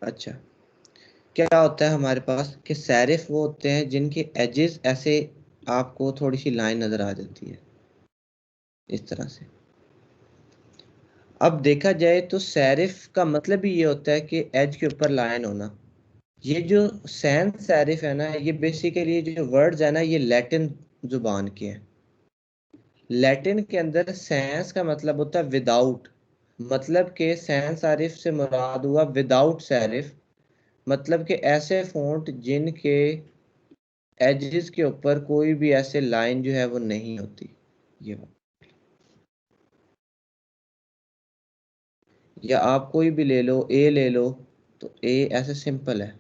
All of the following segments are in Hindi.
अच्छा, क्या होता है हमारे पास कि सैरिफ वो होते हैं जिनके एजेस ऐसे आपको थोड़ी सी लाइन नजर आ जाती है इस तरह से। अब देखा जाए तो सैरिफ का मतलब ही ये होता है कि एज के ऊपर लाइन होना। ये जो सैन सैरिफ है ना, ये बेसिकली जो वर्ड्स है ना, ये लैटिन जुबान के हैं। लैटिन के अंदर सैंस का मतलब होता है विदाउट, मतलब कि सैन सैरिफ से मुराद हुआ विदाउट सैरिफ, मतलब कि ऐसे फ़ॉन्ट जिनके एजेस के ऊपर कोई भी ऐसे लाइन जो है वो नहीं होती। ये बात, या आप कोई भी ले लो, ए ले लो, तो ए ऐसे सिंपल है,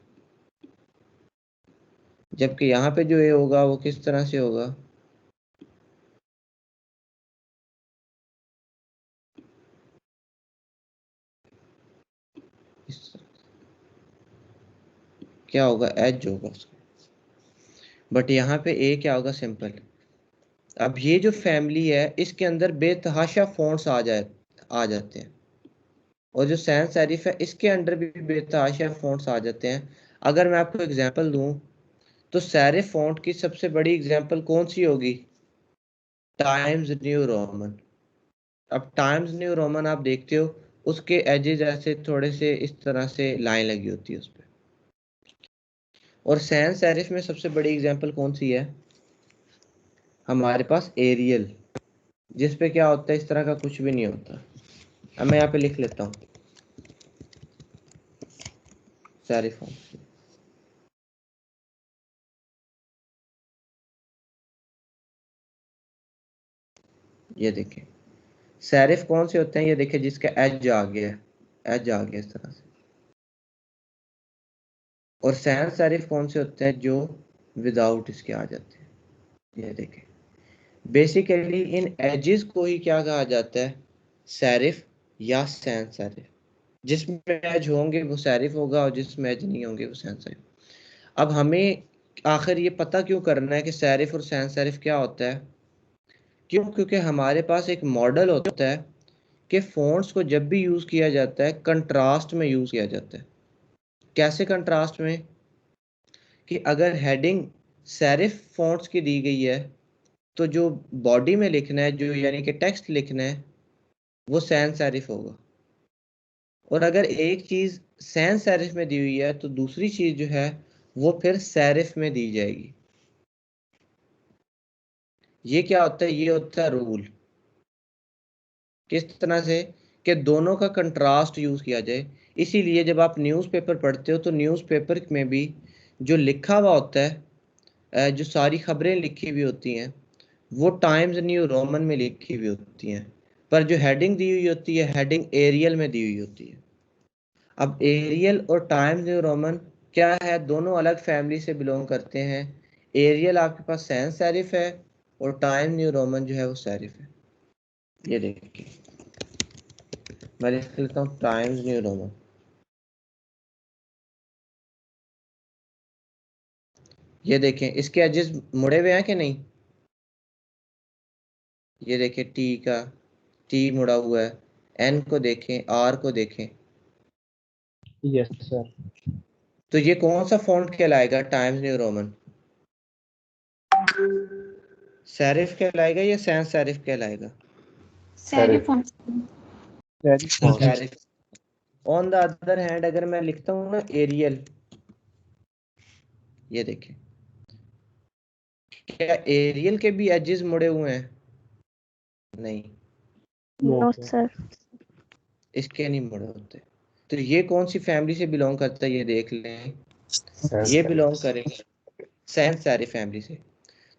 जबकि यहाँ पे जो ए होगा वो किस तरह से होगा, इस तरह। क्या होगा, एज होगा उसका, बट यहाँ पे ए क्या होगा, सिंपल। अब ये जो फैमिली है इसके अंदर बेतहाशा फ़ॉन्ट्स आ जाते हैं, और जो सैन सेरिफ है इसके अंदर भी बेतहाशा फ़ॉन्ट्स आ जाते हैं। अगर मैं आपको एग्जांपल दूं तो सेरिफ फ़ॉन्ट की सबसे बड़ी एग्जांपल कौन सी होगी, टाइम्स न्यू रोमन। अब टाइम्स न्यू रोमन आप देखते हो, उसके एजेस ऐसे थोड़े से इस तरह से लाइन लगी होती है उस पर। और सैन सेरिफ में सबसे बड़ी एग्जांपल कौन सी है, हमारे पास एरियल, जिस पे क्या होता है, इस तरह का कुछ भी नहीं होता। अब मैं यहाँ पे लिख लेता हूँ सेरिफ फ़ॉन्ट। ये देखें, सेरिफ कौन से होते हैं, ये देखें जिसका एज आ गया है, एज आ गया इस तरह से। और सैन सेरिफ कौन से होते हैं, जो विदाउट इसके आ जाते हैं। ये देखें, बेसिकली इन एजेस को ही क्या कहा जाता है, सेरिफ या सैन सेरिफ। जिसमें एज होंगे वो सेरिफ होगा, और जिसमें एज नहीं होंगे वो सैन सेरिफ। अब हमें आखिर ये पता क्यों करना है कि सेरिफ और सैन सेरिफ क्या होता है, क्यों, क्योंकि हमारे पास एक मॉडल होता है कि फ़ॉन्ट्स को जब भी यूज़ किया जाता है कंट्रास्ट में यूज़ किया जाता है। कैसे कंट्रास्ट में, कि अगर हेडिंग सेरिफ फ़ॉन्ट्स की दी गई है तो जो बॉडी में लिखना है, जो यानी कि टेक्स्ट लिखना है, वो सैन सेरिफ होगा। और अगर एक चीज़ सैन सेरिफ में दी हुई है तो दूसरी चीज़ जो है वो फिर सेरिफ में दी जाएगी। ये क्या होता है, ये होता है रूल। किस तरह से, कि दोनों का कंट्रास्ट यूज़ किया जाए। इसीलिए जब आप न्यूज़पेपर पढ़ते हो तो न्यूज़पेपर में भी जो लिखा हुआ होता है, जो सारी खबरें लिखी हुई होती हैं, वो टाइम्स न्यू रोमन में लिखी हुई होती हैं, पर जो हेडिंग दी हुई होती है, हेडिंग एरियल में दी हुई होती है। अब एरियल और टाइम्स न्यू रोमन क्या है, दोनों अलग फैमिली से बिलोंग करते हैं। एरियल आपके पास सैंस सेरिफ है, और टाइम न्यू रोमन जो है वो सेरिफ है। ये देखिए, मैं लिख लेता हूँ टाइम्स न्यू रोमन। ये देखें, इसके एजेस मुड़े हुए हैं कि नहीं, ये देखें, टी का, टी मुड़ा हुआ है, एन को देखें, आर को देखें। Yes sir. तो ये कौन सा फॉन्ट कहलाएगा, टाइम्स न्यू रोमन, सेरिफ कहलाएगा या सैंस सेरिफ कहलाएगा, serif serif. On the other hand अगर मैं लिखता हूँ ना एरियल, ये देखें, क्या एरियल के भी एजेस मुड़े हुए हैं, नहीं, नो सर। इसके नहीं मुड़े होते। तो ये कौन सी फैमिली से बिलोंग करता है, ये देख लें, ये बिलोंग करेगा सैंस सेरिफ फैमिली से।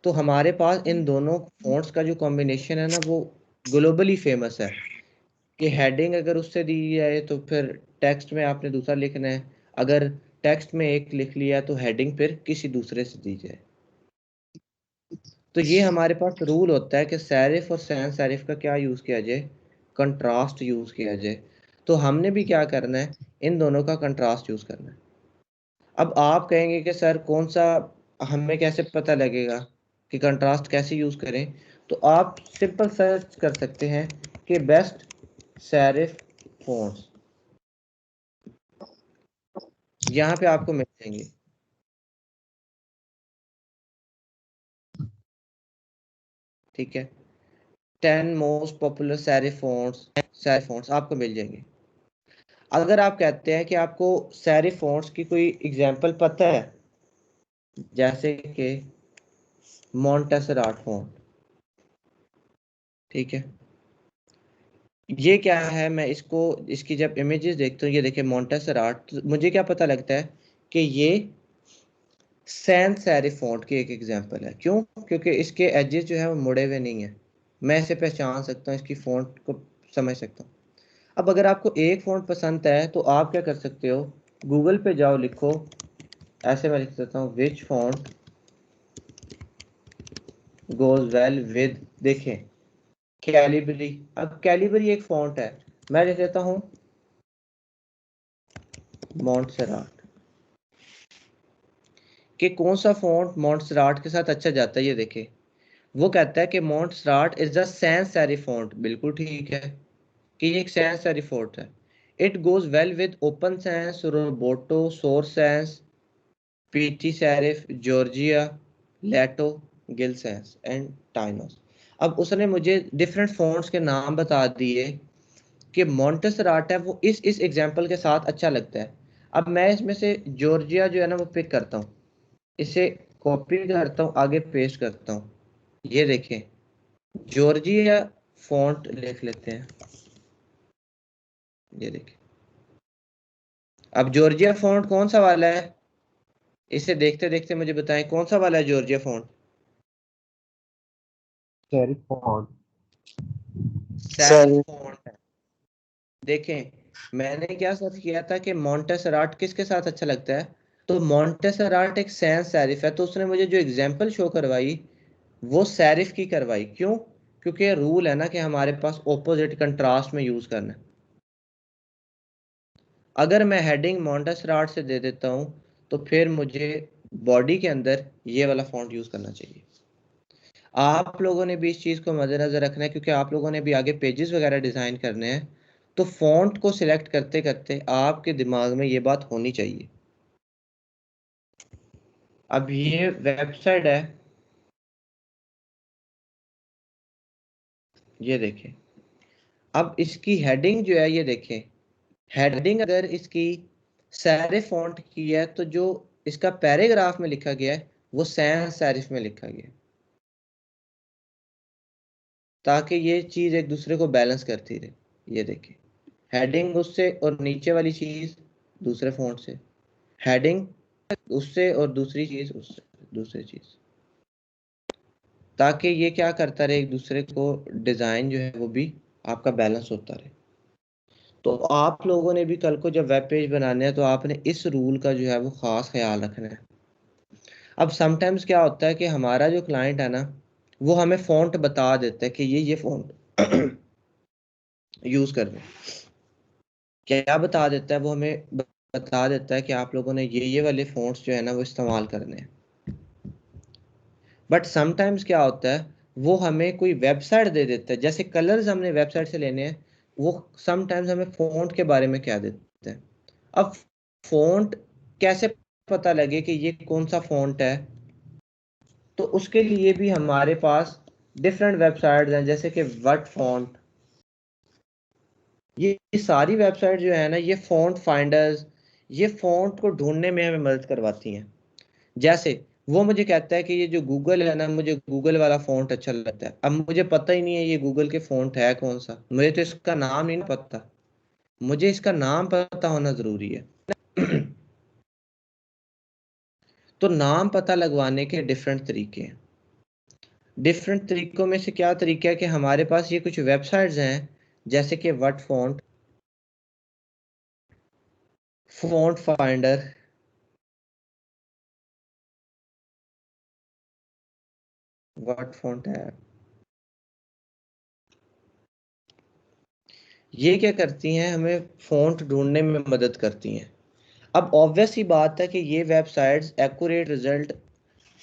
तो हमारे पास इन दोनों फॉन्ट्स का जो कॉम्बिनेशन है ना, वो ग्लोबली फेमस है। कि हेडिंग अगर उससे दी जाए तो फिर टेक्स्ट में आपने दूसरा लिखना है, अगर टेक्स्ट में एक लिख लिया तो हेडिंग फिर किसी दूसरे से दी जाए। तो ये हमारे पास रूल होता है कि सेरिफ और सैन सेरिफ का क्या यूज़ किया जाए, कंट्रास्ट यूज़ किया जाए। तो हमने भी क्या करना है, इन दोनों का कंट्रास्ट यूज़ करना है। अब आप कहेंगे कि सर कौन सा, हमें कैसे पता लगेगा कि कंट्रास्ट कैसे यूज़ करें, तो आप सिंपल सर्च कर सकते हैं कि बेस्ट सेरिफ फ़ॉन्ट्स। यहाँ पे आपको मिल जाएंगे। ठीक है, 10 मोस्ट पॉपुलर सेरिफ फ़ॉन्ट्स आपको मिल जाएंगे। अगर आप कहते हैं कि आपको सेरिफ फ़ॉन्ट्स की कोई एग्जांपल पता है, जैसे कि मॉन्टेसराट फ़ॉन्ट, ठीक है, ये क्या है, मैं इसकी जब इमेजेस देखता हूँ, ये देखिए मॉन्टेसराट, तो मुझे क्या पता लगता है कि ये सैंस सेरिफ फ़ॉन्ट की एक एग्जांपल है। क्यों? क्योंकि इसके एजेस जो है वो मुड़े हुए नहीं है, मैं इसे पहचान सकता हूँ, इसकी फ़ॉन्ट को समझ सकता हूँ। अब अगर आपको एक फ़ॉन्ट पसंद है तो आप क्या कर सकते हो, गूगल पे जाओ, लिखो, ऐसे मैं लिख देता हूँ, विच फ़ॉन्ट गोज वेल विद, देखें, कैलिबरी। अब कैलिबरी एक फ़ॉन्ट है, मैं लिख देता हूँ मॉन्टसेराट, कि कौन सा फ़ॉन्ट मॉन्टसेराट के साथ अच्छा जाता है, ये देखें, वो कहता है कि Montserrat is the sans serif font. बिल्कुल ठीक है कि ये एक सैंस सेरिफ फ़ॉन्ट है। It goes well with Open Sans, Roboto, Source Sans, PT Serif, Georgia, Lato, Gill Sans and Tinos. अब उसने मुझे डिफरेंट फ़ॉन्ट्स के नाम बता दिए कि मॉन्टेसराट है वो इस एग्जांपल के साथ अच्छा लगता है। अब मैं इसमें से जॉर्जिया जो है ना वो पिक करता हूँ, इसे कॉपी करता हूँ, आगे पेस्ट करता हूँ, ये देखें, जॉर्जिया फॉन्ट लिख लेते हैं, ये देखें। अब जॉर्जिया फॉन्ट कौन सा वाला है, इसे देखते देखते मुझे बताएं कौन सा वाला है Georgia font. Serif font. Serif font है। देखें, मैंने क्या सर्च किया था कि मॉन्टेसराट किसके साथ अच्छा लगता है, तो मॉन्टेसराट एक सैंस सेरिफ है, तो उसने मुझे जो एग्जांपल शो करवाई वो सेरिफ की करवाई। क्यों? क्योंकि रूल है ना कि हमारे पास ऑपोजिट कंट्रास्ट में यूज करना है। अगर मैं हेडिंग मॉन्टेसराट से दे देता हूं तो फिर मुझे बॉडी के अंदर ये वाला फॉन्ट यूज करना चाहिए। आप लोगों ने भी इस चीज को मद्देनजर रखना है, क्योंकि आप लोगों ने भी आगे पेजेस वगैरह डिजाइन करने हैं, तो फॉन्ट को सिलेक्ट करते करते आपके दिमाग में ये बात होनी चाहिए। अब ये वेबसाइट है, ये देखें, अब इसकी हेडिंग जो है, ये देखें, हेडिंग अगर इसकी सैरिफ फॉन्ट की है तो जो इसका पैराग्राफ में लिखा गया है वो सैंस सैरिफ में लिखा गया है, ताकि ये चीज एक दूसरे को बैलेंस करती रहे। ये देखिए, हेडिंग उससे और नीचे वाली चीज दूसरे फॉन्ट से, हेडिंग उससे और दूसरी चीज उससे, दूसरी चीज, ताकि ये क्या करता रहे, एक दूसरे को डिजाइन जो है वो भी आपका बैलेंस होता रहे। तो आप लोगों ने भी कल को जब वेब पेज बनाने हैं तो आपने इस रूल का जो है वो खास ख्याल रखना है। अब समटाइम्स क्या होता है कि हमारा जो क्लाइंट है ना वो हमें फ़ॉन्ट बता देता है कि ये फ़ॉन्ट यूज़ कर रहे हैं। क्या बता देता है वो, हमें बता देता है कि आप लोगों ने ये वाले फ़ॉन्ट्स जो है ना वो इस्तेमाल करने हैं। बट समटाइम्स क्या होता है, वो हमें कोई वेबसाइट दे देता है, जैसे कलर्स हमने वेबसाइट से लेने हैं, वो समटाइम्स हमें फ़ॉन्ट के बारे में क्या देते हैं। अब फ़ॉन्ट कैसे पता लगे कि ये कौन सा फ़ॉन्ट है, तो उसके लिए भी हमारे पास डिफरेंट वेबसाइट्स हैं, जैसे कि वट फॉन्ट। ये सारी वेबसाइट जो है ना, ये फॉन्ट फाइंडर्स, ये फॉन्ट को ढूंढने में हमें मदद करवाती हैं। जैसे वो मुझे कहता है कि ये जो गूगल है ना, मुझे गूगल वाला फॉन्ट अच्छा लगता है। अब मुझे पता ही नहीं है ये गूगल के फॉन्ट है कौन सा, मुझे तो इसका नाम नहीं पता, मुझे इसका नाम पता होना जरूरी है। तो नाम पता लगवाने के डिफरेंट तरीके हैं। डिफरेंट तरीकों में से क्या तरीका है कि हमारे पास ये कुछ वेबसाइट्स हैं, जैसे कि what font, font finder, what font है, ये क्या करती हैं, हमें फॉन्ट ढूंढने में मदद करती हैं। अब ऑब्वियस ही बात है कि ये वेबसाइट्स एक्यूरेट रिजल्ट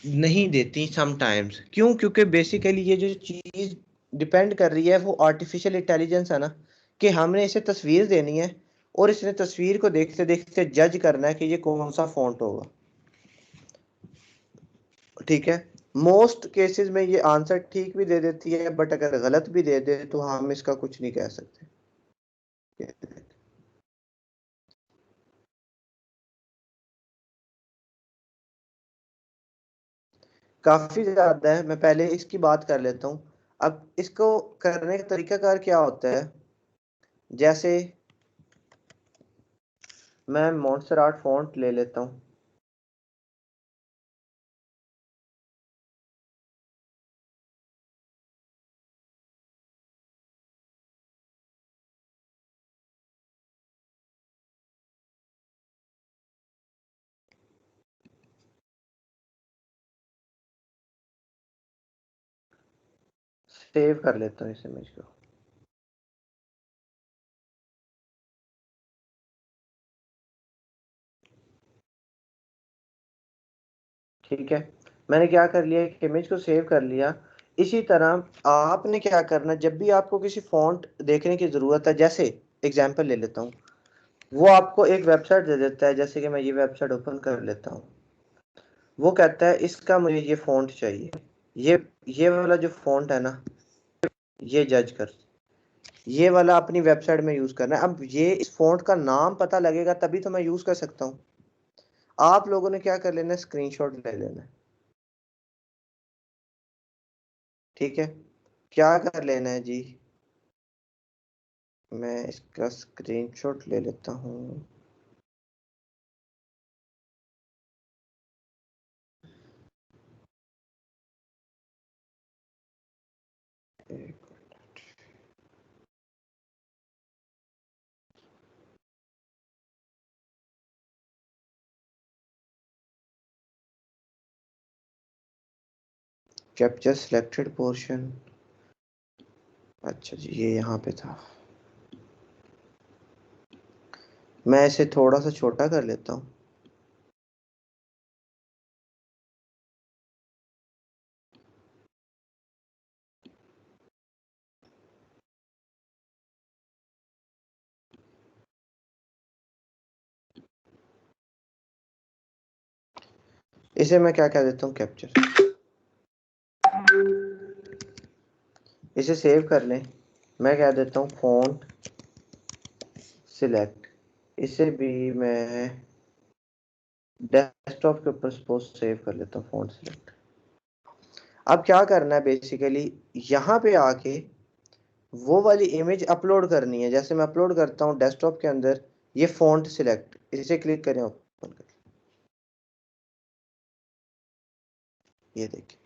नहीं देती समटाइम्स। क्यों? क्योंकि बेसिकली ये जो चीज़ डिपेंड कर रही है वो आर्टिफिशियल इंटेलिजेंस है ना, कि हमने इसे तस्वीर देनी है और इसने तस्वीर को देखते देखते जज करना है कि ये कौन सा फॉन्ट होगा। ठीक है, मोस्ट केसेस में ये आंसर ठीक भी दे देती है, बट अगर गलत भी दे दे तो हम इसका कुछ नहीं कह सकते। काफी ज्यादा है, मैं पहले इसकी बात कर लेता हूँ। अब इसको करने का तरीकाकार क्या होता है, जैसे मैं मॉन्स्टरआर्ट फॉन्ट ले लेता हूँ। सेव कर लेता हूँ इस इमेज को। ठीक है, मैंने क्या कर लिया, एक इमेज को सेव कर लिया। इसी तरह आपने क्या करना, जब भी आपको किसी फॉन्ट देखने की जरूरत है, जैसे एग्जांपल ले लेता हूँ, वो आपको एक वेबसाइट दे देता है, जैसे कि मैं ये वेबसाइट ओपन कर लेता हूँ। वो कहता है इसका मुझे ये फॉन्ट चाहिए, ये वाला जो फॉन्ट है ना, ये जज कर, ये वाला अपनी वेबसाइट में यूज करना है। अब ये इस फॉन्ट का नाम पता लगेगा तभी तो मैं यूज कर सकता हूँ। आप लोगों ने क्या कर लेना है, स्क्रीनशॉट ले लेना है। ठीक है, क्या कर लेना है जी, मैं इसका स्क्रीनशॉट ले लेता हूँ। कैप्चर सिलेक्टेड पोर्शन, अच्छा जी ये यहाँ पे था। मैं इसे थोड़ा सा छोटा कर लेता हूँ। इसे मैं क्या कह देता हूँ, कैप्चर। इसे सेव कर लें, मैं कह देता हूँ फॉन्ट सिलेक्ट। इसे भी मैं डेस्कटॉप के ऊपर सपोज सेव कर लेता हूँ, फॉन्ट सिलेक्ट। अब क्या करना है, बेसिकली यहाँ पे आके वो वाली इमेज अपलोड करनी है। जैसे मैं अपलोड करता हूँ डेस्कटॉप के अंदर, ये फॉन्ट सिलेक्ट, इसे क्लिक करें, ओपन करें, ये देखिए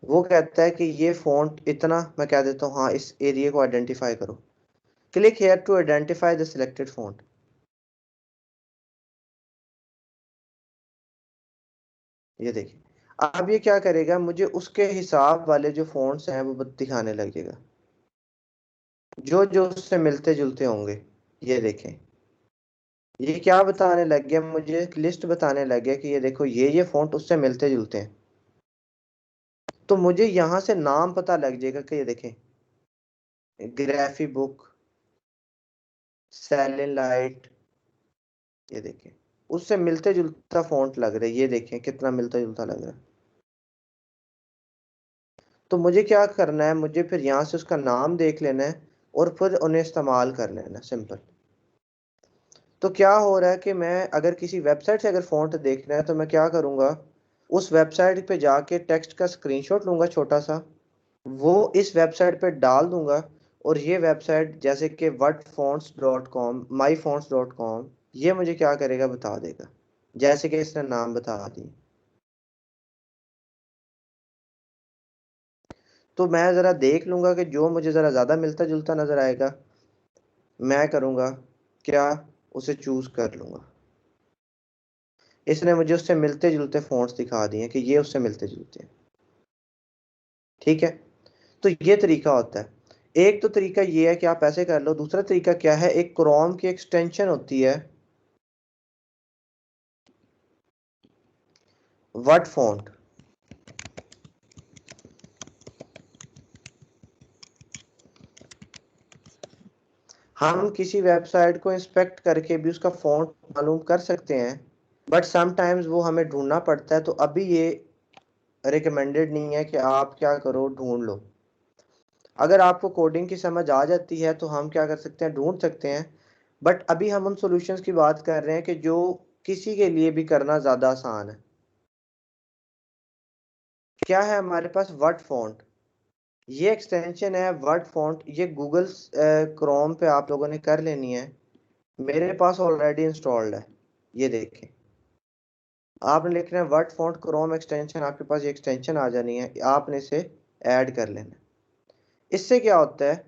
वो कहता है कि ये फॉन्ट इतना, मैं कह देता हूँ हाँ इस एरिया को आइडेंटिफाई करो, click here to identify the selected font. ये देखिए, अब ये क्या करेगा, मुझे उसके हिसाब वाले जो फॉन्ट्स हैं वो दिखाने लगेगा, जो जो उससे मिलते जुलते होंगे। ये देखें, ये क्या बताने लग गया, मुझे एक लिस्ट बताने लग गया कि ये देखो ये फॉन्ट उससे मिलते जुलते हैं। तो मुझे यहाँ से नाम पता लग जाएगा कि ये देखें, ग्राफी बुक, सेलिन लाइट, ये देखें उससे मिलते जुलता फॉन्ट लग रहा है। ये देखें कितना मिलता जुलता लग रहा है। तो मुझे क्या करना है, मुझे फिर यहाँ से उसका नाम देख लेना है और फिर उन्हें इस्तेमाल कर लेना, सिंपल। तो क्या हो रहा है कि मैं अगर किसी वेबसाइट से अगर फॉन्ट देखना है तो मैं क्या करूँगा, उस वेबसाइट पे जाके टेक्स्ट का स्क्रीनशॉट लूंगा छोटा सा, वो इस वेबसाइट पे डाल दूंगा, और ये वेबसाइट जैसे कि whatfonts.com, myfonts.com, ये मुझे क्या करेगा, बता देगा, जैसे कि इसने नाम बता दी। तो मैं ज़रा देख लूंगा कि जो मुझे ज़रा ज़्यादा मिलता जुलता नज़र आएगा, मैं करूँगा क्या, उसे चूज़ कर लूँगा। इसने मुझे उससे मिलते जुलते फॉन्ट्स दिखा दिए कि ये उससे मिलते जुलते हैं। ठीक है, तो ये तरीका होता है। एक तो तरीका ये है कि आप ऐसे कर लो, दूसरा तरीका क्या है, एक क्रोम की एक्सटेंशन होती है वर्ड फॉन्ट। हम किसी वेबसाइट को इंस्पेक्ट करके भी उसका फॉन्ट मालूम कर सकते हैं, बट समटाइम्स वो हमें ढूंढना पड़ता है। तो अभी ये रिकमेंडेड नहीं है कि आप क्या करो, ढूंढ लो। अगर आपको कोडिंग की समझ आ जाती है तो हम क्या कर सकते हैं, ढूंढ सकते हैं। बट अभी हम उन सॉल्यूशंस की बात कर रहे हैं कि जो किसी के लिए भी करना ज़्यादा आसान है। क्या है हमारे पास, वर्ड फॉन्ट। ये एक्सटेंशन है वर्ड फॉन्ट, ये गूगल क्रोम पे आप लोगों ने कर लेनी है। मेरे पास ऑलरेडी इंस्टॉल्ड है, ये देखें। आपने लिखना है वर्ड फॉन्ट क्रोम एक्सटेंशन, आपके पास ये एक्सटेंशन आ जानी है, आपने इसे ऐड कर लेना है। इससे क्या होता है,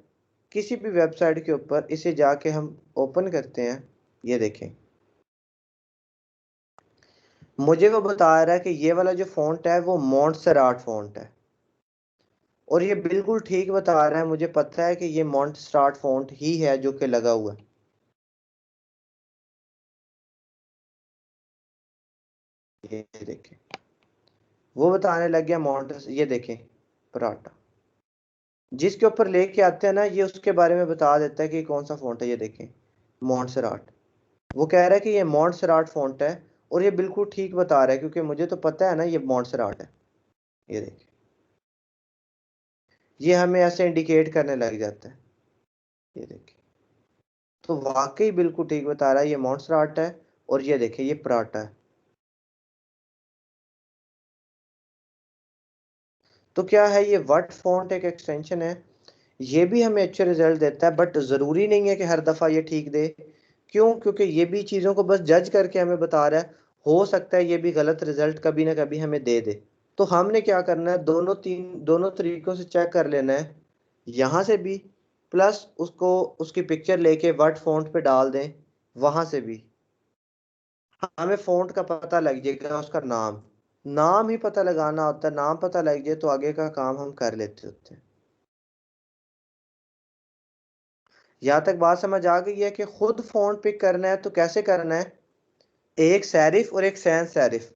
किसी भी वेबसाइट के ऊपर इसे जाके हम ओपन करते हैं, ये देखें, मुझे वो बता रहा है कि ये वाला जो फॉन्ट है वो मॉन्टसेराट फॉन्ट है। और ये बिल्कुल ठीक बता रहा है, मुझे पता है कि ये मॉन्टसेराट फॉन्ट ही है जो कि लगा हुआ है। ये देखें, वो बताने लग गया मॉन्टेस, ये देखें पराठा, जिसके ऊपर लेके आते हैं ना, ये उसके बारे में बता देता है कि कौन सा फॉन्ट है। ये देखें मॉन्टसेराट, वो कह रहा है कि ये मॉन्टसेराट फॉन्ट है। और ये बिल्कुल ठीक बता रहा है, क्योंकि मुझे तो पता है ना ये मॉन्टसेराट है। ये देखिए, ये हमें ऐसे इंडिकेट करने लग जाता है। ये देखिए, तो वाकई बिल्कुल ठीक बता रहा है, ये मॉन्टसेराट है। और ये देखिए, ये पराठा है। तो क्या है, ये वर्ड फॉन्ट एक एक्सटेंशन है, ये भी हमें अच्छे रिजल्ट देता है, बट ज़रूरी नहीं है कि हर दफ़ा ये ठीक दे। क्यों? क्योंकि ये भी चीज़ों को बस जज करके हमें बता रहा है, हो सकता है ये भी गलत रिजल्ट कभी ना कभी हमें दे दे। तो हमने क्या करना है, दोनों तरीकों से चेक कर लेना है, यहाँ से भी, प्लस उसको उसकी पिक्चर लेके वर्ड फॉन्ट पे डाल दें, वहाँ से भी हमें फॉन्ट का पता लग जाएगा, उसका नाम नाम ही पता लगाना होता है। नाम पता लग जाए तो आगे का काम हम कर लेते होते हैं। यहाँ तक बात समझ आ गई है कि खुद फॉन्ट पिक करना है तो कैसे करना है, एक सैरिफ और एक सैन सैरिफ।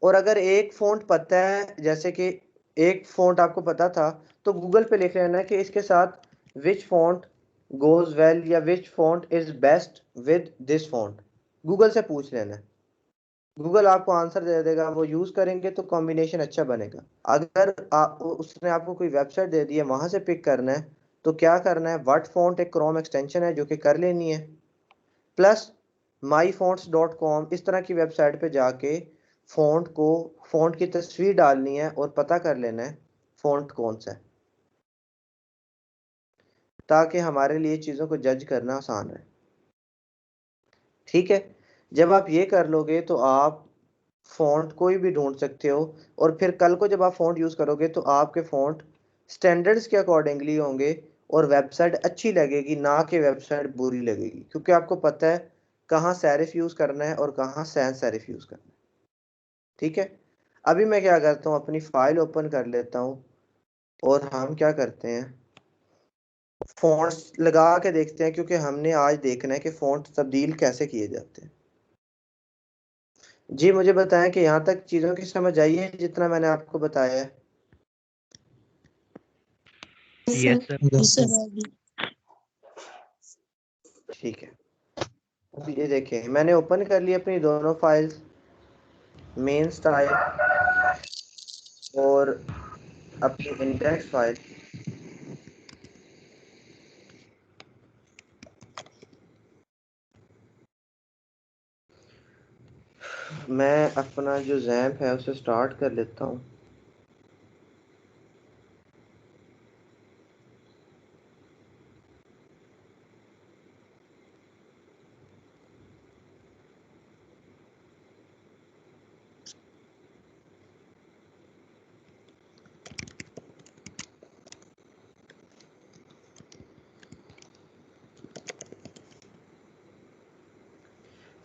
और अगर एक फॉन्ट पता है, जैसे कि एक फॉन्ट आपको पता था, तो गूगल पे लिख लेना है कि इसके साथ विच फॉन्ट गोज वेल, या which font is best with this font. Google से पूछ लेना है, गूगल आपको आंसर दे देगा। वो यूज करेंगे तो कॉम्बिनेशन अच्छा बनेगा। अगर उसने आपको कोई वेबसाइट दे दी है, वहां से पिक करना है, तो क्या करना है, वर्ड फॉन्ट एक क्रोम एक्सटेंशन है जो कि कर लेनी है, प्लस myfonts.com इस तरह की वेबसाइट पे जाके फॉन्ट की तस्वीर डालनी है और पता कर लेना है फॉन्ट कौन सा है, ताकि हमारे लिए चीज़ों को जज करना आसान है। ठीक है, जब आप ये कर लोगे तो आप फॉन्ट कोई भी ढूंढ सकते हो। और फिर कल को जब आप फॉन्ट यूज़ करोगे तो आपके फॉन्ट स्टैंडर्ड्स के अकॉर्डिंगली होंगे, और वेबसाइट अच्छी लगेगी, ना कि वेबसाइट बुरी लगेगी, क्योंकि आपको पता है कहाँ सैरिफ यूज़ करना है और कहाँ सैन सैरिफ यूज़ करना है। ठीक है, अभी मैं क्या करता हूँ, अपनी फाइल ओपन कर लेता हूँ, और हम क्या करते हैं, फॉन्ट्स लगा के देखते हैं, क्योंकि हमने आज देखना है कि फॉन्ट तब्दील कैसे किए जाते हैं। जी मुझे बताएं कि यहाँ तक चीज़ों की समझ आई है जितना मैंने आपको बताया है। Yes sir. Yes sir. ठीक है, अब ये देखें, मैंने ओपन कर ली अपनी दोनों फाइल्स, मेन स्टाइल और अपनी इंडेक्स फाइल। मैं अपना जो जैम्प है उसे स्टार्ट कर लेता हूँ।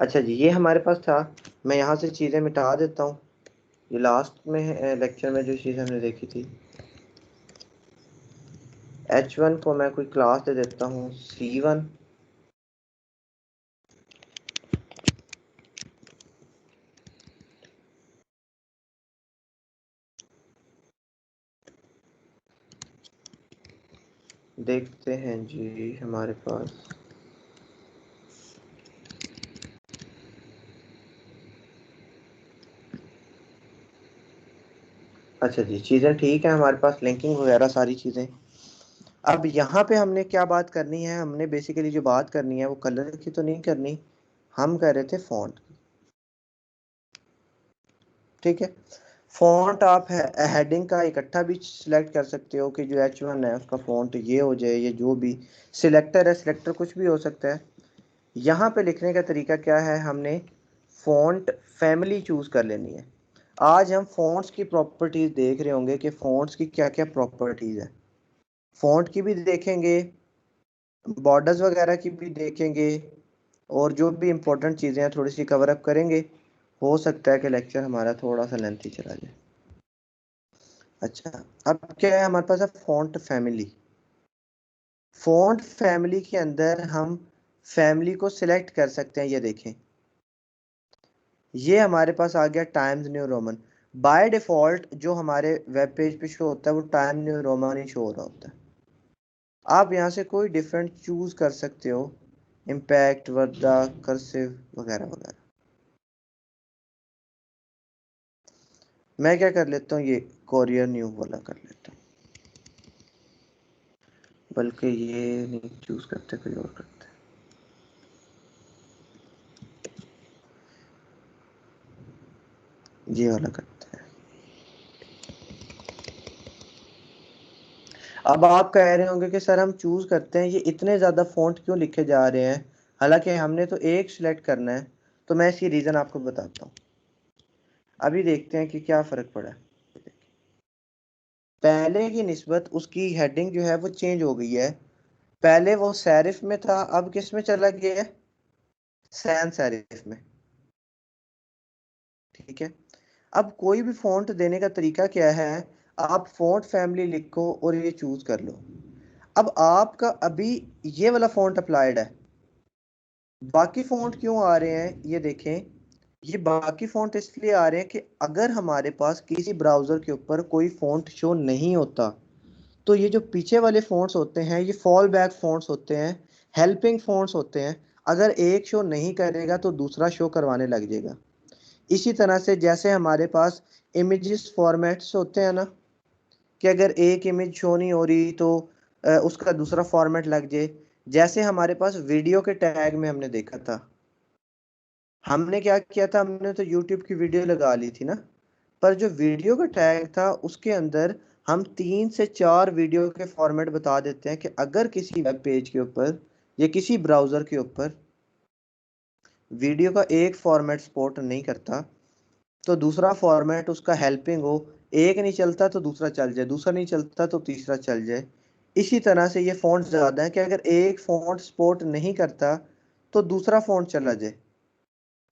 अच्छा जी, ये हमारे पास था। मैं यहाँ से चीज़ें मिटा देता हूँ। ये लास्ट में लेक्चर में जो चीज़ हमने देखी थी, H1 को मैं कोई क्लास दे देता हूँ C1। देखते हैं जी हमारे पास। अच्छा जी, चीज़ें ठीक है हमारे पास, लिंकिंग वगैरह सारी चीज़ें। अब यहाँ पे हमने क्या बात करनी है, हमने बेसिकली जो बात करनी है वो कलर की तो नहीं करनी, हम कह रहे थे फॉन्ट की। ठीक है, फॉन्ट आप हेडिंग का इकट्ठा भी सिलेक्ट कर सकते हो कि जो H1 है उसका फॉन्ट ये हो जाए, ये जो भी सिलेक्टर है, सिलेक्टर कुछ भी हो सकता है। यहाँ पे लिखने का तरीका क्या है, हमने फॉन्ट फैमिली चूज कर लेनी है। आज हम फॉन्ट्स की प्रॉपर्टीज देख रहे होंगे कि फॉन्ट्स की क्या क्या प्रॉपर्टीज है, फॉन्ट की भी देखेंगे, बॉर्डर्स वगैरह की भी देखेंगे, और जो भी इंपॉर्टेंट चीज़ें हैं थोड़ी सी कवर अप करेंगे। हो सकता है कि लेक्चर हमारा थोड़ा सा लेंथी चला जाए। अच्छा, अब क्या है हमारे पास है फॉन्ट फैमिली। फॉन्ट फैमिली के अंदर हम फैमिली को सिलेक्ट कर सकते हैं। ये देखें, ये हमारे पास आ गया times new Roman. By default जो हमारे वेब पेज पे शो होता है वो टाइम न्यू रोमन ही शो हो रहा होता है। आप यहाँ से कोई डिफरेंट चूज कर सकते हो, इम्पैक्ट, वर्दा, कर्सिव वगैरह वगैरह। मैं क्या कर लेता हूँ, ये कोरियर न्यू वाला कर लेता हूँ, बल्कि ये नहीं चूज करते, कोई और करते हैं। ये वाला करते हैं। अब आप कह रहे होंगे कि सर हम चूज करते हैं, ये इतने ज्यादा फॉन्ट क्यों लिखे जा रहे हैं, हालांकि हमने तो एक सिलेक्ट करना है। तो मैं इसकी रीजन आपको बताता हूँ। अभी देखते हैं कि क्या फर्क पड़ा है। पहले की निस्बत उसकी हेडिंग जो है वो चेंज हो गई है। पहले वो सैरिफ में था, अब किस में चला गया है, सैन सैरिफ में। ठीक है, अब कोई भी फॉन्ट देने का तरीका क्या है, आप फॉन्ट फैमिली लिखो और ये चूज कर लो। अब आपका अभी ये वाला फॉन्ट अप्लाइड है, बाकी फॉन्ट क्यों आ रहे हैं ये देखें। ये बाकी फॉन्ट इसलिए आ रहे हैं कि अगर हमारे पास किसी ब्राउजर के ऊपर कोई फॉन्ट शो नहीं होता, तो ये जो पीछे वाले फॉन्ट्स होते हैं ये फॉल बैक फॉन्ट्स होते हैं, हेल्पिंग फॉन्ट्स होते हैं। अगर एक शो नहीं करेगा तो दूसरा शो करवाने लग जाएगा। इसी तरह से जैसे हमारे पास इमेजेस फॉर्मेट्स होते हैं ना, कि अगर एक इमेज शो नहीं हो रही तो उसका दूसरा फॉर्मेट लग जाए। जैसे हमारे पास वीडियो के टैग में हमने देखा था, हमने क्या किया था, हमने तो यूट्यूब की वीडियो लगा ली थी ना, पर जो वीडियो का टैग था उसके अंदर हम 3 से 4 वीडियो के फॉर्मेट बता देते हैं कि अगर किसी वेब पेज के ऊपर या किसी ब्राउजर के ऊपर वीडियो का एक फॉर्मेट सपोर्ट नहीं करता तो दूसरा फॉर्मेट उसका हेल्पिंग हो, एक नहीं चलता तो दूसरा चल जाए, दूसरा नहीं चलता तो तीसरा चल जाए। इसी तरह से ये फॉन्ट ज़्यादा है कि अगर एक फॉन्ट सपोर्ट नहीं करता तो दूसरा फॉन्ट चला जाए,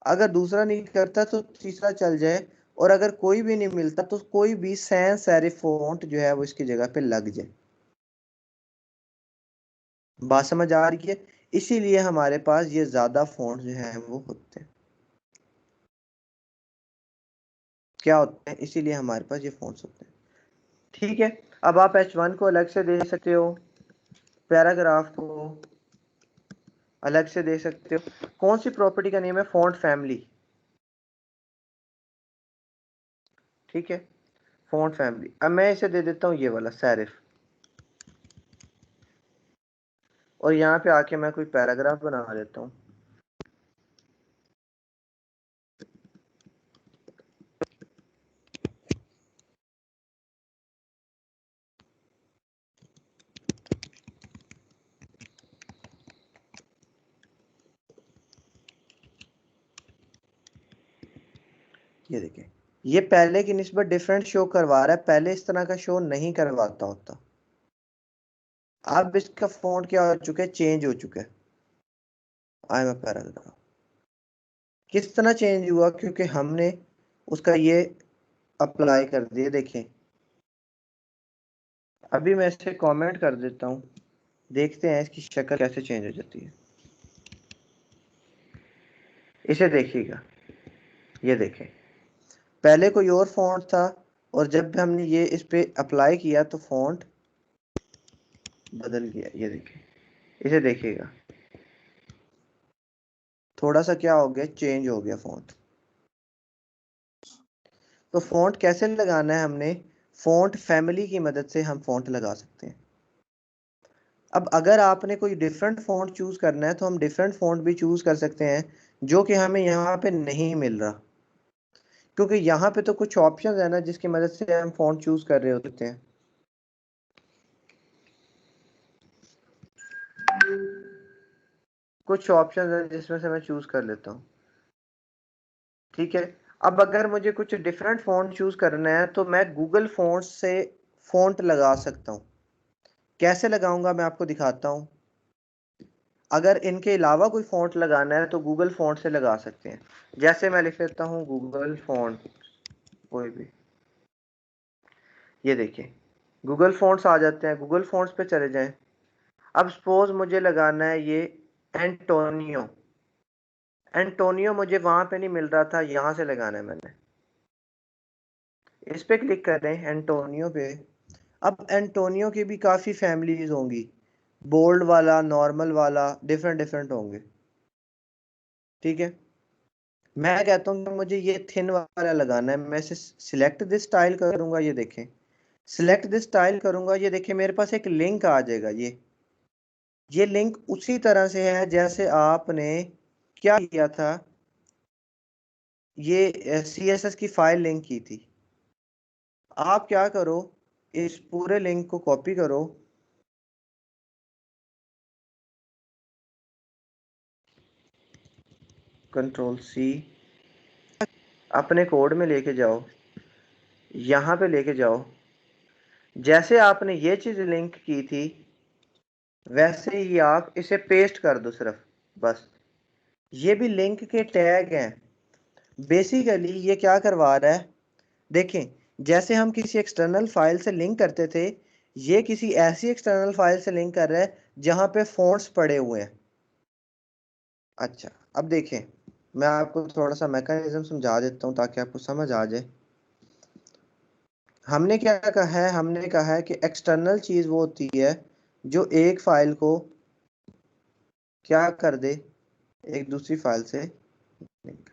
अगर दूसरा नहीं करता तो तीसरा चल जाए, और अगर कोई भी नहीं मिलता तो कोई भी सैंस सेरिफ फॉन्ट जो है वो इसकी जगह पे लग जाए। बात समझ आ रही है? इसीलिए हमारे पास ये ज्यादा फॉन्ट जो है वो होते हैं। क्या होते हैं, इसीलिए हमारे पास ये फॉन्ट्स होते हैं। ठीक है, अब आप H1 को अलग से दे सकते हो, पैराग्राफ को अलग से दे सकते हो। कौन सी प्रॉपर्टी का नेम है, फॉन्ट फैमिली। ठीक है, फॉन्ट फैमिली। अब मैं इसे दे देता हूँ ये वाला सैरिफ, और यहाँ पे आके मैं कोई पैराग्राफ बना देता हूँ। ये देखें, ये पहले की निस्बत डिफरेंट शो करवा रहा है, पहले इस तरह का शो नहीं करवाता होता। अब इसका फॉन्ट क्या हो चुका है, चेंज हो चुका है। आई एम पैराग्राफ किस तरह चेंज हुआ, क्योंकि हमने उसका ये अप्लाई कर दिया। देखें, अभी मैं इसे कमेंट कर देता हूँ, देखते हैं इसकी शक्ल कैसे चेंज हो जाती है। इसे देखिएगा, ये देखें, पहले कोई और फॉन्ट था, और जब हमने ये इस पे अप्लाई किया तो फॉन्ट बदल गया, ये देखिए, इसे देखिएगा, थोड़ा सा क्या हो गया, चेंज हो गया फ़ॉन्ट। तो फ़ॉन्ट कैसे लगाना है हमने, फ़ॉन्ट फैमिली की मदद से हम फ़ॉन्ट लगा सकते हैं। अब अगर आपने कोई डिफरेंट फ़ॉन्ट चूज़ करना है तो हम डिफरेंट फ़ॉन्ट भी चूज़ कर सकते हैं जो कि हमें यहाँ पे नहीं मिल रहा, क्योंकि यहाँ पे तो कुछ ऑप्शंस है ना जिसकी मदद से हम फ़ॉन्ट चूज़ कर रहे होते हैं। कुछ ऑप्शंस हैं जिसमें से मैं चूज़ कर लेता हूँ, ठीक है। अब अगर मुझे कुछ डिफरेंट फ़ॉन्ट चूज़ करना है तो मैं गूगल फ़ॉन्ट्स से फ़ॉन्ट लगा सकता हूँ। कैसे लगाऊंगा मैं आपको दिखाता हूँ। अगर इनके अलावा कोई फ़ॉन्ट लगाना है तो गूगल फ़ॉन्ट से लगा सकते हैं। जैसे मैं लिख लेता हूँ गूगल फ़ॉन्ट, कोई भी, ये देखिए गूगल फ़ॉन्ट्स आ जाते हैं। गूगल फ़ॉन्ट्स पे चले जाएं। अब सपोज मुझे लगाना है ये एंटोनियो। एंटोनियो मुझे वहां पे नहीं मिल रहा था, यहां से लगाना है मैंने। इस पे क्लिक करें एंटोनियो पे। अब एंटोनियो की भी काफ़ी फैमिलीज होंगी, बोल्ड वाला, नॉर्मल वाला, डिफरेंट डिफरेंट होंगे, ठीक है। मैं कहता हूँ कि मुझे ये थिन वाला लगाना है, मैं इसे सिलेक्ट दिस स्टाइल करूंगा, ये देखें, सिलेक्ट दिस स्टाइल करूंगा, ये देखिए मेरे पास एक लिंक आ जाएगा। ये लिंक उसी तरह से है जैसे आपने क्या किया था, ये CSS की फाइल लिंक की थी। आप क्या करो, इस पूरे लिंक को कॉपी करो, Ctrl+C, अपने कोड में लेके जाओ, यहाँ पे लेके जाओ। जैसे आपने ये चीज़ लिंक की थी वैसे ही आप इसे पेस्ट कर दो सिर्फ, बस। ये भी लिंक के टैग हैं। बेसिकली ये क्या करवा रहा है, देखें, जैसे हम किसी एक्सटर्नल फाइल से लिंक करते थे, ये किसी ऐसी एक्सटर्नल फाइल से लिंक कर रहा है जहां पे फ़ॉन्ट्स पड़े हुए हैं। अच्छा, अब देखें, मैं आपको थोड़ा सा मैकेनिज्म समझा देता हूं ताकि आपको समझ आ जाए। हमने क्या कहा है, हमने कहा है कि एक्सटर्नल चीज़ वो होती है जो एक फाइल को क्या कर दे, एक दूसरी फाइल से लिंक,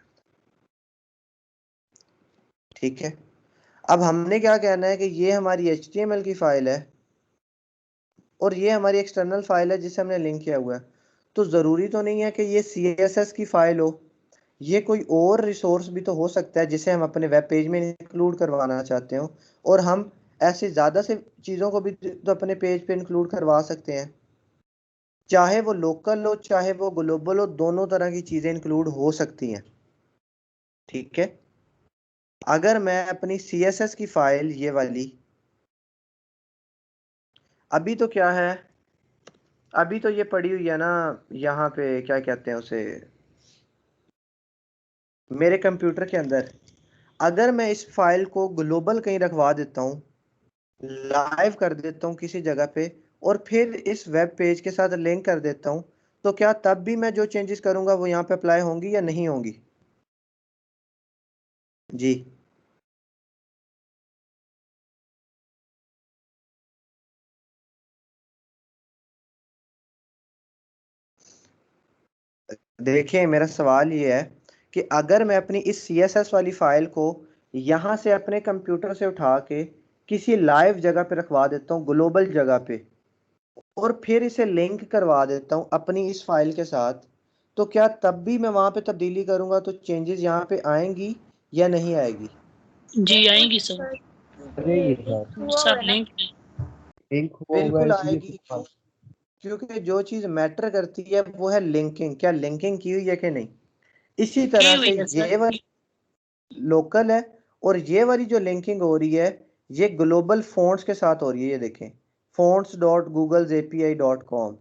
ठीक है। अब हमने क्या कहना है कि ये हमारी HTML की फाइल है और ये हमारी एक्सटर्नल फाइल है जिसे हमने लिंक किया हुआ है। तो ज़रूरी तो नहीं है कि ये CSS की फाइल हो, ये कोई और रिसोर्स भी तो हो सकता है जिसे हम अपने वेब पेज में इंक्लूड करवाना चाहते हो, और हम ऐसे ज़्यादा से चीज़ों को भी तो अपने पेज पे इंक्लूड करवा सकते हैं, चाहे वो लोकल हो चाहे वो ग्लोबल हो, दोनों तरह की चीज़ें इंक्लूड हो सकती हैं, ठीक है। अगर मैं अपनी CSS की फाइल ये वाली, अभी तो क्या है, अभी तो ये पड़ी हुई है ना, यहाँ पे क्या कहते हैं उसे, मेरे कंप्यूटर के अंदर। अगर मैं इस फाइल को ग्लोबल कहीं रखवा देता हूँ, लाइव कर देता हूँ किसी जगह पे, और फिर इस वेब पेज के साथ लिंक कर देता हूँ, तो क्या तब भी मैं जो चेंजेस करूंगा वो यहाँ पे अप्लाई होंगी या नहीं होंगी? जी, देखिए मेरा सवाल ये है कि अगर मैं अपनी इस CSS वाली फाइल को यहाँ से अपने कंप्यूटर से उठा के किसी लाइव जगह पे रखवा देता हूँ, ग्लोबल जगह पे, और फिर इसे लिंक करवा देता हूँ अपनी इस फाइल के साथ, तो क्या तब भी मैं वहां पे तब्दीली करूंगा तो चेंजेस यहाँ पे आएंगी या नहीं आएगी? जी आएंगी सर। रहेगी सर, सर लिंक लिंक होगा बिल्कुल इसलिए आएगी, क्योंकि जो चीज मैटर करती है वो है लिंकिंग, क्या लिंकिंग की हुई है कि नहीं। इसी की तरह हुई से है सर। ये वाली लोकल है, और ये वाली जो लिंकिंग हो रही है ये ग्लोबल फ़ॉन्ट्स के साथ हो रही है। ये देखें, fonts.googlesapi.com।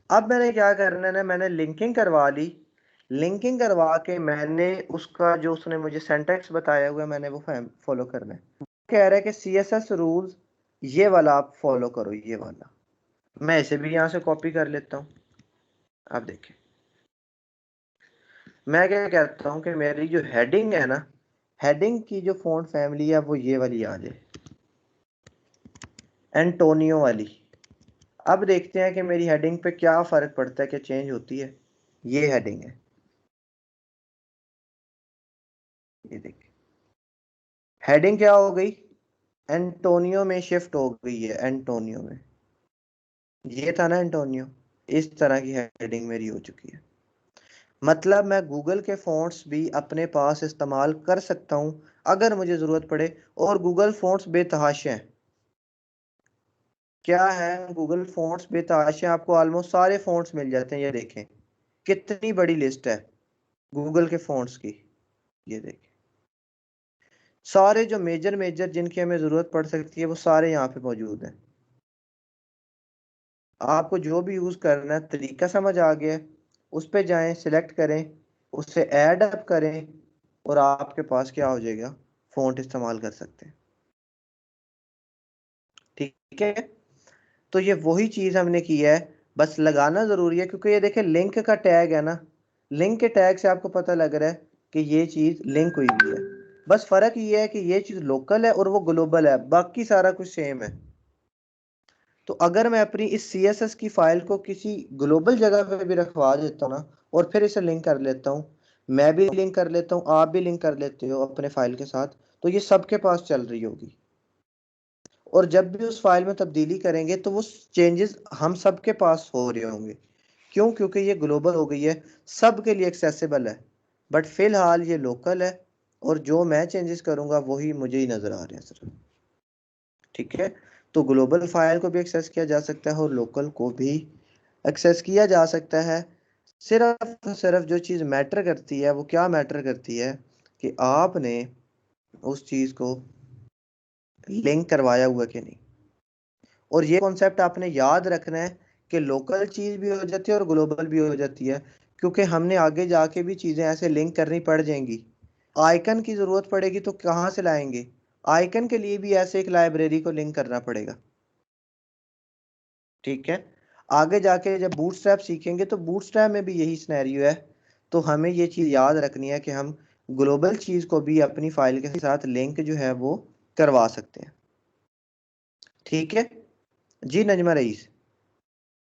अब मैंने क्या करना है ना, मैंने लिंकिंग करवा ली। लिंकिंग करवा के मैंने उसका जो उसने मुझे सिंटैक्स बताया हुआ है मैंने वो फॉलो करना है। कह रहा है कि CSS रूल्स ये वाला आप फॉलो करो, ये वाला। मैं इसे भी यहाँ से कॉपी कर लेता हूँ। अब देखिए, मैं क्या कहता हूँ कि मेरी जो हेडिंग है ना, हेडिंग की जो फ़ॉन्ट फैमिली है वो ये वाली आ जाए, एंटोनियो वाली। अब देखते हैं कि मेरी हेडिंग पे क्या फर्क पड़ता है, क्या चेंज होती है। ये हेडिंग है, ये देखिए हेडिंग क्या हो गई, एंटोनियो में शिफ्ट हो गई है, एंटोनियो में। ये था ना एंटोनियो, इस तरह की हेडिंग मेरी हो चुकी है। मतलब मैं गूगल के फ़ॉन्ट्स भी अपने पास इस्तेमाल कर सकता हूं अगर मुझे ज़रूरत पड़े। और गूगल फ़ॉन्ट्स बेतहाशा हैं। क्या है, गूगल फ़ॉन्ट्स बेतहाशा हैं, आपको ऑलमोस्ट सारे फ़ॉन्ट्स मिल जाते हैं। ये देखें कितनी बड़ी लिस्ट है गूगल के फ़ॉन्ट्स की। ये देखें सारे जो मेजर मेजर जिनकी हमें ज़रूरत पड़ सकती है वो सारे यहाँ पे मौजूद हैं। आपको जो भी यूज़ करना है, तरीका समझ आ गया, उस पे जाएं, सिलेक्ट करें, उससे ऐड अप करें और आपके पास क्या हो जाएगा, फ़ॉन्ट इस्तेमाल कर सकते हैं। ठीक है, तो ये वही चीज़ हमने की है, बस लगाना ज़रूरी है क्योंकि ये देखें लिंक का टैग है ना, लिंक के टैग से आपको पता लग रहा है कि ये चीज़ लिंक हुई हुई है। बस फ़र्क ये है कि ये चीज़ लोकल है और वो ग्लोबल है, बाकी सारा कुछ सेम है। तो अगर मैं अपनी इस CSS की फाइल को किसी ग्लोबल जगह पे भी रखवा देता हूँ ना, और फिर इसे लिंक कर लेता हूँ, मैं भी लिंक कर लेता हूँ, आप भी लिंक कर लेते हो अपने फाइल के साथ, तो ये सबके पास चल रही होगी। और जब भी उस फाइल में तब्दीली करेंगे तो वो चेंजेस हम सबके पास हो रहे होंगे। क्यों? क्योंकि ये ग्लोबल हो गई है, सबके लिए एक्सेसिबल है। बट फिलहाल ये लोकल है और जो मैं चेंजेस करूंगा वही मुझे ही नजर आ रहे हैं सिर्फ। ठीक है, तो ग्लोबल फाइल को भी एक्सेस किया जा सकता है और लोकल को भी एक्सेस किया जा सकता है। सिर्फ जो चीज़ मैटर करती है वो क्या मैटर करती है कि आपने उस चीज़ को लिंक करवाया हुआ कि नहीं। और ये कॉन्सेप्ट आपने याद रखना है कि लोकल चीज़ भी हो जाती है और ग्लोबल भी हो जाती है, क्योंकि हमने आगे जाके भी चीज़ें ऐसे लिंक करनी पड़ जाएंगी। आइकन की ज़रूरत पड़ेगी तो कहाँ से लाएंगे, आइकन के लिए भी ऐसे एक लाइब्रेरी को लिंक करना पड़ेगा। ठीक है, आगे जाके जब बूटस्ट्रैप सीखेंगे तो बूटस्ट्रैप में भी यही सिनेरियो है। तो हमें ये चीज़ याद रखनी है कि हम ग्लोबल चीज़ को भी अपनी फाइल के साथ लिंक जो है वो करवा सकते हैं। ठीक है जी नजमा रईस।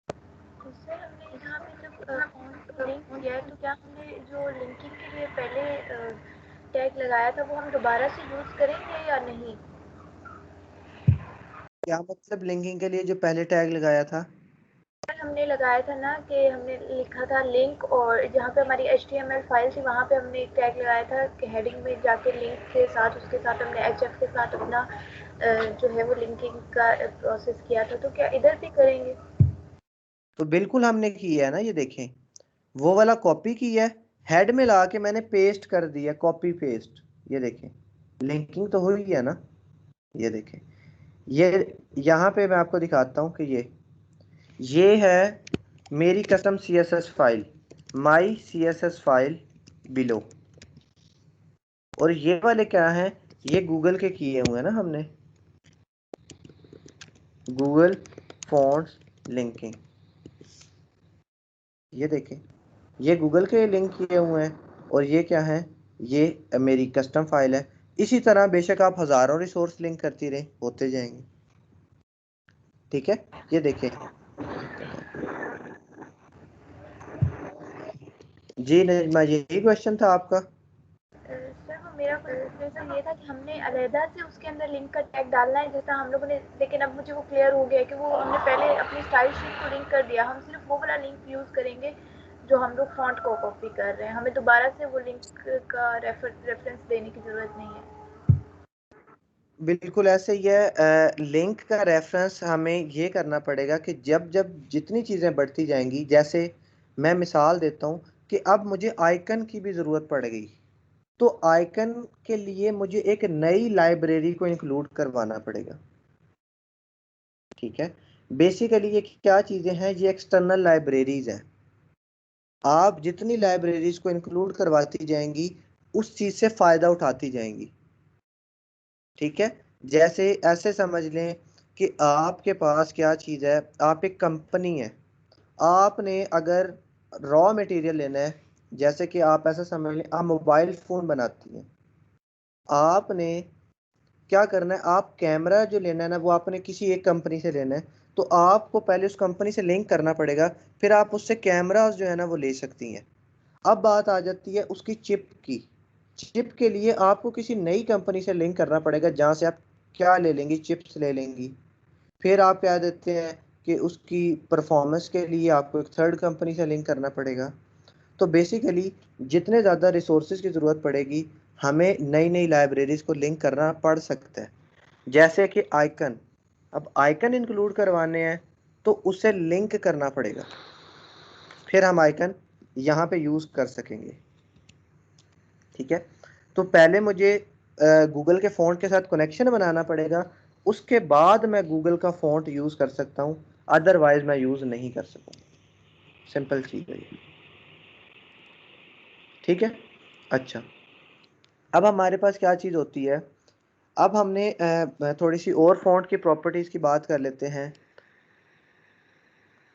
तो सर हमने यहाँ पे जब फ़ॉन्ट को लिंक किया है तो क्या हमने जो लिंकिंग के लिए पहले टैग लगाया था वो हम दोबारा से यूज़ करेंगे या नहीं? क्या मतलब लिंकिंग के लिए जो पहले टैग लगाया था? सर हमने लगाया था ना कि हमने लिखा था लिंक, और जहाँ पे हमारी HTML फाइल थी वहाँ पे हमने एक टैग लगाया था कि हेडिंग में जाके लिंक के साथ उसके साथ हमने HF के साथ अपना जो है वो लिंकिंग का प्रोसेस किया था। तो क्या इधर भी करेंगे? तो बिल्कुल हमने किया है ना, ये देखें वो वाला कॉपी किया है, हेड में ला के मैंने पेस्ट कर दिया, कॉपी पेस्ट। ये देखें लिंकिंग तो हुई है ना। ये देखें, ये यहाँ पे मैं आपको दिखाता हूँ कि ये है मेरी कस्टम CSS फाइल, माई CSS फाइल बिलो। और ये वाले क्या हैं, ये गूगल के किए हुए हैं ना हमने, गूगल फॉन्ट्स लिंकिंग। ये देखें ये गूगल के लिंक किए हुए हैं और ये क्या है, ये मेरी कस्टम फाइल है। इसी तरह बेशक आप हज़ारों रिसोर्स लिंक करती रहे, होते जाएंगे। ठीक है, ये देखें जी नजमा, यही क्वेश्चन था आपका? सर वो मेरा क्वेश्चन ये था कि हमने अलहदा से उसके अंदर लिंक का टैग डालना है जैसा हम लोगों ने, लेकिन अब मुझे वो क्लियर हो गया कि वो हमने पहले अपनी स्टाइल शीट को लिंक कर दिया, हम सिर्फ वो वाला लिंक यूज़ करेंगे जो हम लोग फॉन्ट को कॉपी कर रहे हैं, हमें दोबारा से वो लिंक का रेफरेंस देने की ज़रूरत नहीं है। बिल्कुल ऐसे ही है। लिंक का रेफरेंस हमें ये करना पड़ेगा कि जब जब जितनी चीज़ें बढ़ती जाएंगी, जैसे मैं मिसाल देता हूँ कि अब मुझे आइकन की भी ज़रूरत पड़ गई, तो आइकन के लिए मुझे एक नई लाइब्रेरी को इंक्लूड करवाना पड़ेगा। ठीक है, बेसिकली ये क्या चीज़ें हैं, ये एक्सटर्नल लाइब्रेरीज हैं। आप जितनी लाइब्रेरीज को इंक्लूड करवाती जाएंगी उस चीज़ से फ़ायदा उठाती जाएंगी। ठीक है, जैसे ऐसे समझ लें कि आपके पास क्या चीज़ है, आप एक कंपनी है, आपने अगर रॉ मटेरियल लेना है, जैसे कि आप ऐसा समझ लें आप मोबाइल फ़ोन बनाती हैं, आपने क्या करना है, आप कैमरा जो लेना है ना वो आपने किसी एक कंपनी से लेना है। तो आपको पहले उस कंपनी से लिंक करना पड़ेगा, फिर आप उससे कैमरास जो है ना वो ले सकती हैं। अब बात आ जाती है उसकी चिप की। चिप के लिए आपको किसी नई कंपनी से लिंक करना पड़ेगा, जहाँ से आप क्या ले लेंगी, चिप्स ले लेंगी। फिर आप क्या देते हैं कि उसकी परफॉर्मेंस के लिए आपको एक थर्ड कंपनी से लिंक करना पड़ेगा। तो बेसिकली जितने ज़्यादा रिसोर्सेज की ज़रूरत पड़ेगी, हमें नई नई लाइब्रेरीज को लिंक करना पड़ सकता है। जैसे कि आइकन, अब आइकन इंक्लूड करवाने हैं तो उसे लिंक करना पड़ेगा, फिर हम आइकन यहाँ पे यूज़ कर सकेंगे। ठीक है, तो पहले मुझे गूगल के फ़ॉन्ट के साथ कनेक्शन बनाना पड़ेगा, उसके बाद मैं गूगल का फ़ॉन्ट यूज़ कर सकता हूँ, अदरवाइज मैं यूज़ नहीं कर सकूँगा। सिंपल चीज़ है ये। ठीक है, अच्छा, अब हमारे पास क्या चीज़ होती है, अब हमने थोड़ी सी और फ़ॉन्ट की प्रॉपर्टीज़ की बात कर लेते हैं।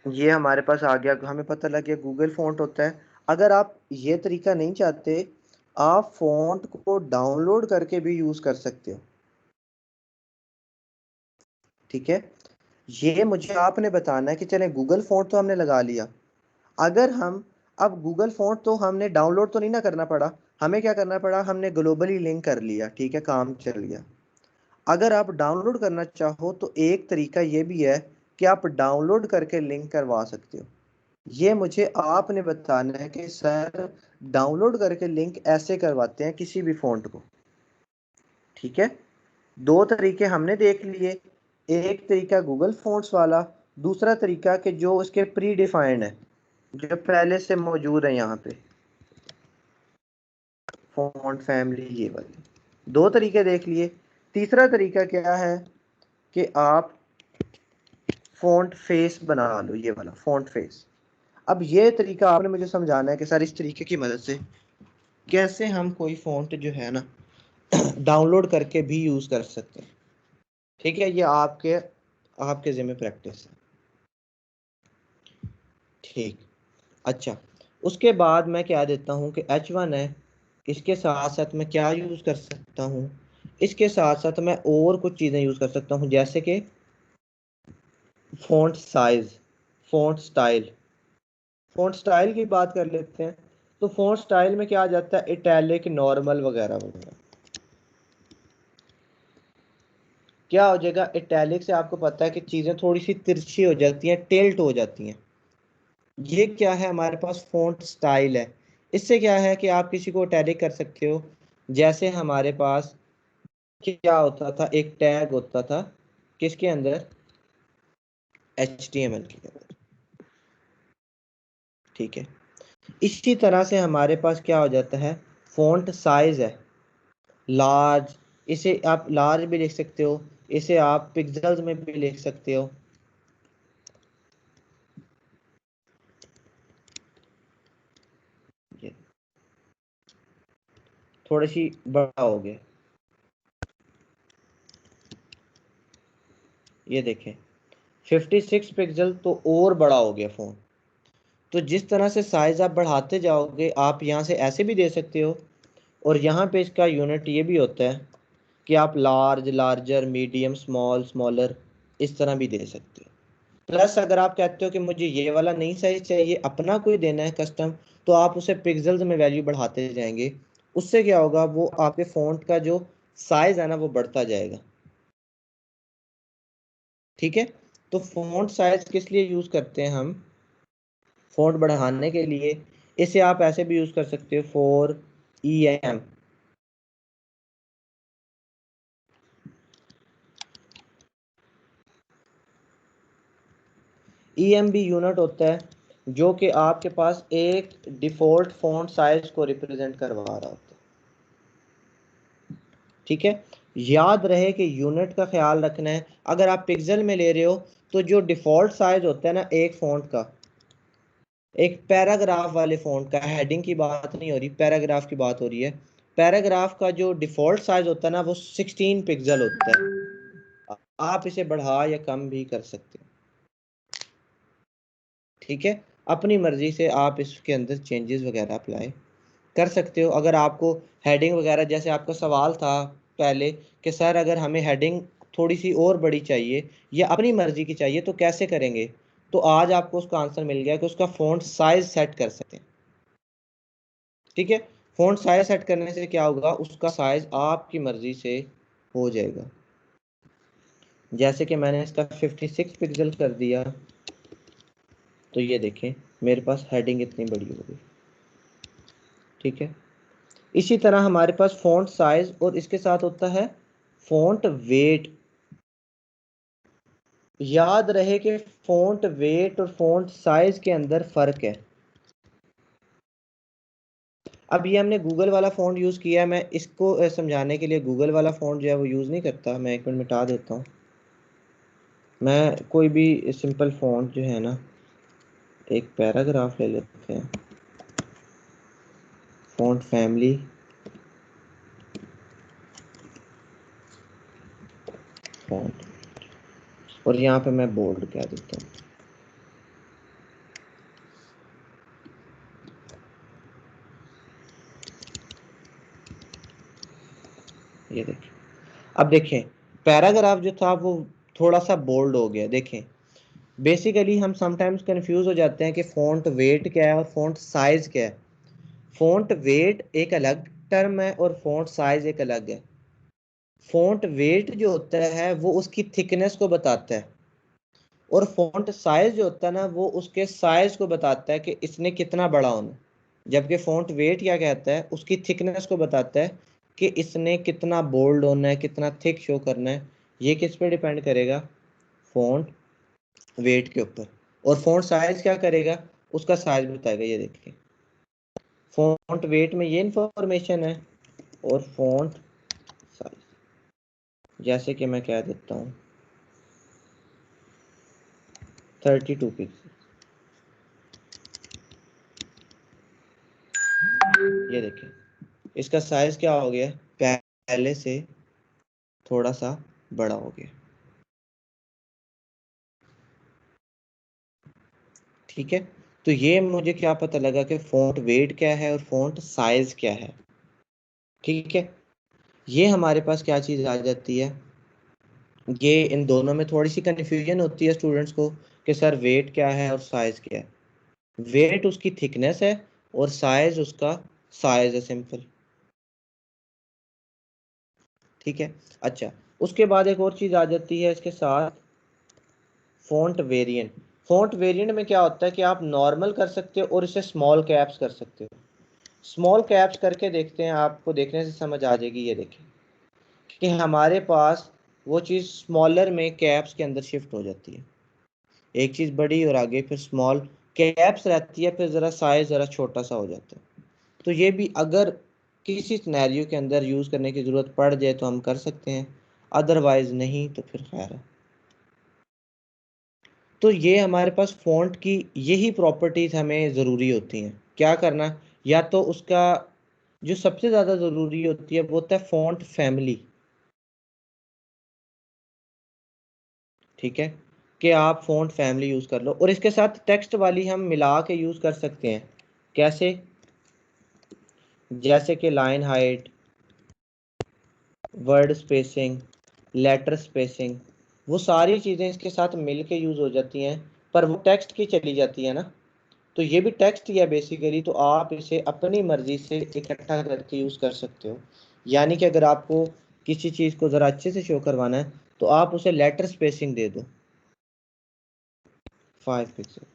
ये हमारे पास आ गया, हमें पता लग गया गूगल फ़ॉन्ट होता है। अगर आप ये तरीका नहीं चाहते, आप फ़ॉन्ट को डाउनलोड करके भी यूज़ कर सकते हो। ठीक है, ये मुझे आपने बताना है कि चले गूगल फ़ॉन्ट तो हमने लगा लिया, अगर हम अब गूगल फ़ॉन्ट तो हमने डाउनलोड तो नहीं ना करना पड़ा, हमें क्या करना पड़ा, हमने ग्लोबली लिंक कर लिया। ठीक है, काम चल गया। अगर आप डाउनलोड करना चाहो तो एक तरीका ये भी है कि आप डाउनलोड करके लिंक करवा सकते हो। ये मुझे आपने बताना है कि सर डाउनलोड करके लिंक ऐसे करवाते हैं किसी भी फ़ॉन्ट को। ठीक है, दो तरीके हमने देख लिए, एक तरीका गूगल फ़ॉन्ट्स वाला, दूसरा तरीका कि जो उसके प्री डिफाइंड है, जो पहले से मौजूद है यहाँ पे, फ़ॉन्ट फैमिली, ये वाले दो तरीके देख लिए। तीसरा तरीका क्या है कि आप फ़ॉन्ट फेस बना लो, ये वाला फ़ॉन्ट फेस। अब ये तरीका आपने मुझे समझाना है कि सर इस तरीके की मदद से कैसे हम कोई फ़ॉन्ट जो है ना डाउनलोड करके भी यूज़ कर सकते हैं। ठीक है, ये आपके ज़िम्मे प्रैक्टिस है। ठीक, अच्छा, उसके बाद मैं क्या देता हूँ कि H1 है, इसके साथ साथ मैं क्या यूज़ कर सकता हूँ, इसके साथ साथ मैं और कुछ चीज़ें यूज़ कर सकता हूँ, जैसे कि font size, font style. Font style की बात कर लेते हैं, तो फ़ॉन्ट स्टाइल में क्या आ जाता है, इटैलिक, नॉर्मल वगैरह वगैरह। क्या हो जाएगा, इटैलिक से आपको पता है कि चीज़ें थोड़ी सी तिरछी हो जाती हैं, टिल्ट हो जाती हैं। ये क्या है, हमारे पास फ़ॉन्ट स्टाइल है। इससे क्या है कि आप किसी को इटैलिक कर सकते हो। जैसे हमारे पास क्या होता था, एक टैग होता था किसके अंदर, HTML के अंदर। ठीक है, इसी तरह से हमारे पास क्या हो जाता है, फ़ॉन्ट साइज है, लार्ज, इसे आप लार्ज भी लिख सकते हो, इसे आप पिक्सेल्स में भी लिख सकते हो। ये थोड़ी सी बड़ा हो गया, ये देखें 56 पिक्सल तो और बड़ा हो गया फ़ोन। तो जिस तरह से साइज़ आप बढ़ाते जाओगे, आप यहाँ से ऐसे भी दे सकते हो, और यहाँ पे इसका यूनिट ये भी होता है कि आप large, larger, medium, small, smaller, इस तरह भी दे सकते हो। प्लस अगर आप कहते हो कि मुझे ये वाला नहीं साइज चाहिए, अपना कोई देना है कस्टम, तो आप उसे पिक्सेल्स में वैल्यू बढ़ाते जाएंगे। उससे क्या होगा, वो आपके फ़ॉन्ट का जो साइज़ है ना वो बढ़ता जाएगा। ठीक है, तो फ़ॉन्ट साइज किस लिए यूज़ करते हैं हम, फ़ॉन्ट बढ़ाने के लिए। इसे आप ऐसे भी यूज़ कर सकते हो, फॉर EM, EM भी यूनिट होता है जो कि आपके पास एक डिफ़ॉल्ट फ़ॉन्ट साइज को रिप्रेजेंट करवा रहा होता है। ठीक है, याद रहे कि यूनिट का ख्याल रखना है। अगर आप पिक्सल में ले रहे हो तो जो डिफ़ॉल्ट साइज होता है ना एक फ़ॉन्ट का, एक पैराग्राफ वाले फ़ॉन्ट का, हेडिंग की बात नहीं हो रही, पैराग्राफ की बात हो रही है। पैराग्राफ का जो डिफ़ॉल्ट साइज होता है ना वो 16 पिक्सल होता है। आप इसे बढ़ा या कम भी कर सकते हो। ठीक है, अपनी मर्जी से आप इसके अंदर चेंजेस वगैरह अप्लाई कर सकते हो। अगर आपको हेडिंग वगैरह, जैसे आपका सवाल था पहले कि सर अगर हमें हेडिंग थोड़ी सी और बड़ी चाहिए या अपनी मर्जी की चाहिए तो कैसे करेंगे? तो आज आपको उसका आंसर मिल गया कि उसका फ़ॉन्ट साइज सेट कर सकते हैं। ठीक है, फ़ॉन्ट साइज सेट करने से क्या होगा, उसका साइज आपकी मर्जी से हो जाएगा। जैसे कि मैंने इसका 56 पिक्सल कर दिया तो ये देखें मेरे पास हेडिंग इतनी बड़ी हो गई। ठीक है, इसी तरह हमारे पास फ़ॉन्ट साइज और इसके साथ होता है फ़ॉन्ट वेट। याद रहे कि फ़ॉन्ट वेट और फ़ॉन्ट साइज के अंदर फ़र्क है। अब ये हमने गूगल वाला फ़ॉन्ट यूज़ किया है, मैं इसको समझाने के लिए गूगल वाला फ़ॉन्ट जो है वो यूज़ नहीं करता। मैं एक मिनट मिटा देता हूँ। मैं कोई भी सिंपल फ़ॉन्ट जो है ना, एक पैराग्राफ ले लेते हैं, फ़ॉन्ट फैमिली, फ़ॉन्ट, और यहाँ पे मैं बोल्ड कह देता हूँ। ये देखें, अब देखें पैराग्राफ जो था वो थोड़ा सा बोल्ड हो गया। देखें बेसिकली हम समटाइम्स कंफ्यूज हो जाते हैं कि फ़ॉन्ट वेट क्या है और फ़ॉन्ट साइज क्या है। फ़ॉन्ट वेट एक अलग टर्म है और फ़ॉन्ट साइज एक अलग है। फ़ॉन्ट वेट जो होता है वो उसकी थिकनेस को बताता है और फ़ॉन्ट साइज जो होता है ना वो उसके साइज को बताता है कि इसने कितना बड़ा होना। जबकि फ़ॉन्ट वेट क्या कहता है, उसकी थिकनेस को बताता है कि इसने कितना बोल्ड होना है, कितना थिक शो करना है। ये किस पे डिपेंड करेगा? फ़ॉन्ट वेट के ऊपर। और फ़ॉन्ट साइज क्या करेगा? उसका साइज बताएगा। ये देखिए फ़ॉन्ट वेट में ये इंफॉर्मेशन है और फ़ॉन्ट साइज जैसे कि मैं कह देता हूँ 32 पिक्सल। ये देखिए इसका साइज क्या हो गया, पहले से थोड़ा सा बड़ा हो गया। ठीक है, तो ये मुझे क्या पता लगा कि फ़ॉन्ट वेट क्या है और फ़ॉन्ट साइज क्या है। ठीक है, ये हमारे पास क्या चीज़ आ जाती है, ये इन दोनों में थोड़ी सी कन्फ्यूजन होती है स्टूडेंट्स को कि सर वेट क्या है और साइज क्या है। वेट उसकी थिकनेस है और साइज उसका साइज है, सिंपल। ठीक है, अच्छा उसके बाद एक और चीज़ आ जाती है इसके साथ, फ़ॉन्ट वेरिएंट। फ़ॉन्ट वेरिएंट में क्या होता है कि आप नॉर्मल कर सकते हो और इसे स्मॉल कैप्स कर सकते हो। स्मॉल कैप्स करके देखते हैं, आपको देखने से समझ आ जाएगी। ये देखिए कि हमारे पास वो चीज़ स्मॉलर में कैप्स के अंदर शिफ्ट हो जाती है। एक चीज़ बड़ी और आगे फिर स्मॉल कैप्स रहती है, फिर ज़रा साइज ज़रा छोटा सा हो जाता है। तो ये भी अगर किसी सिनेरियो के अंदर यूज़ करने की ज़रूरत पड़ जाए तो हम कर सकते हैं, अदरवाइज नहीं तो फिर खैर है। तो ये हमारे पास फ़ॉन्ट की यही प्रॉपर्टीज़ हमें ज़रूरी होती हैं। क्या करना, या तो उसका जो सबसे ज़्यादा ज़रूरी होती है वो होता है फ़ॉन्ट फैमिली। ठीक है, कि आप फ़ॉन्ट फैमिली यूज़ कर लो और इसके साथ टेक्स्ट वाली हम मिला के यूज़ कर सकते हैं। कैसे? जैसे कि line height, word spacing, letter spacing, वो सारी चीज़ें इसके साथ मिल के यूज़ हो जाती हैं, पर वो टेक्स्ट की चली जाती है ना। तो ये भी टेक्स्ट ही है बेसिकली, तो आप इसे अपनी मर्ज़ी से इकट्ठा करके यूज़ कर सकते हो। यानी कि अगर आपको किसी चीज़ को ज़रा अच्छे से शो करवाना है तो आप उसे लेटर स्पेसिंग दे दो 5 पिक्सल।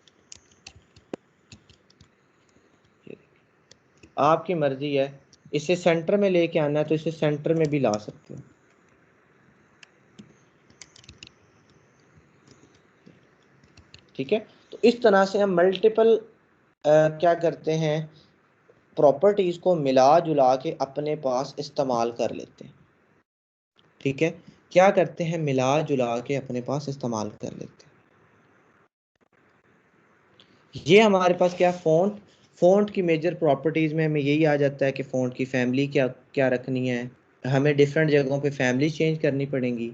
आपकी मर्ज़ी है, इसे सेंटर में लेके आना है तो इसे सेंटर में भी ला सकते हो। ठीक है, तो इस तरह से हम मल्टीपल क्या करते हैं, प्रॉपर्टीज़ को मिला जुला के अपने पास इस्तेमाल कर लेते हैं। ठीक है, क्या करते हैं, मिला जुला के अपने पास इस्तेमाल कर लेते हैं। ये हमारे पास क्या, फ़ॉन्ट की मेजर प्रॉपर्टीज़ में हमें यही आ जाता है कि फ़ॉन्ट की फैमिली क्या क्या रखनी है। हमें डिफरेंट जगहों पे फैमिली चेंज करनी पड़ेंगी,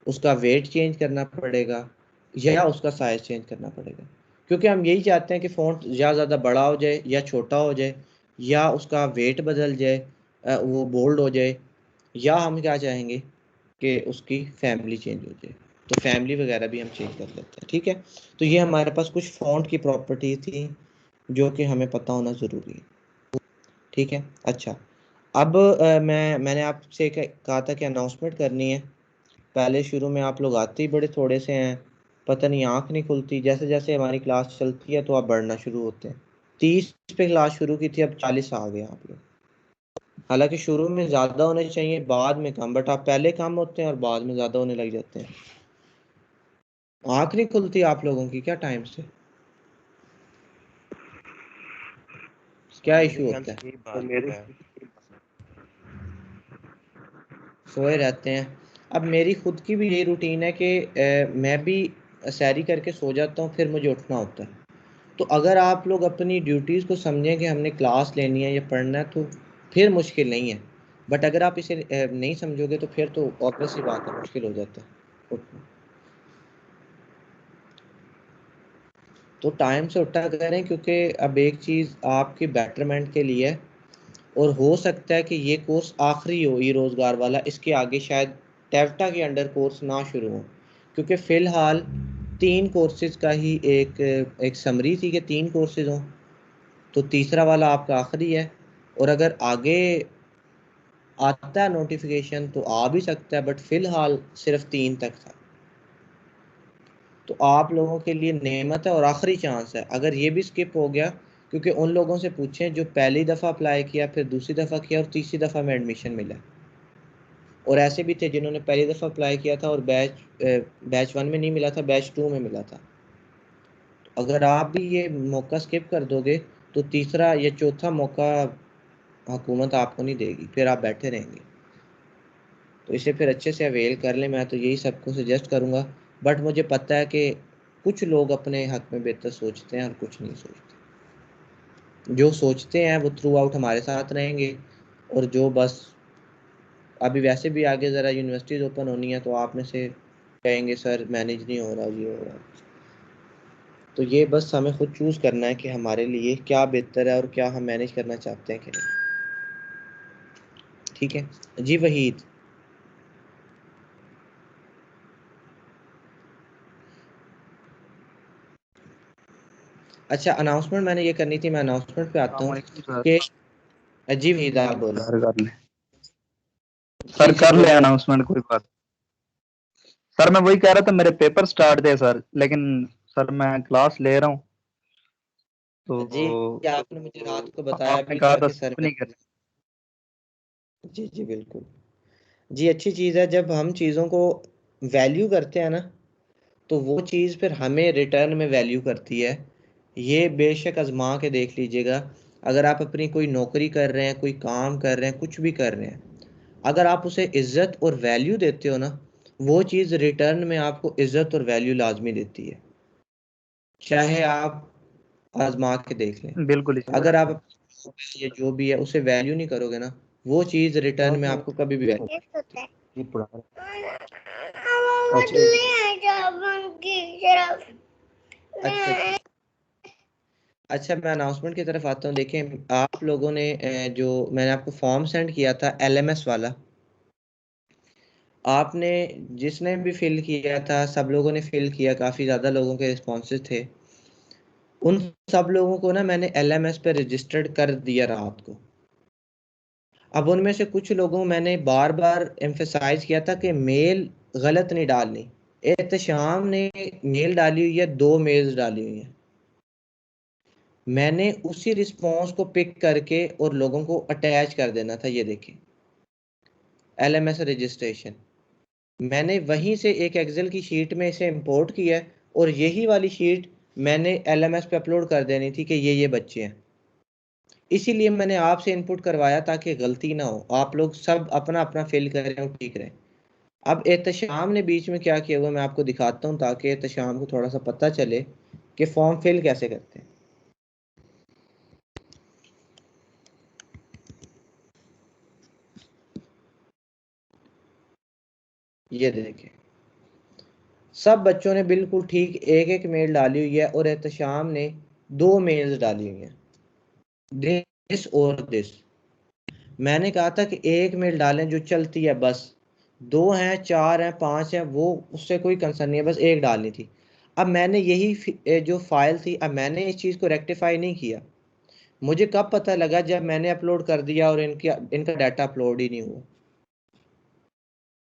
उसका वेट चेंज करना पड़ेगा या उसका साइज़ चेंज करना पड़ेगा, क्योंकि हम यही चाहते हैं कि फ़ॉन्ट या ज़्यादा बड़ा हो जाए या छोटा हो जाए, या उसका वेट बदल जाए, वो बोल्ड हो जाए, या हम क्या चाहेंगे कि उसकी फैमिली चेंज हो जाए, तो फैमिली वगैरह भी हम चेंज कर लेते हैं। ठीक है, तो ये हमारे पास कुछ फ़ॉन्ट की प्रॉपर्टी थी जो कि हमें पता होना ज़रूरी है। ठीक है, अच्छा अब मैंने आपसे कहा था कि अनाउंसमेंट करनी है। पहले शुरू में आप लोग आते ही बड़े थोड़े से हैं, पता नहीं आँख नहीं खुलती। जैसे जैसे हमारी क्लास चलती है तो आप बढ़ना शुरू होते हैं। 30 पे क्लास शुरू की थी, अब 40 आ गए आप लोग। हालांकि शुरू में ज़्यादा होने चाहिए, बाद में कम, बट आप पहले कम होते हैं और बाद में ज़्यादा होने लग जाते हैं। आँख नहीं खुलती आप लोगों की क्या टाइम से? क्या इशू होता है? तो मेरे सोए रहते हैं। अब मेरी खुद की भी यही रूटीन है कि मैं भी सैरी करके सो जाता हूँ, फिर मुझे उठना होता है। तो अगर आप लोग अपनी ड्यूटीज़ को समझें कि हमने क्लास लेनी है या पढ़ना है, तो फिर मुश्किल नहीं है। बट अगर आप इसे नहीं समझोगे तो फिर तो ऑब्वियस सी बात है, मुश्किल हो जाता है उठना। तो टाइम से उठा करें, क्योंकि अब एक चीज़ आपके बेटरमेंट के लिए है, और हो सकता है कि ये कोर्स आखिरी हो ई रोज़गार वाला, इसके आगे शायद टेवटा के अंडर कोर्स ना शुरू हो, क्योंकि फ़िलहाल 3 कोर्सेज़ का ही एक समरी थी कि 3 कोर्सेज़ हों, तो तीसरा वाला आपका आखिरी है। और अगर आगे आता है नोटिफिकेशन तो आ भी सकता है, बट फ़िलहाल सिर्फ 3 तक था। तो आप लोगों के लिए नेमत है और आखिरी चांस है। अगर ये भी स्किप हो गया, क्योंकि उन लोगों से पूछें जो पहली दफ़ा अप्लाई किया, फिर दूसरी दफ़ा किया और तीसरी दफ़ा में एडमिशन मिला, और ऐसे भी थे जिन्होंने पहली दफ़ा अप्लाई किया था और बैच 1 में नहीं मिला था, बैच 2 में मिला था। तो अगर आप भी ये मौका स्किप कर दोगे तो तीसरा या चौथा मौका हुकूमत आपको नहीं देगी, फिर आप बैठे रहेंगे। तो इसे फिर अच्छे से अवेल कर लें, मैं तो यही सबको सजेस्ट करूँगा। बट मुझे पता है कि कुछ लोग अपने हक में बेहतर सोचते हैं और कुछ नहीं सोचते। जो सोचते हैं वो थ्रू आउट हमारे साथ रहेंगे, और जो बस अभी वैसे भी आगे ज़रा यूनिवर्सिटीज़ ओपन होनी है तो आप में से कहेंगे सर मैनेज नहीं हो रहा, ये हो रहा। तो ये बस हमें खुद चूज़ करना है कि हमारे लिए क्या बेहतर है और क्या हम मैनेज करना चाहते हैं कि नहीं। ठीक है जी वहीद। अच्छा, अनाउंसमेंट मैंने ये करनी थी, मैं अनाउंसमेंट पे आता हूँ कि जी वहीद आप बोलो। सर कर ले, जी सर जी कर ले बोलो। अनाउंसमेंट, कोई बात। सर मैं वही कह रहा था, मेरे पेपर स्टार्ट थे सर, लेकिन सर मैं क्लास ले रहा हूँ जी तो आपने मुझे रात को बताया आपने भी कहा था था कि सर स्किप नहीं कर। जी जी बिल्कुल जी, अच्छी चीज़ है। जब हम चीज़ों को वैल्यू करते हैं ना, तो वो चीज़ फिर हमें रिटर्न में वैल्यू करती है। ये बेशक आजमा के देख लीजिएगा। अगर आप अपनी कोई नौकरी कर रहे हैं, कोई काम कर रहे हैं, कुछ भी कर रहे हैं, अगर आप उसे इज्जत और वैल्यू देते हो ना, वो चीज़ रिटर्न में आपको इज्जत और वैल्यू लाजमी देती है, चाहे आप आजमा के देख लें। बिल्कुल ही सर। अगर आप ये जो भी है उसे वैल्यू नहीं करोगे ना, वो चीज़ रिटर्न में आपको कभी भी वैल्यू। ये पढ़ा अच्छा अच्छा, मैं अनाउंसमेंट की तरफ आता हूँ। देखें आप लोगों ने जो मैंने आपको फॉर्म सेंड किया था एलएमएस वाला, आपने जिसने भी फिल किया था, सब लोगों ने फिल किया, काफ़ी ज़्यादा लोगों के रिस्पॉन्सेज थे। उन सब लोगों को ना मैंने एलएमएस पे रजिस्टर्ड कर दिया रात को। अब उनमें से कुछ लोगों मैंने बार बार एम्फेसाइज किया था कि मेल गलत नहीं डालनी। एहतशाम ने मेल डाली हुई है, 2 मेल्स डाली हुई हैं। मैंने उसी रिस्पॉन्स को पिक करके और लोगों को अटैच कर देना था। ये देखें एलएमएस रजिस्ट्रेशन, मैंने वहीं से एक एक्सेल की शीट में इसे इंपोर्ट किया है, और यही वाली शीट मैंने एलएमएस पे अपलोड कर देनी थी कि ये बच्चे हैं। इसीलिए मैंने आपसे इनपुट करवाया ताकि गलती ना हो, आप लोग सब अपना अपना फिल करें और ठीक रहें। अब एहतशाम ने बीच में क्या किया हुआ मैं आपको दिखाता हूँ, ताकि एहतशाम को थोड़ा सा पता चले कि फॉर्म फिल कैसे करते हैं। ये देखें सब बच्चों ने बिल्कुल ठीक एक एक मेल डाली हुई है, और एहतशाम ने 2 मेल्स डाली हुई हैं, दिस और दिस। मैंने कहा था कि एक मेल डालें जो चलती है बस, 2 हैं, 4 हैं, 5 हैं, वो उससे कोई कंसर्न नहीं है, बस एक डालनी थी। अब मैंने यही जो फाइल थी, अब मैंने इस चीज़ को रेक्टिफाई नहीं किया। मुझे कब पता लगा? जब मैंने अपलोड कर दिया और इनका डाटा अपलोड ही नहीं हुआ।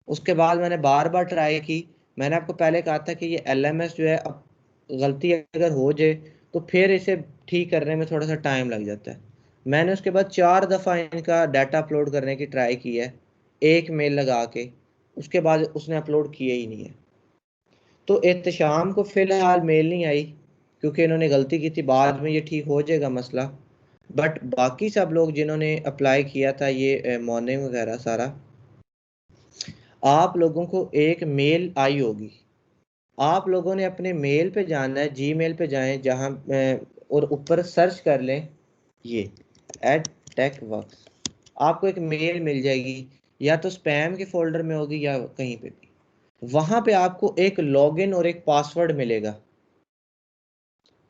उसके बाद मैंने बार बार ट्राई की। मैंने आपको पहले कहा था कि ये LMS जो है, अब गलती अगर हो जाए तो फिर इसे ठीक करने में थोड़ा सा टाइम लग जाता है। मैंने उसके बाद 4 दफ़ा इनका डाटा अपलोड करने की ट्राई की है, एक मेल लगा के, उसके बाद उसने अपलोड किया ही नहीं है। तो एहतशाम को फ़िलहाल मेल नहीं आई क्योंकि इन्होंने गलती की थी, बाद में ये ठीक हो जाएगा मसला। बट बाकी सब लोग जिन्होंने अप्लाई किया था ये मॉर्निंग वगैरह सारा, आप लोगों को एक मेल आई होगी। आप लोगों ने अपने मेल पे जाना है, जीमेल पे जाएं जहां और ऊपर सर्च कर लें ये @techworks। आपको एक मेल मिल जाएगी, या तो स्पैम के फोल्डर में होगी या कहीं पे भी। वहां पे आपको एक लॉगिन और एक पासवर्ड मिलेगा।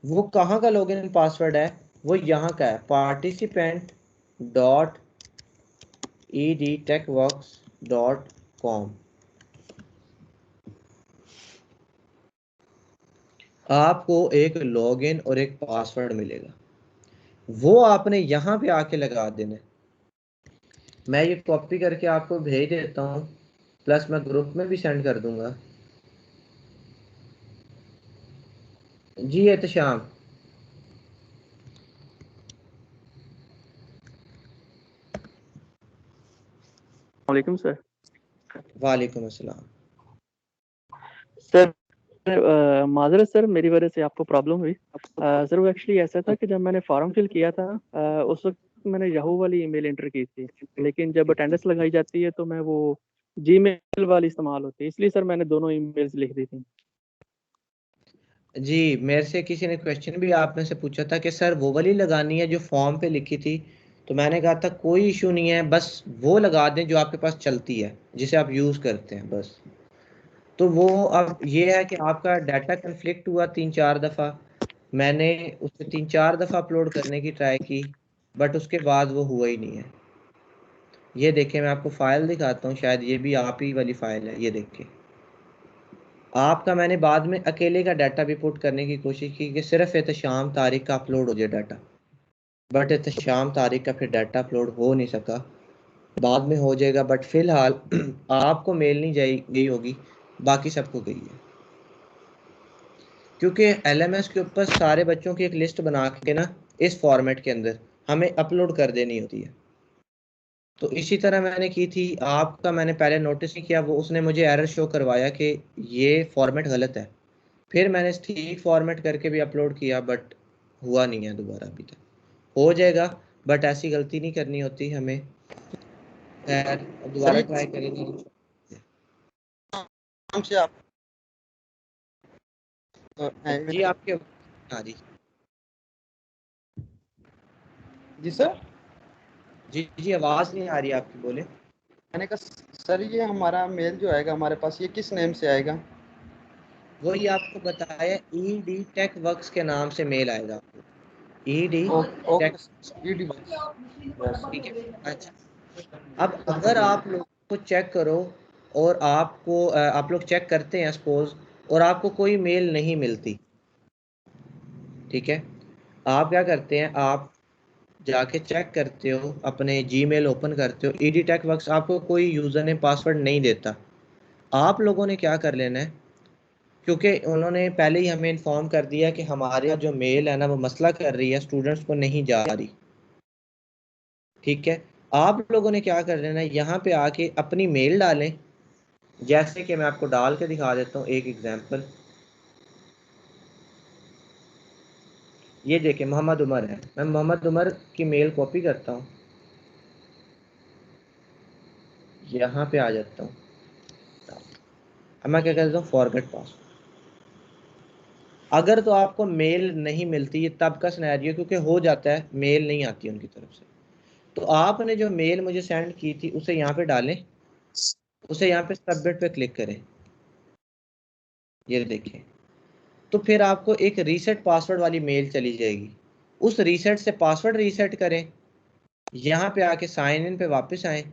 वो कहाँ का लॉगिन पासवर्ड है? वो यहाँ का है, participant.edtechworks.com। आपको एक लॉगिन और एक पासवर्ड मिलेगा, वो आपने यहाँ पे आके लगा देना है। मैं ये कॉपी करके आपको भेज देता हूँ, प्लस मैं ग्रुप में भी सेंड कर दूंगा। जी एहतशाम। वालेकुम सर। वालेकुम अस्सलाम। सर माजरत सर, मेरी वजह से आपको प्रॉब्लम हुई। सर वो एक्चुअली ऐसा था कि जब मैंने फॉर्म फिल किया था उस वक्त मैंने याहू वाली ईमेल एंटर की थी, लेकिन जब अटेंडेंस लगाई जाती है तो मैं वो जीमेल वाली इस्तेमाल होती है, इसलिए सर मैंने दोनों ईमेल्स लिख दी थी। जी, मेरे से किसी ने क्वेश्चन भी आप में से पूछा था कि सर वो वाली लगानी है जो फॉर्म पे लिखी थी, तो मैंने कहा था कोई इशू नहीं है, बस वो लगा दें जो आपके पास चलती है, जिसे आप यूज़ करते हैं बस। तो वो अब ये है कि आपका डाटा कन्फ्लिक्ट हुआ 3-4 दफ़ा। मैंने उसे 3-4 दफ़ा अपलोड करने की ट्राई की, बट उसके बाद वो हुआ ही नहीं है। ये देखें, मैं आपको फ़ाइल दिखाता हूँ, शायद ये भी आप ही वाली फ़ाइल है। ये देखें, आपका मैंने बाद में अकेले का डाटा भी पुट करने की कोशिश की कि सिर्फ एहतशाम तारिक का अपलोड हो जाए डाटा, बट एहतशाम तारिक का फिर डाटा अपलोड हो नहीं सका। बाद में हो जाएगा, बट फ़िलहाल आपको मेल नहीं गई होगी, बाकी सबको गई है। क्योंकि LMS के ऊपर सारे बच्चों की एक लिस्ट बना के ना, इस फॉर्मेट के अंदर हमें अपलोड कर देनी होती है। तो इसी तरह मैंने की थी, आपका मैंने पहले नोटिस नहीं किया, वो उसने मुझे एरर शो करवाया कि ये फॉर्मेट गलत है। फिर मैंने ठीक फॉर्मेट करके भी अपलोड किया, बट हुआ नहीं है दोबारा अभी तक। हो जाएगा, बट ऐसी गलती नहीं करनी होती हमें। खैर, अब दोबारा ट्राई करेंगे। नाम से आप जी आपके हाँ जी जी सर, जी जी, आवाज़ नहीं आ रही आपकी, बोले। मैंने कहा सर ये हमारा मेल जो आएगा हमारे पास, ये किस नेम से आएगा? वही आपको बताया, EDTechworks के नाम से मेल आएगा आपको। ED okay Tech, ED. ठीक है। अच्छा, अब अगर आप लोग को चेक करो और आपको आप लोग चेक करते हैं सपोज, और आपको कोई मेल नहीं मिलती, ठीक है, आप क्या करते हैं, आप जाके चेक करते हो, अपने जीमेल ओपन करते हो, EDTechworks आपको कोई यूज़र नेम पासवर्ड नहीं देता। आप लोगों ने क्या कर लेना है, क्योंकि उन्होंने पहले ही हमें इन्फॉर्म कर दिया कि हमारे यहाँ जो मेल है ना, वो मसला कर रही है, स्टूडेंट्स को नहीं जा रही, ठीक है। आप लोगों ने क्या कर लेना है, यहाँ पे आके अपनी मेल डालें, जैसे कि मैं आपको डाल के दिखा देता हूँ एक एग्जांपल। ये देखें, मोहम्मद उमर है, मैं मोहम्मद उमर की मेल कॉपी करता हूँ, यहाँ पे आ जाता हूँ। अब मैं क्या करता हूँ, फॉरगेट पासवर्ड। अगर तो आपको मेल नहीं मिलती, ये तब का सिनेरियो, क्योंकि हो जाता है मेल नहीं आती उनकी तरफ से, तो आपने जो मेल मुझे सेंड की थी उसे यहाँ पे डालें, उसे यहाँ पे सबमिट पे क्लिक करें, ये देखें, तो फिर आपको एक रीसेट पासवर्ड वाली मेल चली जाएगी। उस रीसेट से पासवर्ड रीसेट करें, यहाँ पे आके साइन इन पे वापस आएं,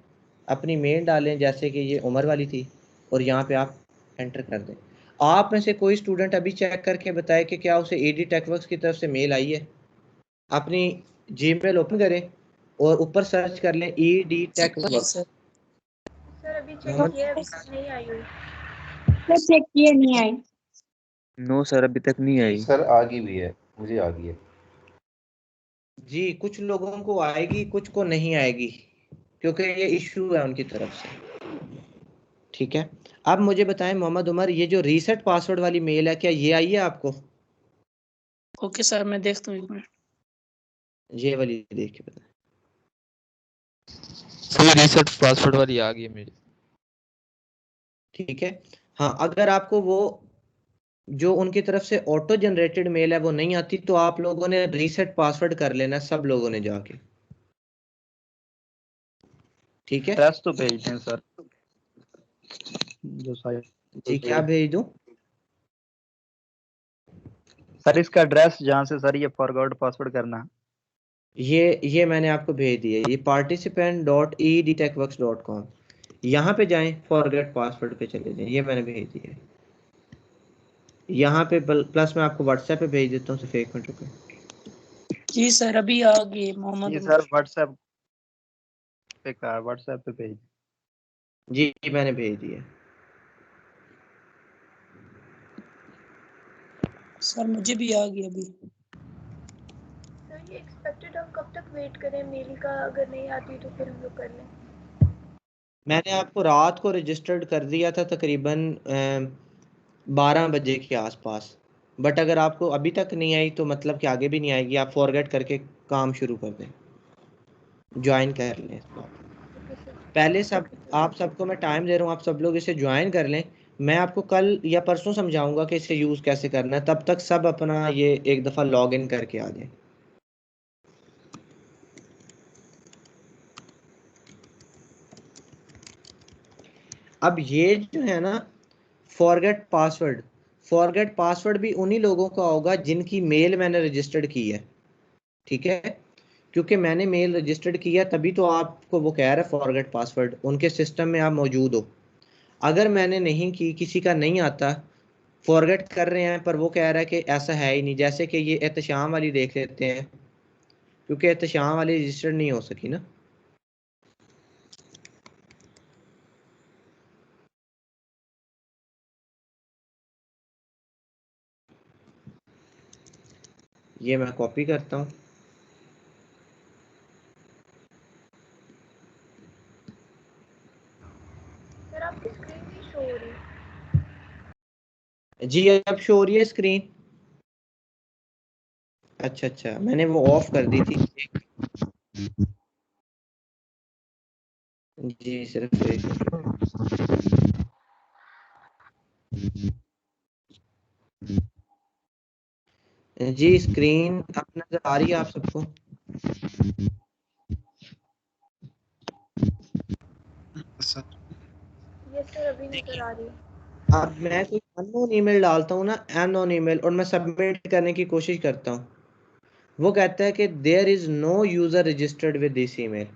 अपनी मेल डालें, जैसे कि ये उमर वाली थी, और यहाँ पे आप एंटर कर दें। आप में से कोई स्टूडेंट अभी चेक करके बताए कि क्या उसे ईडी टेक्सवर्क्स की तरफ से मेल आई है। अपनी जीमेल ओपन करें और ऊपर सर्च कर लें ईडी टेक्सवर्क्स। सर अभी चेक मोहम्मद किया, अभी तक नहीं आई हुई। सर चेक किए नहीं आई। नो सर अभी तक नहीं आई। सर आ गई भी है, मुझे आ गई है। जी, कुछ लोगों को आएगी, कुछ को नहीं आएगी, क्योंकि ये इशू है उनकी तरफ से। ठीक है, अब मुझे बताएं मोहम्मद उमर, ये जो रीसेट पासवर्ड वाली मेल है, क्या ये आई है आपको? ओके सर, मैं देखता हूँ एक मिनट। ये वाली देख के बताएं। सर रीसेट पासवर्ड वाली आ गई है मेरी। ठीक है, हाँ, अगर आपको वो जो उनकी तरफ से ऑटो जनरेटेड मेल है वो नहीं आती, तो आप लोगों ने रीसेट पासवर्ड कर लेना, सब लोगों ने जाके। ठीक है, टेस्ट तो भेज दें सर, जो साइट जी, क्या भेज दूं? सर इसका एड्रेस जहाँ से सर ये फॉरवर्ड पासवर्ड करना है। ये मैंने आपको भेज दिया, ये participant.edtechworks.com, यहाँ पे जाएं, फॉरगेट पासवर्ड पे चले जाएं, ये मैंने भेज दिया है। यहाँ पे प्लस मैं आपको व्हाट्सएप पे भेज देता हूँ, सिर्फ 1 मिनट रुके। जी सर अभी आ गई मोहम्मद ये उमर। सर व्हाट्सएप पे का, व्हाट्सएप पे भेज। जी, मैंने भेज दिया। सर मुझे भी आ गई अभी। सर ये एक्सपेक्टेड हम कब तक वेट करें मेल का? अगर नहीं आती तो फिर हम लोग कर लें। मैंने आपको रात को रजिस्टर्ड कर दिया था तकरीबन 12 बजे के आसपास, बट अगर आपको अभी तक नहीं आई तो मतलब कि आगे भी नहीं आएगी। आप फॉरगेट करके काम शुरू कर दें, ज्वाइन कर लें इसको। पहले आप सबको मैं टाइम दे रहा हूँ, आप सब लोग इसे ज्वाइन कर लें। मैं आपको कल या परसों समझाऊंगा कि इसे यूज़ कैसे करना है, तब तक सब अपना ये एक दफ़ा लॉग इन करके आ जाए। अब ये जो है ना फॉरगेट पासवर्ड भी उन्हीं लोगों का होगा जिनकी मेल मैंने रजिस्टर्ड की है। ठीक है, क्योंकि मैंने मेल रजिस्टर्ड किया तभी तो आपको वो कह रहा है फॉरगेट पासवर्ड, उनके सिस्टम में आप मौजूद हो। अगर मैंने नहीं की, किसी का नहीं आता, फॉरगेट कर रहे हैं पर वो कह रहा है कि ऐसा है ही नहीं, जैसे कि ये एहतशाम वाली देख लेते हैं, क्योंकि एहतशाम वाली रजिस्टर्ड नहीं हो सकी ना। ये मैं कॉपी करता हूँ। सर आपकी स्क्रीन नहीं शो हो रही। जी, अब शो हो रही है स्क्रीन। अच्छा, मैंने वो ऑफ कर दी थी। जी, सिर्फ एक मिनट। जी, स्क्रीन अब नजर आ रही है आप सबको? यस सर अभी नजर आ रही है। अब मैं कोई अननोन ईमेल डालता हूँ ना, अननोन ईमेल, और मैं सबमिट करने की कोशिश करता हूँ, वो कहता है कि there is no user registered with this email.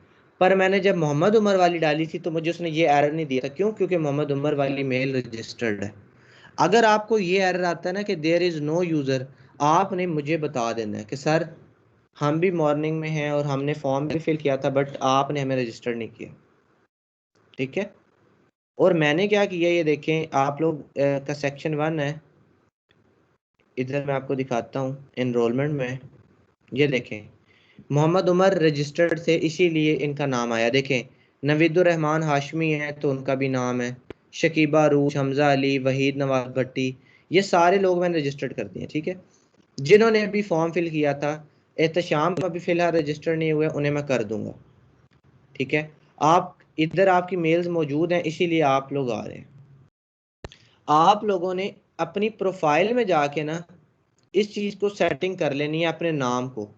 पर मैंने जब मोहम्मद उमर वाली डाली थी तो मुझे उसने ये एरर नहीं दिया था। क्यों? क्योंकि मोहम्मद उमर वाली मेल रजिस्टर्ड है। अगर आपको ये एरर आता है ना कि देयर इज नो यूजर, आपने मुझे बता देना है कि सर हम भी मॉर्निंग में हैं और हमने फॉर्म भी फिल किया था, बट आपने हमें रजिस्टर नहीं किया। ठीक है, और मैंने क्या किया, ये देखें, आप लोग का सेक्शन 1 है, इधर मैं आपको दिखाता हूँ एनरोलमेंट में। ये देखें, मोहम्मद उमर रजिस्टर्ड थे, इसीलिए इनका नाम आया। देखें, नवीदुर रहमान हाशमी है तो उनका भी नाम है, शकीबा रूज, हमजा अली, वहीद नवाज भट्टी, ये सारे लोग मैंने रजिस्टर्ड कर दिए। ठीक है, जिन्होंने अभी फॉर्म फिल किया था, एहतशाम अभी फ़िलहाल रजिस्टर नहीं हुए, उन्हें मैं कर दूंगा। ठीक है, आप इधर आपकी मेल्स मौजूद हैं, इसीलिए आप लोग आ रहे हैं। आप लोगों ने अपनी प्रोफाइल में जाके ना इस चीज़ को सेटिंग कर लेनी है, अपने नाम को।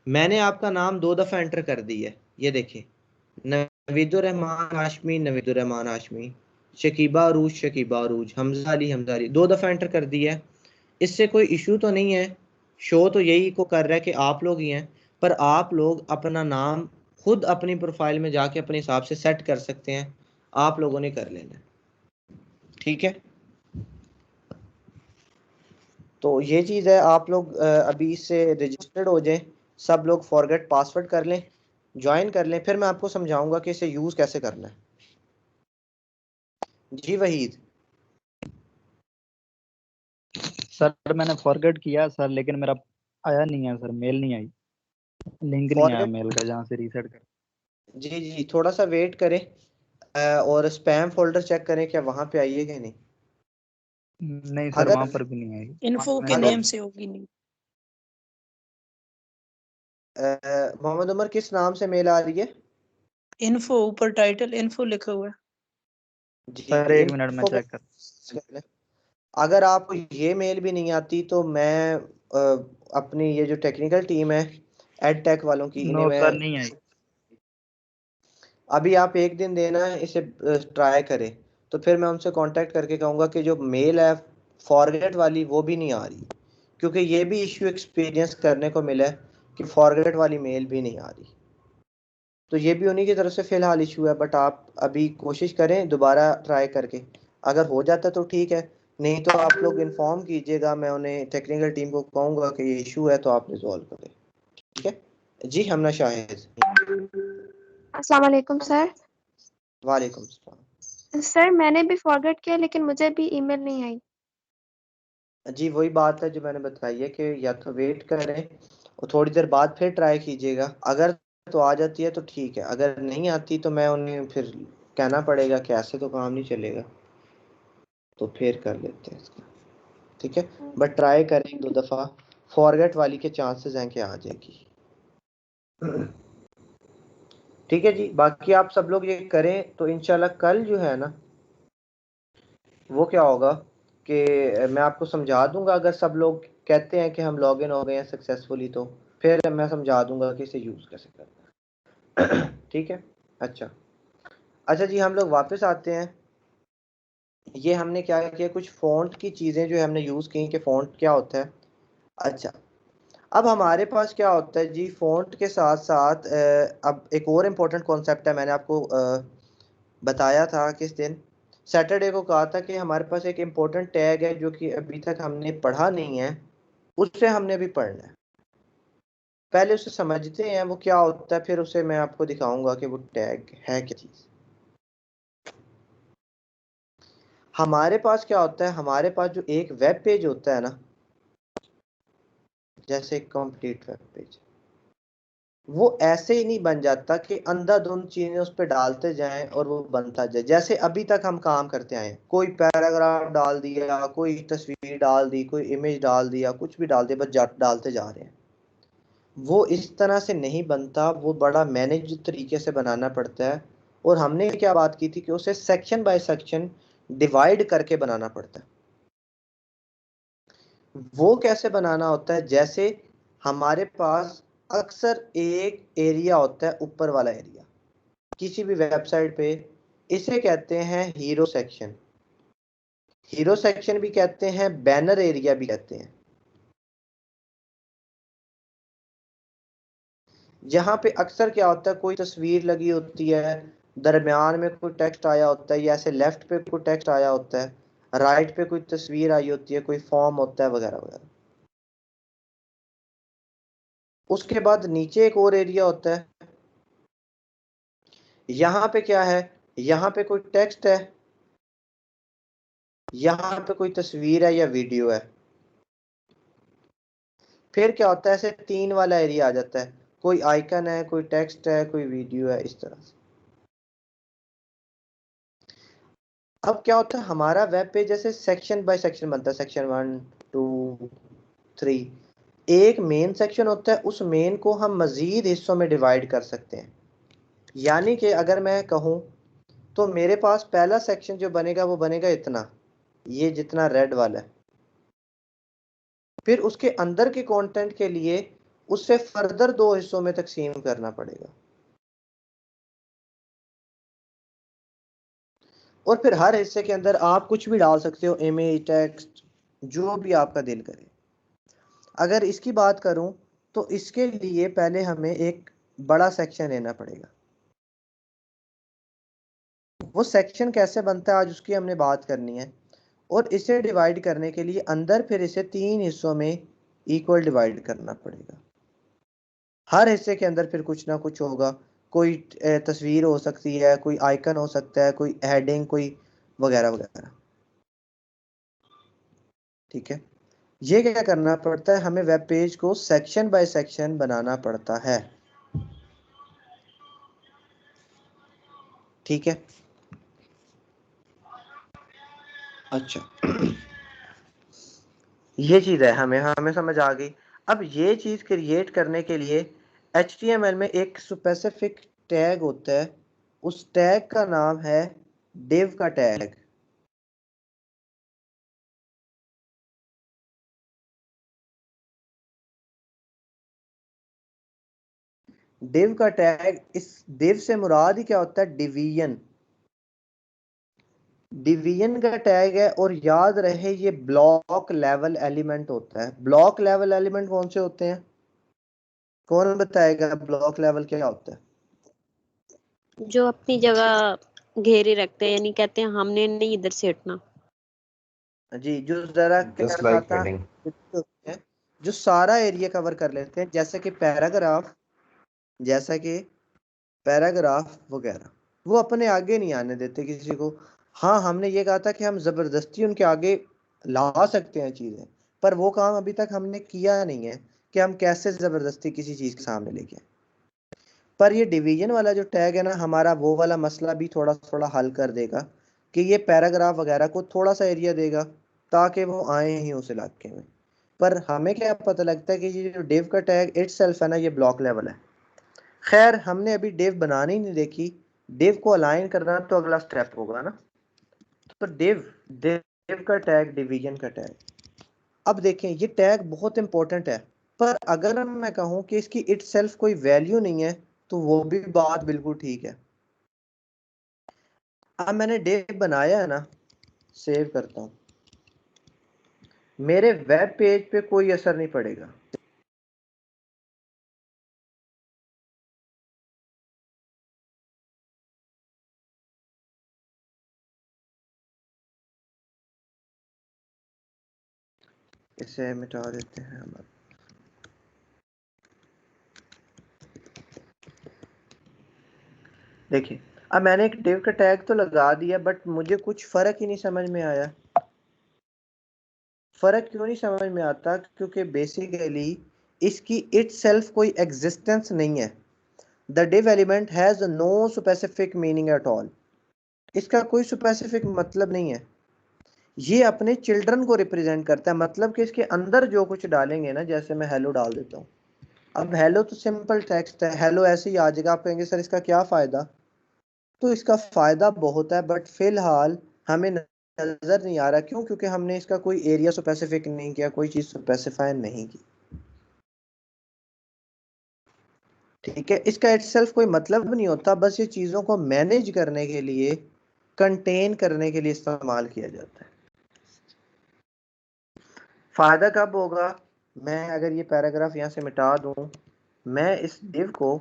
मैंने आपका नाम 2 दफ़ा एंटर कर दी है, ये देखिए, नवीदुर रहमान हाशमी, नवीदुर रहमान हाशमी, शकीबा अरूज, हमजा अली 2 दफ़ा एंटर कर दिया है। इससे कोई इशू तो नहीं है, शो तो यही को कर रहा है कि आप लोग ही हैं, पर आप लोग अपना नाम खुद अपनी प्रोफाइल में जाके अपने हिसाब से सेट कर सकते हैं, आप लोगों ने कर लेना है, ठीक है। तो ये चीज़ है, आप लोग अभी से रजिस्टर्ड हो जाएं, सब लोग फॉरगेट पासवर्ड कर लें, ज्वाइन कर लें, फिर मैं आपको समझाऊंगा कि इसे यूज़ कैसे करना है। जी वहीद सर मैंने फॉरगेट किया सर, लेकिन मेरा आया नहीं है सर, मेल नहीं आई, लिंक नहीं आया फॉरगेट, मेल का जहाँ से रीसेट कर। जी जी थोड़ा सा वेट करें और स्पैम फोल्डर चेक करें क्या वहाँ पे आई है कि नहीं। नहीं सर, अगर वहाँ पर भी नहीं आई। इन्फो के अगर नेम से होगी नहीं। मोहम्मद उमर किस नाम से मेल आ रही है? इन्फो, ऊपर टाइटल इन्फो लिखा हुआ है। जी सर एक मिनट में इन्फो चेक कर। कर लें। अगर आपको ये मेल भी नहीं आती तो मैं अपनी ये जो टेक्निकल टीम है एड टेक वालों की, इन्हें नो मैं सर नहीं आई। अभी आप एक दिन देना है इसे ट्राई करें, तो फिर मैं उनसे कांटेक्ट करके कहूँगा कि जो मेल है फॉरगेट वाली वो भी नहीं आ रही, क्योंकि ये भी इश्यू एक्सपीरियंस करने को मिला है कि फॉरगेट वाली मेल भी नहीं आ रही। तो ये भी उन्हीं की तरफ से फ़िलहाल इशू है, बट आप अभी कोशिश करें दोबारा ट्राई करके, अगर हो जाता तो ठीक है, नहीं तो आप लोग इन्फॉर्म कीजिएगा, मैं उन्हें टेक्निकल टीम को कहूँगा कि ये इशू है तो आप रिजॉल्व करें, ठीक है जी। हमना शाहिद। अस्सलाम वालेकुम सर। वालेकुम सलाम। सर मैंने भी फॉरगेट किया लेकिन मुझे भी ईमेल नहीं आई। जी वही बात है जो मैंने बताई है कि या तो वेट करें और थोड़ी देर बाद फिर ट्राई कीजिएगा, अगर तो आ जाती है तो ठीक है, अगर नहीं आती तो मैं उन्हें फिर कहना पड़ेगा कि ऐसे तो काम नहीं चलेगा, तो फिर कर लेते हैं इसका, ठीक है। बट ट्राई करें 2 दफ़ा, फॉरगेट वाली के चांसेस हैं कि आ जाएगी, ठीक है जी। बाकी आप सब लोग ये करें तो इंशाल्लाह कल जो है ना वो क्या होगा कि मैं आपको समझा दूंगा, अगर सब लोग कहते हैं कि हम लॉग इन हो गए हैं सक्सेसफुली तो फिर मैं समझा दूंगा कि इसे यूज़ कैसे करना है, ठीक है। अच्छा अच्छा जी, हम लोग वापस आते हैं। ये हमने क्या किया, कुछ फ़ॉन्ट की चीज़ें जो हमने यूज़ की कि फ़ॉन्ट क्या होता है। अच्छा अब हमारे पास क्या होता है जी, फ़ॉन्ट के साथ साथ अब एक और इम्पोर्टेंट कॉन्सेप्ट है, मैंने आपको बताया था किस दिन, सैटरडे को कहा था कि हमारे पास एक इम्पोर्टेंट टैग है जो कि अभी तक हमने पढ़ा नहीं है, उससे हमने भी पढ़ना है। पहले उसे समझते हैं वो क्या होता है, फिर उसे मैं आपको दिखाऊंगा कि वो टैग है क्या चीज़। हमारे पास क्या होता है, हमारे पास जो एक वेब पेज होता है ना, जैसे कंप्लीट वेब पेज, वो ऐसे ही नहीं बन जाता कि अंधाधुंध चीजें उस पर डालते जाएं और वो बनता जाए। जैसे अभी तक हम काम करते आए हैं, कोई पैराग्राफ डाल दिया, कोई तस्वीर डाल दी, कोई इमेज डाल दिया, कुछ भी डाल दिया, बस डालते जा रहे हैं, वो इस तरह से नहीं बनता, वो बड़ा मैनेज तरीके से बनाना पड़ता है। और हमने क्या बात की थी कि उसे सेक्शन बाय सेक्शन डिवाइड करके बनाना पड़ता है। वो कैसे बनाना होता है, जैसे हमारे पास अक्सर एक एरिया होता है, ऊपर वाला एरिया किसी भी वेबसाइट पे, इसे कहते हैं हीरो सेक्शन। हीरो सेक्शन भी कहते हैं, बैनर एरिया भी कहते हैं। जहां पे अक्सर क्या होता है, कोई तस्वीर लगी होती है, दरमियान में कोई टेक्स्ट आया होता है, या ऐसे लेफ्ट पे कोई टेक्स्ट आया होता है, राइट पे कोई तस्वीर आई होती है, कोई फॉर्म होता है वगैरह वगैरह। उसके बाद नीचे एक और एरिया होता है, यहाँ पे क्या है, यहाँ पे कोई टेक्स्ट है, यहाँ पे कोई तस्वीर है या वीडियो है। फिर क्या होता है, ऐसे 3 वाला एरिया आ जाता है, कोई आइकन है, कोई टेक्स्ट है, कोई वीडियो है, इस तरह से। अब क्या होता है, हमारा वेब पेज जैसे सेक्शन बाय सेक्शन बनता है, सेक्शन 1 2 3, एक मेन सेक्शन होता है, उस मेन को हम मजीद हिस्सों में डिवाइड कर सकते हैं। यानी कि अगर मैं कहूँ तो मेरे पास पहला सेक्शन जो बनेगा वो बनेगा इतना, ये जितना रेड वाला है। फिर उसके अंदर के कंटेंट के लिए उससे फर्दर 2 हिस्सों में तकसीम करना पड़ेगा, और फिर हर हिस्से के अंदर आप कुछ भी डाल सकते हो, इमेज, टेक्स्ट, जो भी आपका दिल करे। अगर इसकी बात करूं तो इसके लिए पहले हमें एक बड़ा सेक्शन लेना पड़ेगा। वो सेक्शन कैसे बनता है आज उसकी हमने बात करनी है, और इसे डिवाइड करने के लिए अंदर फिर इसे 3 हिस्सों में इक्वल डिवाइड करना पड़ेगा। हर हिस्से के अंदर फिर कुछ ना कुछ होगा, कोई तस्वीर हो सकती है, कोई आइकन हो सकता है, कोई हेडिंग, कोई वगैरह वगैरह। ठीक है, ये क्या करना पड़ता है, हमें वेब पेज को सेक्शन बाय सेक्शन बनाना पड़ता है। ठीक है, अच्छा ये चीज़ है, हमें समझ आ गई। अब ये चीज़ क्रिएट करने के लिए HTML में एक स्पेसिफिक टैग होता है, उस टैग का नाम है div का टैग। div का टैग, इस div से मुराद ही क्या होता है, डिवीजन का टैग है। और याद रहे ये ब्लॉक लेवल एलिमेंट होता है। ब्लॉक लेवल एलिमेंट कौन से होते हैं, कौन बताएगा ब्लॉक लेवल क्या होता है? जो अपनी जगह घेरे रखते हैं, यानी कहते हैं हमने नहीं इधर से हटना। जी, जो जरा क्या जस्ट लाइक था, हेडिंग। जो सारा एरिया कवर कर लेते हैं, जैसे कि पैराग्राफ वगैरह, वो अपने आगे नहीं आने देते किसी को। हाँ, हमने ये कहा था कि हम जबरदस्ती उनके आगे ला सकते हैं चीजें, पर वो काम अभी तक हमने किया नहीं है कि हम कैसे जबरदस्ती किसी चीज के सामने लेके आए। पर ये डिवीजन वाला जो टैग है ना, हमारा वो वाला मसला भी थोड़ा थोड़ा हल कर देगा कि ये पैराग्राफ वगैरह को थोड़ा सा एरिया देगा ताकि वो आए ही उस इलाके में। पर हमें क्या पता लगता है कि ये जो डिव का टैग इटसेल्फ है ना, ये ब्लॉक लेवल है। खैर, हमने अभी डिव बनानी नहीं देखी, डिव को अलाइन करना तो अगला स्टेप होगा ना। तो डिव का टैग, डिवीजन का टैग। अब देखें, ये टैग बहुत इंपॉर्टेंट है, पर अगर मैं कहूं कि इसकी इटसेल्फ कोई वैल्यू नहीं है तो वो भी बात बिल्कुल ठीक है। अब मैंने डिव बनाया है ना, सेव करता हूं, मेरे वेब पेज पे कोई असर नहीं पड़ेगा। इसे मिटा देते हैं हम। देखिए, अब मैंने एक डिव का टैग तो लगा दिया, बट मुझे कुछ फर्क ही नहीं समझ में आया। फर्क क्यों नहीं समझ में आता, क्योंकि बेसिकली इसकी इटसेल्फ कोई एग्जिस्टेंस नहीं है। The div element has no specific meaning at all. इसका कोई स्पेसिफिक मतलब नहीं है। ये अपने चिल्ड्रन को रिप्रेजेंट करता है, मतलब कि इसके अंदर जो कुछ डालेंगे ना, जैसे मैं हेलो डाल देता हूँ। अब हेलो तो सिंपल टेक्स्ट है, हेलो ऐसे ही आ जाएगा। आप कहेंगे सर इसका क्या फ़ायदा, तो इसका फ़ायदा बहुत है, बट फिलहाल हमें नज़र नहीं आ रहा। क्यों? क्योंकि हमने इसका कोई एरिया स्पेसिफिक नहीं किया, कोई चीज़ स्पेसिफाई नहीं की। ठीक है, इसका इटसेल्फ कोई मतलब नहीं होता, बस ये चीज़ों को मैनेज करने के लिए, कंटेन करने के लिए इस्तेमाल किया जाता है। फ़ायदा कब होगा, मैं अगर ये पैराग्राफ यहाँ से मिटा दूँ, मैं इस डिव को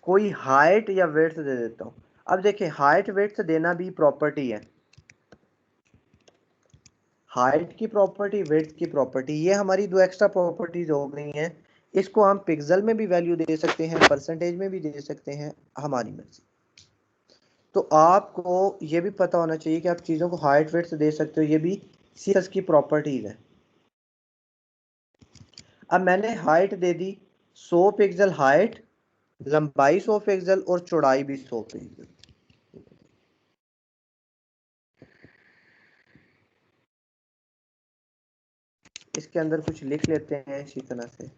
कोई हाइट या विड्थ दे देता हूँ। अब देखिए, हाइट विड्थ देना भी प्रॉपर्टी है। हाइट की प्रॉपर्टी, विड्थ की प्रॉपर्टी, ये हमारी दो एक्स्ट्रा प्रॉपर्टीज हो गई हैं। इसको हम पिक्सल में भी वैल्यू दे सकते हैं, परसेंटेज में भी दे सकते हैं, हमारी मर्जी। तो आपको ये भी पता होना चाहिए कि आप चीज़ों को हाइट विड्थ दे सकते हो, ये भी CSS की प्रॉपर्टीज है। अब मैंने हाइट दे दी 100 पिक्सल हाइट, लंबाई 100 पिक्सल और चौड़ाई भी 100 पिक्सल। इसके अंदर कुछ लिख लेते हैं इसी तरह से,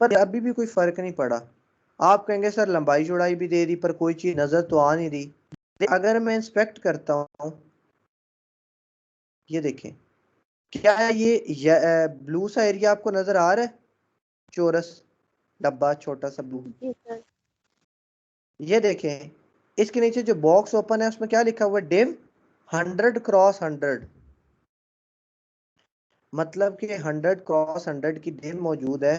पर अभी भी कोई फर्क नहीं पड़ा। आप कहेंगे सर लंबाई चौड़ाई भी दे दी पर कोई चीज नजर तो आ नहीं रही। अगर मैं इंस्पेक्ट करता हूँ, ये देखें, क्या ये ब्लू सा एरिया आपको नजर आ रहा है, चौरस डब्बा छोटा सा ब्लू। जी सर। ये देखें, इसके नीचे जो बॉक्स ओपन है उसमें क्या लिखा हुआ है, डिव 100x100। मतलब कि 100x100 की डिव मौजूद है।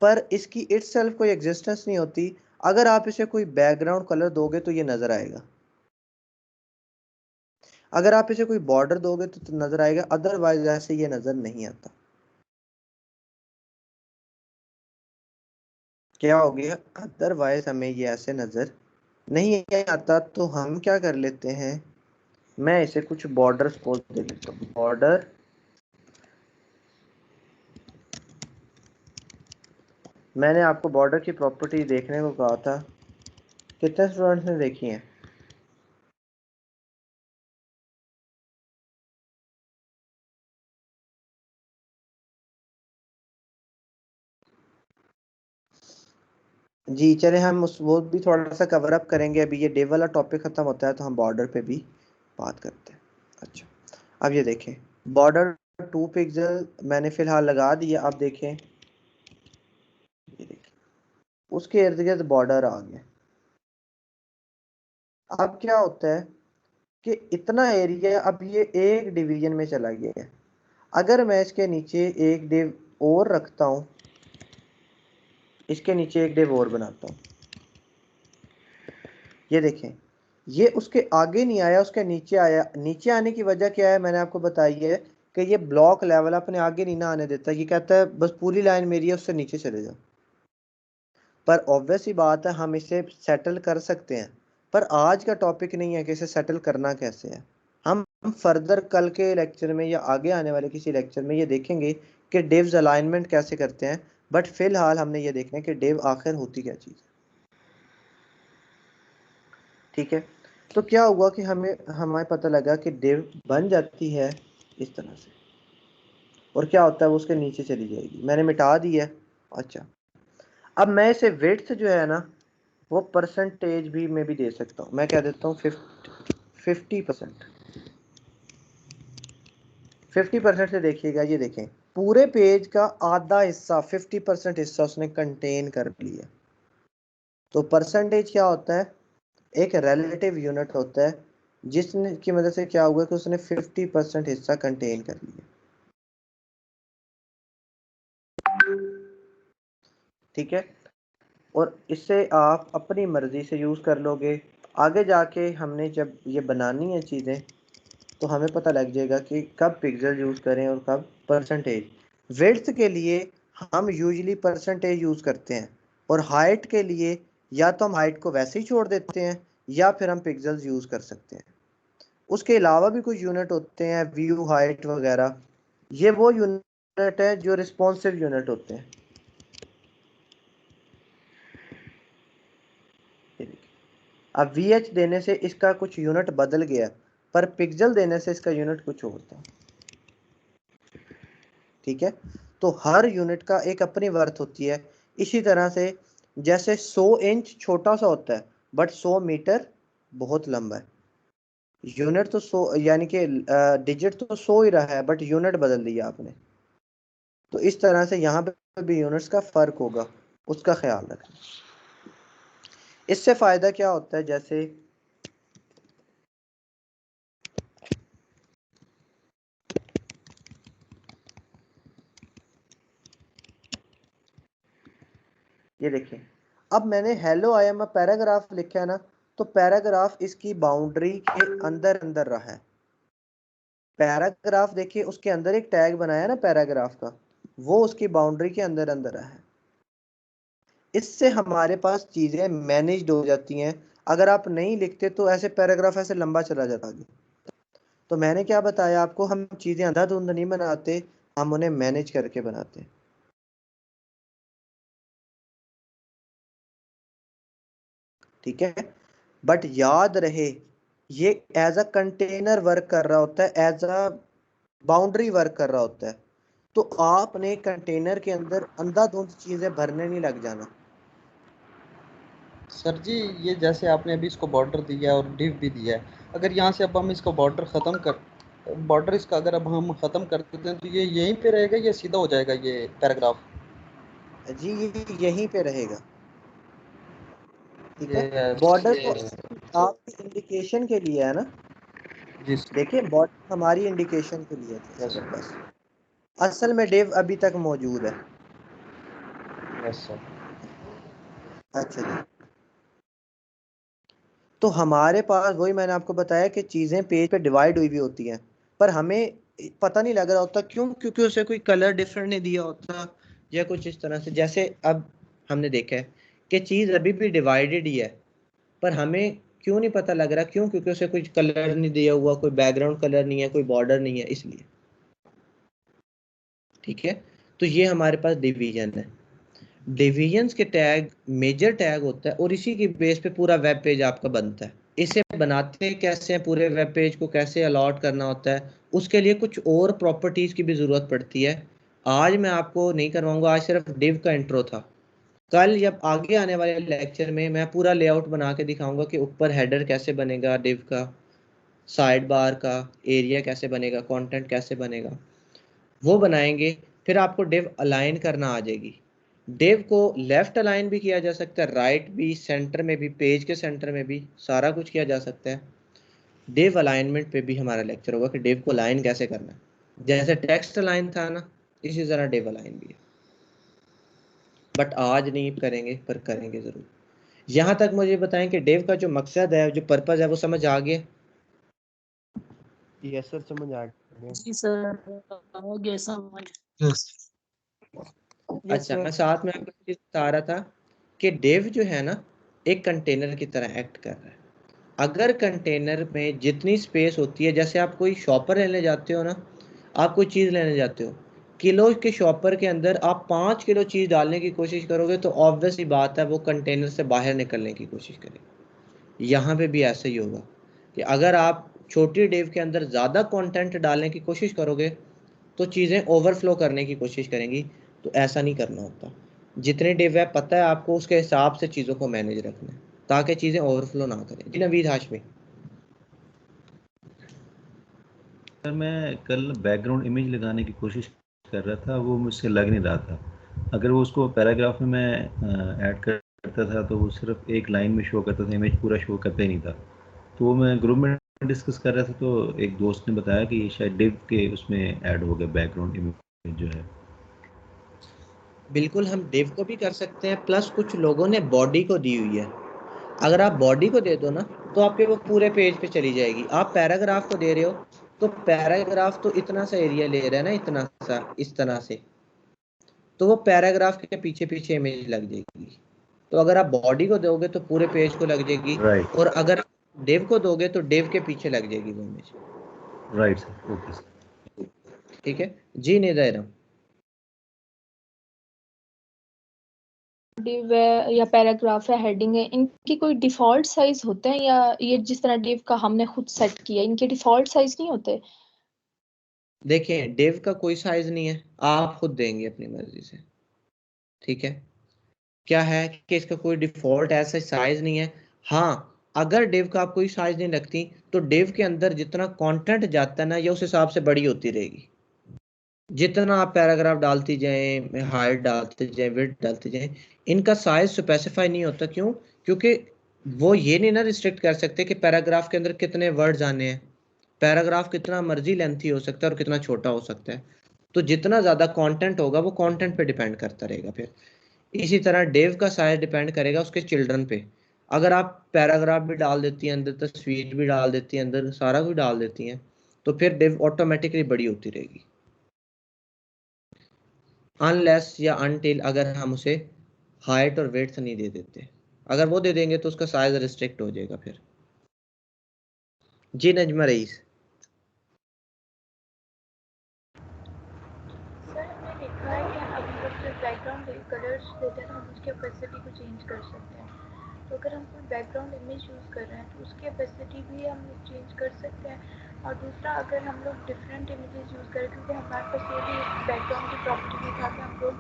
पर इसकी इटसेल्फ कोई एग्जिस्टेंस नहीं होती। अगर आप इसे कोई बैकग्राउंड कलर दोगे तो ये नजर आएगा, अगर आप इसे कोई बॉर्डर दोगे तो नजर आएगा, अदरवाइज ऐसे ये नजर नहीं आता। क्या हो गया, अदरवाइज हमें ये ऐसे नजर नहीं आता। तो हम क्या कर लेते हैं, मैं इसे कुछ बॉर्डर सपोज दे देता हूँ, बॉर्डर मैंने आपको बॉर्डर की प्रॉपर्टी देखने को कहा था, कितने स्टूडेंट्स ने देखी हैं? जी चले, हम उस वो भी थोड़ा सा कवर अप करेंगे। अभी ये डिव वाला टॉपिक खत्म होता है तो हम बॉर्डर पे भी बात करते हैं। अच्छा, अब ये देखें, बॉर्डर 2 पिक्सल मैंने फिलहाल लगा दिया। अब देखें, ये देखें उसके इर्द गिर्द बॉर्डर आ गया। अब क्या होता है कि इतना एरिया अब ये एक डिवीजन में चला गया है। अगर मैं इसके नीचे एक डिव और रखता हूँ, इसके नीचे एक डिव और बनाता हूँ, ये देखें ये उसके आगे नहीं आया, उसके नीचे आया। नीचे आने की वजह क्या है, मैंने आपको बताई है कि ये ब्लॉक लेवल अपने आगे नहीं ना आने देता। ये कहता है बस पूरी लाइन मेरी है, उससे नीचे चले जाओ। पर ऑब्वियस ही बात है, हम इसे सेटल कर सकते हैं, पर आज का टॉपिक नहीं है कि इसे सेटल करना कैसे है। हम फर्दर कल के लेक्चर में या आगे आने वाले किसी लेक्चर में ये देखेंगे कि डिव्स अलाइनमेंट कैसे करते हैं। बट फिलहाल हमने ये देखना है कि डिव आखिर होती क्या चीज़ है। ठीक है, तो क्या हुआ कि हमें पता लगा कि डिव बन जाती है इस तरह से, और क्या होता है वो उसके नीचे चली जाएगी। मैंने मिटा दी है। अच्छा, अब मैं इसे विड्थ जो है ना वो परसेंटेज भी में भी दे सकता हूँ। मैं क्या देता हूँ, 50%। 50% से देखिएगा, ये देखें पूरे पेज का आधा हिस्सा 50% हिस्सा उसने कंटेन कर लिया। तो परसेंटेज क्या होता है, एक रिलेटिव यूनिट होता है जिसने की मदद से क्या हुआ कि उसने 50% हिस्सा कंटेन कर लिया। ठीक है, और इससे आप अपनी मर्जी से यूज कर लोगे। आगे जाके हमने जब ये बनानी है चीजें तो हमें पता लग जाएगा कि कब पिक्सल यूज करें और कब परसेंटेज। विड्थ के लिए हम यूजली परसेंटेज यूज करते हैं, और हाइट के लिए या तो हम हाइट को वैसे ही छोड़ देते हैं या फिर हम पिक्सल्स यूज कर सकते हैं। उसके अलावा भी कुछ यूनिट होते हैं, व्यू हाइट वगैरह, ये वो यूनिट है जो रिस्पॉन्सिव यूनिट होते हैं। अब VH देने से इसका कुछ यूनिट बदल गया, पर पिक्सल देने से इसका यूनिट कुछ और था। ठीक है, तो हर यूनिट का एक अपनी वर्थ होती है। इसी तरह से जैसे 100 इंच छोटा सा होता है बट 100 मीटर बहुत लंबा है। यूनिट तो 100 यानी कि डिजिट तो 100 ही रहा है बट यूनिट बदल दिया आपने। तो इस तरह से यहाँ पे भी यूनिट्स का फर्क होगा, उसका ख्याल रखें। इससे फायदा क्या होता है, जैसे ये देखिए, अब मैंने hello I am a paragraph लिखा है ना, तो पैराग्राफ इसकी बाउंड्री के अंदर अंदर रहा है। पैराग्राफ देखिए उसके अंदर एक टैग बनाया ना पैराग्राफ का, वो उसकी बाउंड्री के अंदर अंदर रहा है। इससे हमारे पास चीजें मैनेज्ड हो जाती हैं। अगर आप नहीं लिखते तो ऐसे पैराग्राफ ऐसे लंबा चला जाता है। तो मैंने क्या बताया आपको, हम चीजें अंधाधुंध नहीं बनाते, हम उन्हें मैनेज करके बनाते हैं। ठीक है, बट याद रहे ये एज अ कंटेनर वर्क कर रहा होता है, एज अ बाउंड्री वर्क कर रहा होता है। तो आपने कंटेनर के अंदर अंधाधुंध चीजें भरने नहीं लग जाना। सर जी ये जैसे आपने अभी इसको बॉर्डर दिया और डिव भी दिया है, अगर यहाँ से अब हम इसको बॉर्डर इसका अगर अब हम ख़त्म कर देते हैं तो ये यहीं पे रहेगा या सीधा हो जाएगा ये पैराग्राफ? जी ये यहीं पे रहेगा। ठीक है, ये बॉर्डर तो आपकी इंडिकेशन के लिए है ना। जी देखिए बॉर्डर हमारी इंडिकेशन के लिए थे यस सिर्फ, बस असल में डिव अभी तक मौजूद है। Yes sir. अच्छा जी, तो हमारे पास वही मैंने आपको बताया कि चीज़ें पेज पे डिवाइड हुई भी होती हैं, पर हमें पता नहीं लग रहा होता क्यों, क्योंकि उसे कोई कलर डिफरेंट नहीं दिया होता या कुछ इस तरह से। जैसे अब हमने देखा है कि चीज़ अभी भी डिवाइडेड ही है, पर हमें क्यों नहीं पता लग रहा, क्यों? क्योंकि उसे कुछ कलर नहीं दिया हुआ, कोई बैकग्राउंड कलर नहीं है, कोई बॉर्डर नहीं है, इसलिए। ठीक है, तो ये हमारे पास डिवीजन है। डिवीजन्स के टैग मेजर टैग होता है और इसी की बेस पे पूरा वेब पेज आपका बनता है। इसे बनाते कैसे हैं, पूरे वेब पेज को कैसे अलॉट करना होता है, उसके लिए कुछ और प्रॉपर्टीज की भी ज़रूरत पड़ती है। आज मैं आपको नहीं करवाऊंगा, आज सिर्फ डिव का इंट्रो था। कल जब आगे आने वाले लेक्चर में मैं पूरा लेआउट बना के दिखाऊंगा कि ऊपर हेडर कैसे बनेगा डिव का, साइड बार का एरिया कैसे बनेगा, कंटेंट कैसे बनेगा, वो बनाएंगे। फिर आपको डिव अलाइन करना आ जाएगी। डिव को लेफ्ट अलाइन भी किया जा सकता है, राइट भी, सेंटर में भी, पेज के सेंटर में भी, सारा कुछ किया जा सकता है। डिव अलाइनमेंट पे भी हमारा लेक्चर होगा कि डिव को अलाइन कैसे करना है। जैसे टेक्स्ट अलाइन था ना, इसी तरह डिव अलाइन भी है, बट आज नहीं करेंगे, पर करेंगे जरूर। यहाँ तक मुझे बताएं कि डिव का जो मकसद है, जो पर्पज है, वो समझ आ गया? यस सर, समझ आ गया। जी सर, आ गया समझ। अच्छा, मैं साथ में आपको चीज बता रहा था कि डिव जो है ना, एक कंटेनर की तरह एक्ट कर रहा है। अगर कंटेनर में जितनी स्पेस होती है, जैसे आप कोई शॉपर लेने जाते हो ना, आप कोई चीज़ लेने जाते हो, किलो के शॉपर के अंदर आप 5 किलो चीज़ डालने की कोशिश करोगे तो ऑब्वियस ही बात है वो कंटेनर से बाहर निकलने की कोशिश करेगा। यहाँ पे भी ऐसा ही होगा कि अगर आप छोटी डिव के अंदर ज़्यादा कंटेंट डालने की कोशिश करोगे तो चीज़ें ओवरफ्लो करने की कोशिश करेंगी। तो ऐसा नहीं करना होता। जितने डिव है पता है आपको, उसके हिसाब से चीज़ों को मैनेज रखना है ताकि चीज़ें ओवरफ्लो ना करें। जी नवीद हाशमी। सर मैं कल बैकग्राउंड इमेज लगाने की कोशिश कर रहा था, वो मुझसे लग नहीं रहा था। अगर वो उसको पैराग्राफ में मैं ऐड करता था तो वो सिर्फ एक लाइन में शो करता था, इमेज पूरा शो करता ही नहीं था। तो वो मैं ग्रुप में डिस्कस कर रहा था तो एक दोस्त ने बताया कि ये शायद डिव के उसमें ऐड हो गया बैकग्राउंड इमेज जो है। बिल्कुल, हम डिव को भी कर सकते हैं, प्लस कुछ लोगों ने बॉडी को दी हुई है। अगर आप बॉडी को दे दो ना तो आपके वो पूरे पेज पे चली जाएगी। आप पैराग्राफ को दे रहे हो तो पैराग्राफ तो इतना सा एरिया ले रहा है ना, इतना सा, इस तरह से, तो वो पैराग्राफ के पीछे पीछे इमेज लग जाएगी। तो अगर आप बॉडी को दोगे तो पूरे पेज को लग जाएगी, और अगर डिव को दोगे तो डिव के पीछे लग जाएगी वो image. Right sir, okay sir. ठीक है जी, निदायरा। डिव है या पैराग्राफ है, हेडिंग है, इनकी कोई डिफॉल्ट साइज होते हैं या ये जिस तरह डिव का हमने खुद सेट किया, इनके डिफॉल्ट साइज नहीं होते? देखिए, डिव का कोई साइज नहीं है, आप खुद देंगे अपनी मर्जी से। ठीक है, क्या है कि इसका कोई डिफॉल्ट ऐसा साइज नहीं है। हाँ, अगर डिव का आप कोई साइज नहीं रखती तो डिव के अंदर जितना कंटेंट जाता है ना, ये उस हिसाब से बड़ी होती रहेगी। जितना आप पैराग्राफ डालती जाएं, हाइट डालते जाएं, विड्थ डालते जाएं, इनका साइज स्पेसिफाई नहीं होता। क्यों? क्योंकि वो ये नहीं ना रिस्ट्रिक्ट कर सकते कि पैराग्राफ के अंदर कितने वर्ड्स आने हैं। पैराग्राफ कितना मर्जी लेंथी हो सकता है और कितना छोटा हो सकता है। तो जितना ज़्यादा कंटेंट होगा वो कंटेंट पे डिपेंड करता रहेगा। फिर इसी तरह डिव का साइज डिपेंड करेगा उसके चिल्ड्रन पे। अगर आप पैराग्राफ भी डाल देती हैं अंदर, तस्वीर भी डाल देती हैं अंदर, सारा कुछ डाल देती हैं, तो फिर डिव ऑटोमेटिकली बड़ी होती रहेगी, अनलेस या अनटिल अगर हम उसे हाइट और वेट नहीं दे देते। अगर वो दे देंगे तो उसका साइज रिस्ट्रिक्ट हो जाएगा फिर। जी नजमा रईस। सर हमने देखा है कि हम लोग जो बैकग्राउंड कलर्स देते हैं हम उसकी ओपेसिटी को चेंज कर सकते हैं। तो अगर हम कोई बैकग्राउंड इमेज यूज़ कर रहे हैं तो उसकी ओपेसिटी भी हम चेंज कर सकते हैं। और दूसरा, अगर हम लोग डिफरेंट इमेजेस यूज़ करें, क्योंकि हमारे पास ये भी बैकग्राउंड की प्रॉपर्टी भी था कि हम लोग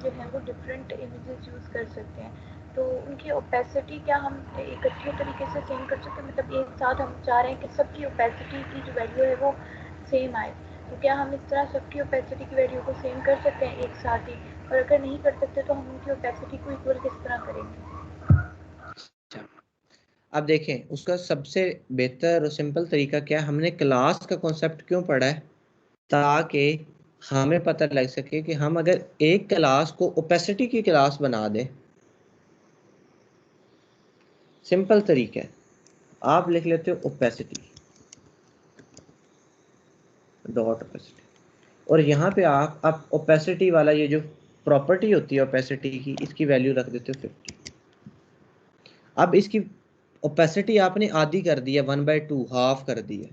जो है वो डिफरेंट इमेजेस यूज़ कर सकते हैं, तो उनकी ओपेसिटी क्या हम इकट्ठे तरीके से सेम कर सकते हैं? मतलब एक साथ हम चाह रहे हैं कि सबकी ओपेसिटी की जो वैल्यू है वो सेम आए, तो क्या हम इस तरह सबकी ओपेसिटी की वैल्यू को सेम कर सकते हैं एक साथ ही? और अगर नहीं कर सकते तो हम उनकी ओपेसिटी को इक्वल किस तरह करेंगे? अब देखें, उसका सबसे बेहतर और सिंपल तरीका क्या है, हमने क्लास का कॉन्सेप्ट क्यों पढ़ा है, ताकि हमें पता लग सके कि हम अगर एक क्लास को ओपेसिटी की क्लास बना दें, सिंपल तरीका है, आप लिख लेते हो ओपेसिटी डॉट ओपेसिटी, और यहाँ पे आप ओपेसिटी वाला ये जो प्रॉपर्टी होती है ओपेसिटी की, इसकी वैल्यू रख देते हो 50। अब इसकी ओपेसिटी आपने आधी कर दी है, 1/2 हाफ कर दी है।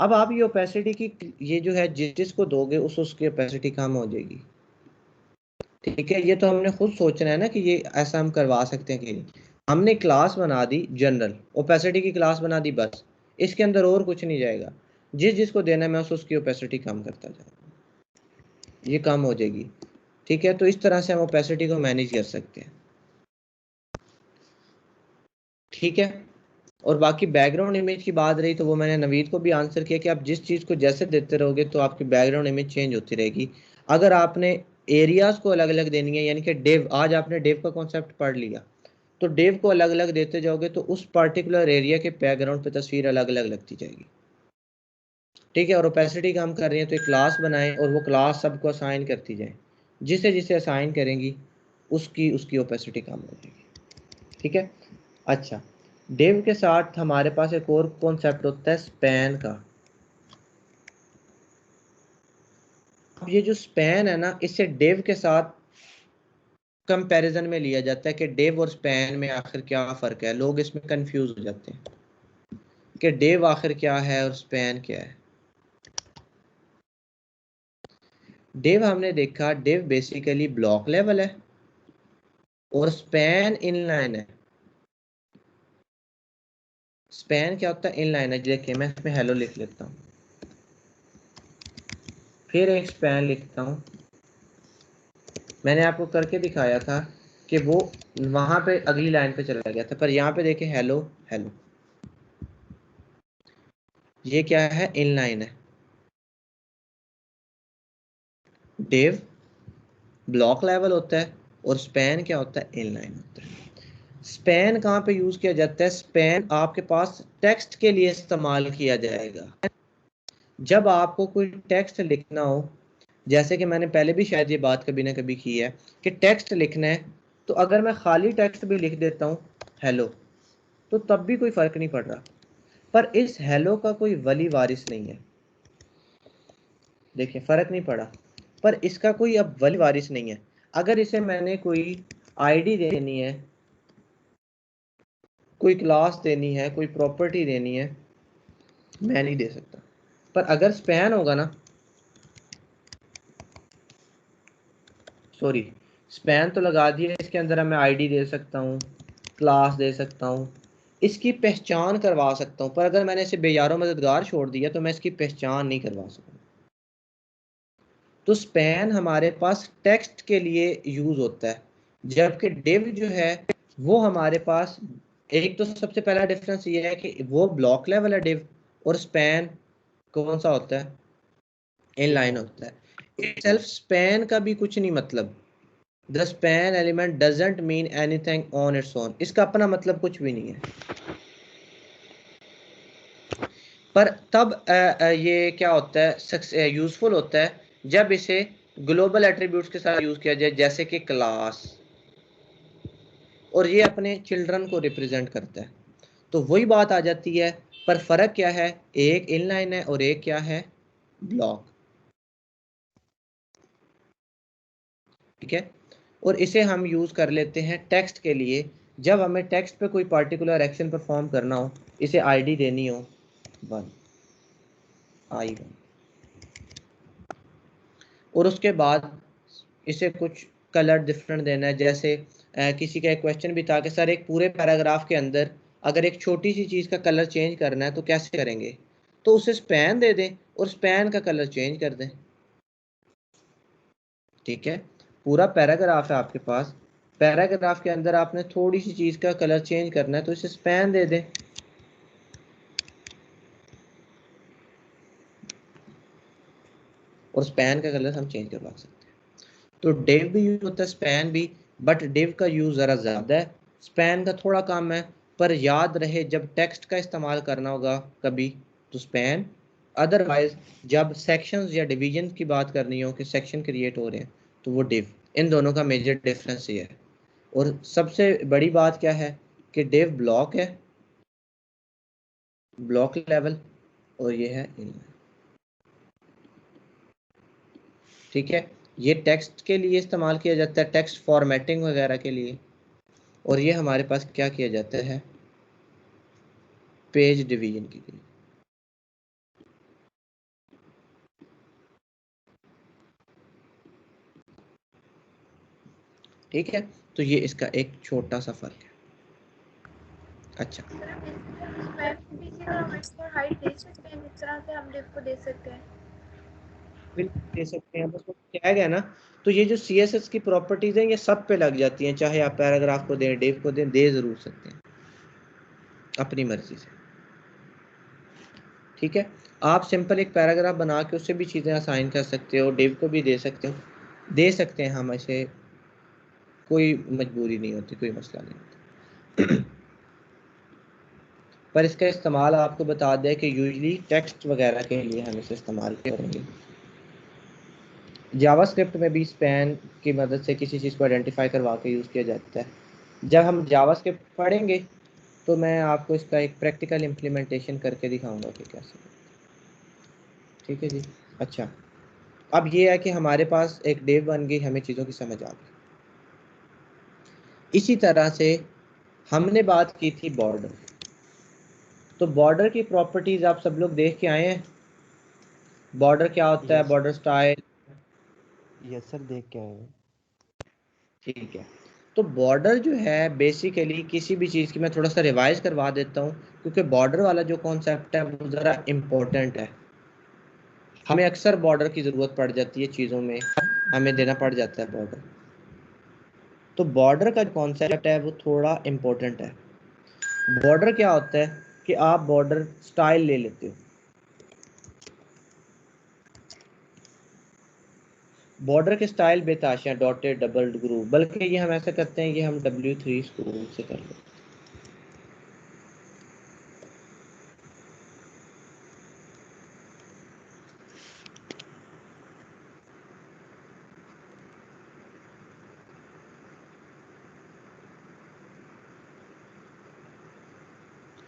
अब आप ये ओपेसिटी की ये जो है जिसको दोगे उसकी ओपेसिटी कम हो जाएगी। ठीक है, ये तो हमने खुद सोचना है ना कि ये ऐसा हम करवा सकते हैं कि नहीं। हमने क्लास बना दी जनरल, ओपेसिटी की क्लास बना दी, बस इसके अंदर और कुछ नहीं जाएगा। जिसको देना है मैं उसकी ओपेसिटी कम करता जाऊंगा, ये कम हो जाएगी। ठीक है, तो इस तरह से हम ओपेसिटी को मैनेज कर सकते हैं। ठीक है, और बाकी बैकग्राउंड इमेज की बात रही तो वो मैंने नवीद को भी आंसर किया कि आप जिस चीज़ को जैसे देते रहोगे तो आपकी बैकग्राउंड इमेज चेंज होती रहेगी। अगर आपने एरियाज को अलग अलग देनी है, यानी कि डेव, आज आपने डेव का कॉन्सेप्ट पढ़ लिया, तो डेव को अलग अलग देते जाओगे तो उस पर्टिकुलर एरिया के बैकग्राउंड पे तस्वीर अलग अलग लगती जाएगी। ठीक है, और ओपेसिटी का हम कर रहे हैं तो एक क्लास बनाएं और वो क्लास सबको असाइन करती जाए, जिसे जिसे असाइन करेंगी उसकी ओपेसिटी कम हो जाएगी। ठीक है, अच्छा, डेव के साथ हमारे पास एक और कॉन्सेप्ट होता है स्पैन का। अब ये जो स्पैन है ना, इससे डेव के साथ कंपैरिजन में लिया जाता है कि डेव और स्पैन में आखिर क्या फ़र्क है। लोग इसमें कंफ्यूज हो जाते हैं कि डेव आखिर क्या है और स्पैन क्या है। डेव हमने देखा, डेव बेसिकली ब्लॉक लेवल है और स्पैन इनलाइन है। स्पैन क्या होता है? इनलाइन है। देखिए मैं इसमें हेलो लिख लेता हूँ, फिर एक स्पैन लिखता हूँ। मैंने आपको करके दिखाया था कि वो वहां पे अगली लाइन पे चला गया था, पर यहाँ पे देखिए हेलो हेलो, ये क्या है? इनलाइन है। डेव ब्लॉक लेवल होता है और स्पैन क्या होता है? इनलाइन होता है। स्पैन कहाँ पे यूज किया जाता है? स्पैन आपके पास टेक्स्ट के लिए इस्तेमाल किया जाएगा। जब आपको कोई टेक्स्ट लिखना हो, जैसे कि मैंने पहले भी शायद ये बात कभी ना कभी की है कि टेक्स्ट लिखना है तो अगर मैं खाली टेक्स्ट भी लिख देता हूँ हेलो, तो तब भी कोई फर्क नहीं पड़ रहा, पर इस हेलो का कोई वली वारिस नहीं है। देखिए फर्क नहीं पड़ा, पर इसका कोई अब वली वारिस नहीं है। अगर इसे मैंने कोई आईडी देनी है, कोई क्लास देनी है, कोई प्रॉपर्टी देनी है, मैं नहीं दे सकता। पर अगर स्पैन होगा ना, सॉरी स्पैन तो लगा दिया, इसके अंदर मैं आईडी दे सकता हूँ, क्लास दे सकता हूँ, इसकी पहचान करवा सकता हूँ। पर अगर मैंने इसे बेयारो मददगार छोड़ दिया तो मैं इसकी पहचान नहीं करवा सकता। तो स्पैन हमारे पास टेक्स्ट के लिए यूज होता है, जबकि डिव जो है वो हमारे पास, एक तो सबसे पहला डिफरेंस ये है कि वो ब्लॉक लेवल है डिव, और स्पैन कौन सा होता है? इनलाइन होता है। सेल्फ स्पैन का भी कुछ नहीं मतलब, the span element doesn't mean anything on its own, इसका अपना मतलब कुछ भी नहीं है। पर तब ये क्या होता है, यूजफुल होता है जब इसे ग्लोबल एट्रीब्यूट्स के साथ यूज किया जाए, जैसे कि क्लास, और ये अपने चिल्ड्रन को रिप्रेजेंट करता है। तो वही बात आ जाती है, पर फर्क क्या है? एक इनलाइन है और एक क्या है? ब्लॉक। ठीक है, और इसे हम यूज कर लेते हैं टेक्स्ट के लिए। जब हमें टेक्स्ट पे कोई पर्टिकुलर एक्शन परफॉर्म करना हो, इसे आईडी देनी हो 1 I1, और उसके बाद इसे कुछ कलर डिफरेंट देना है। जैसे किसी का एक क्वेश्चन भी था कि सर एक पूरे पैराग्राफ के अंदर अगर एक छोटी सी चीज़ का कलर चेंज करना है तो कैसे करेंगे? तो उसे स्पैन दे दें और स्पैन का कलर चेंज कर दें। ठीक है, पूरा पैराग्राफ है आपके पास, पैराग्राफ के अंदर आपने थोड़ी सी चीज़ का कलर चेंज करना है तो इसे स्पैन दे दें। और स्पैन का कलर हम चेंज करवा सकते हैं। तो डिव भी यूज होता है, स्पैन भी, बट डिव का यूज ज़रा ज़्यादा है, स्पैन का थोड़ा कम है। पर याद रहे जब टेक्स्ट का इस्तेमाल करना होगा कभी तो स्पैन, अदरवाइज जब सेक्शंस या डिवीजन की बात करनी हो कि सेक्शन क्रिएट हो रहे हैं तो वो डिव, इन दोनों का मेजर डिफरेंस ये है। और सबसे बड़ी बात क्या है कि डिव ब्लॉक है, ब्लॉक लेवल, और ये है इनलाइन। ठीक है, ये टेक्स्ट के लिए इस्तेमाल किया जाता है, टेक्स्ट फॉर्मेटिंग वगैरह के लिए, और ये हमारे पास क्या किया जाता है, पेज डिवीजन के लिए। ठीक है, तो ये इसका एक छोटा सा फर्क है। अच्छा, हाइट दे सकते हैं जिस तरह से हम डिव को दे सकते हैं। बिल्कुल दे सकते हैं, बस टैग है ना, तो ये जो CSS की प्रॉपर्टीज हैं ये सब पे लग जाती हैं, चाहे आप पैराग्राफ को दें, डिव को दें, दे जरूर सकते हैं अपनी मर्जी से। ठीक है, आप सिंपल एक पैराग्राफ बना के उससे भी चीज़ें असाइन कर सकते हो, डिव को भी दे सकते हो, दे सकते हैं हम, ऐसे कोई मजबूरी नहीं होती, कोई मसला नहीं होता। पर इसका इस्तेमाल आपको बता दें कि यूजली टेक्स्ट वगैरह के लिए हम इसे इस्तेमाल करेंगे। जावास्क्रिप्ट में भी स्पैन की मदद से किसी चीज़ को आइडेंटिफाई करवा के यूज़ किया जाता है। जब हम जावास्क्रिप्ट पढ़ेंगे तो मैं आपको इसका एक प्रैक्टिकल इम्प्लीमेंटेशन करके दिखाऊंगा कि कैसे। ठीक है जी। अच्छा, अब ये है कि हमारे पास एक डिव बन गई, हमें चीज़ों की समझ आ गई। इसी तरह से हमने बात की थी बॉर्डर, तो बॉर्डर की प्रॉपर्टीज आप सब लोग देख के आए हैं। बॉर्डर क्या होता है, बॉर्डर स्टाइल। यस सर, देख के आए हैं। ठीक है, तो बॉर्डर जो है बेसिकली किसी भी चीज़ की, मैं थोड़ा सा रिवाइज करवा देता हूँ क्योंकि बॉर्डर वाला जो कॉन्सेप्ट है वो ज़रा इम्पोर्टेंट है। हमें अक्सर बॉर्डर की ज़रूरत पड़ जाती है, चीज़ों में हमें देना पड़ जाता है बॉर्डर। तो बॉर्डर का जो कॉन्सेप्ट है वो थोड़ा इम्पोर्टेंट है। बॉर्डर क्या होता है कि आप बॉर्डर स्टाइल ले लेते हो, बॉर्डर के स्टाइल बेताशियाँ, डॉटेड, डबल, ग्रूव, बल्कि ये हम ऐसा करते हैं, ये हम W3 स्कूल से कर लेते हैं।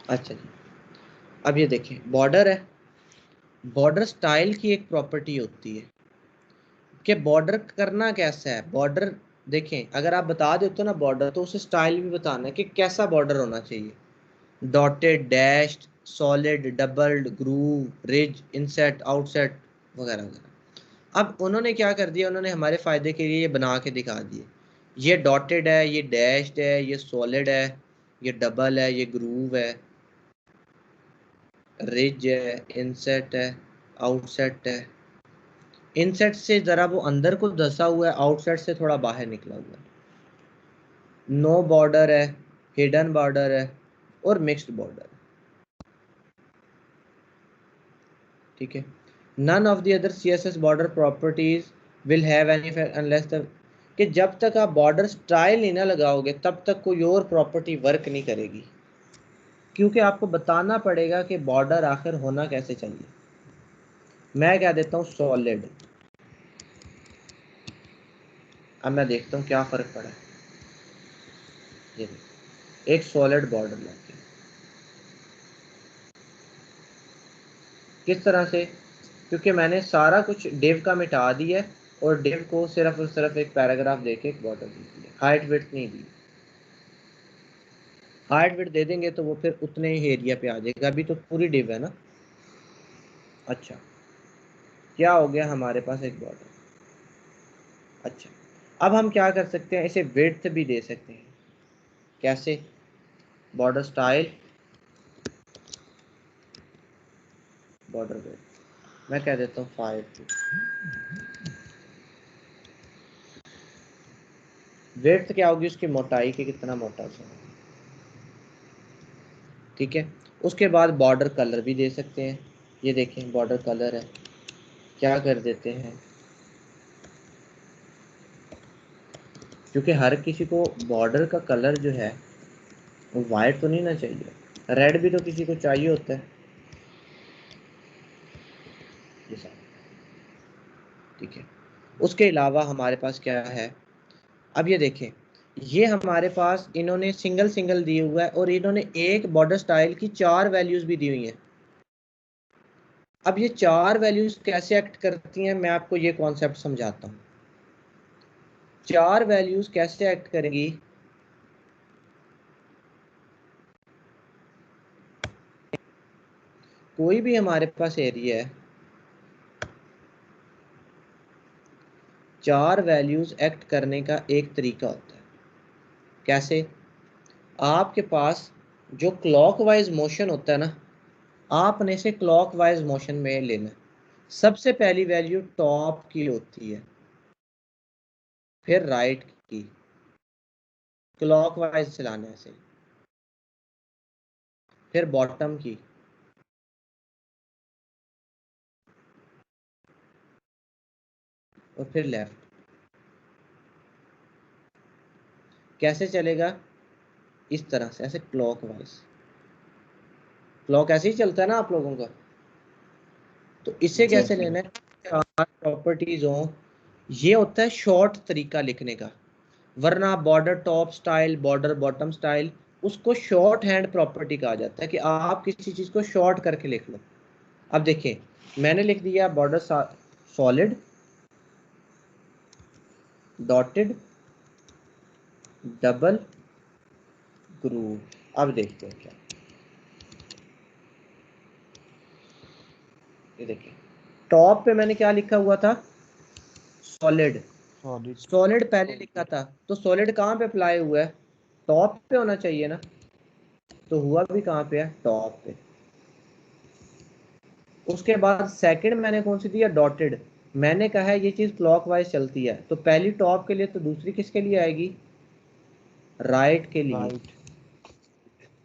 अच्छा जी, अब ये देखें, बॉर्डर है, बॉर्डर स्टाइल की एक प्रॉपर्टी होती है कि बॉर्डर करना कैसा है। बॉर्डर देखें, अगर आप बता देते हो ना बॉर्डर, तो उसे स्टाइल भी बताना है कि कैसा बॉर्डर होना चाहिए, dotted, dashed, solid, doubled, groove, ridge, inset, outset वगैरह वगैरह। अब उन्होंने क्या कर दिया, उन्होंने हमारे फ़ायदे के लिए ये बना के दिखा दिए, ये डॉटेड है, ये डैश्ड है, ये सॉलिड है, ये डबल है, ये ग्रूव है, रिज है, इनसेट है, आउटसेट है। इनसेट से ज़रा वो अंदर को धंसा हुआ है, आउटसेट से थोड़ा बाहर निकला हुआ है। नो बॉर्डर है, हिडन बॉर्डर है, और मिक्स्ड बॉर्डर है। ठीक है, none of the other CSS border properties will have any effect unless the, कि जब तक आप बॉर्डर स्टाइल नहीं ना लगाओगे तब तक कोई और प्रॉपर्टी वर्क नहीं करेगी, क्योंकि आपको बताना पड़ेगा कि बॉर्डर आखिर होना कैसे चाहिए। मैं क्या देता हूँ, सॉलिड। अब मैं देखता हूँ क्या फ़र्क पड़ा है। ये एक सॉलिड बॉर्डर लाके, किस तरह से, क्योंकि मैंने सारा कुछ डिव का मिटा दिया है और डिव को सिर्फ और सिर्फ एक पैराग्राफ देके एक बॉर्डर दे दिया, हाइट विड्थ नहीं दी। हाइट विड्थ दे देंगे तो वो फिर उतने ही एरिया पे आ जाएगा, अभी तो पूरी डिव है ना। अच्छा, क्या हो गया, हमारे पास एक बॉर्डर। अच्छा, अब हम क्या कर सकते हैं, इसे विड्थ भी दे सकते हैं। कैसे, बॉर्डर स्टाइल, बॉर्डर विड्थ, मैं कह देता हूँ 5। विड्थ क्या होगी, उसकी मोटाई के कितना मोटा है। ठीक है, उसके बाद बॉर्डर कलर भी दे सकते हैं। ये देखें, बॉर्डर कलर है, क्या कर देते हैं, क्योंकि हर किसी को बॉर्डर का कलर जो है वो वाइट तो नहीं ना चाहिए, रेड भी तो किसी को चाहिए होता है। ये सारा, ठीक है। उसके अलावा हमारे पास क्या है, अब ये देखें, ये हमारे पास इन्होंने सिंगल सिंगल दिए हुआ है और इन्होंने एक बॉर्डर स्टाइल की 4 वैल्यूज भी दी हुई हैं। अब ये 4 वैल्यूज कैसे एक्ट करती हैं, मैं आपको ये कॉन्सेप्ट समझाता हूँ। 4 वैल्यूज कैसे एक्ट करेंगी, कोई भी हमारे पास एरिया है, 4 वैल्यूज एक्ट करने का एक तरीका होता है। कैसे, आपके पास जो क्लॉकवाइज मोशन होता है ना, आपने इसे क्लॉकवाइज मोशन में लेना है। सबसे पहली वैल्यू टॉप की होती है, फिर राइट की, क्लॉकवाइज चलाने से, फिर बॉटम की, और फिर लेफ्ट। कैसे चलेगा, इस तरह से, ऐसे क्लॉकवाइज। क्लॉक ऐसे ही चलता है ना आप लोगों का, तो इसे कैसे लेना है, चार प्रॉपर्टीज हो, ये होता है शॉर्ट तरीका लिखने का। वरना border top style, border bottom style, उसको शॉर्ट हैंड प्रॉपर्टी कहा जाता है कि आप किसी चीज को शॉर्ट करके लिख लो। अब देखिए, मैंने लिख दिया border solid, dotted, double, groove. अब देखते हैं क्या, ये देखिए टॉप पे मैंने क्या लिखा हुआ था, सॉलिड। सॉलिड पहले लिखा था, तो सॉलिड कहाँ पे अप्लाई हुआ है, टॉप पे होना चाहिए ना, तो हुआ भी कहाँ पे है, टॉप पे। उसके बाद सेकंड मैंने कौन सी दिया, डॉटेड। मैंने कहा है ये चीज क्लॉकवाइज चलती है, तो पहली टॉप के लिए, तो दूसरी किसके लिए आएगी, राइट के लिए।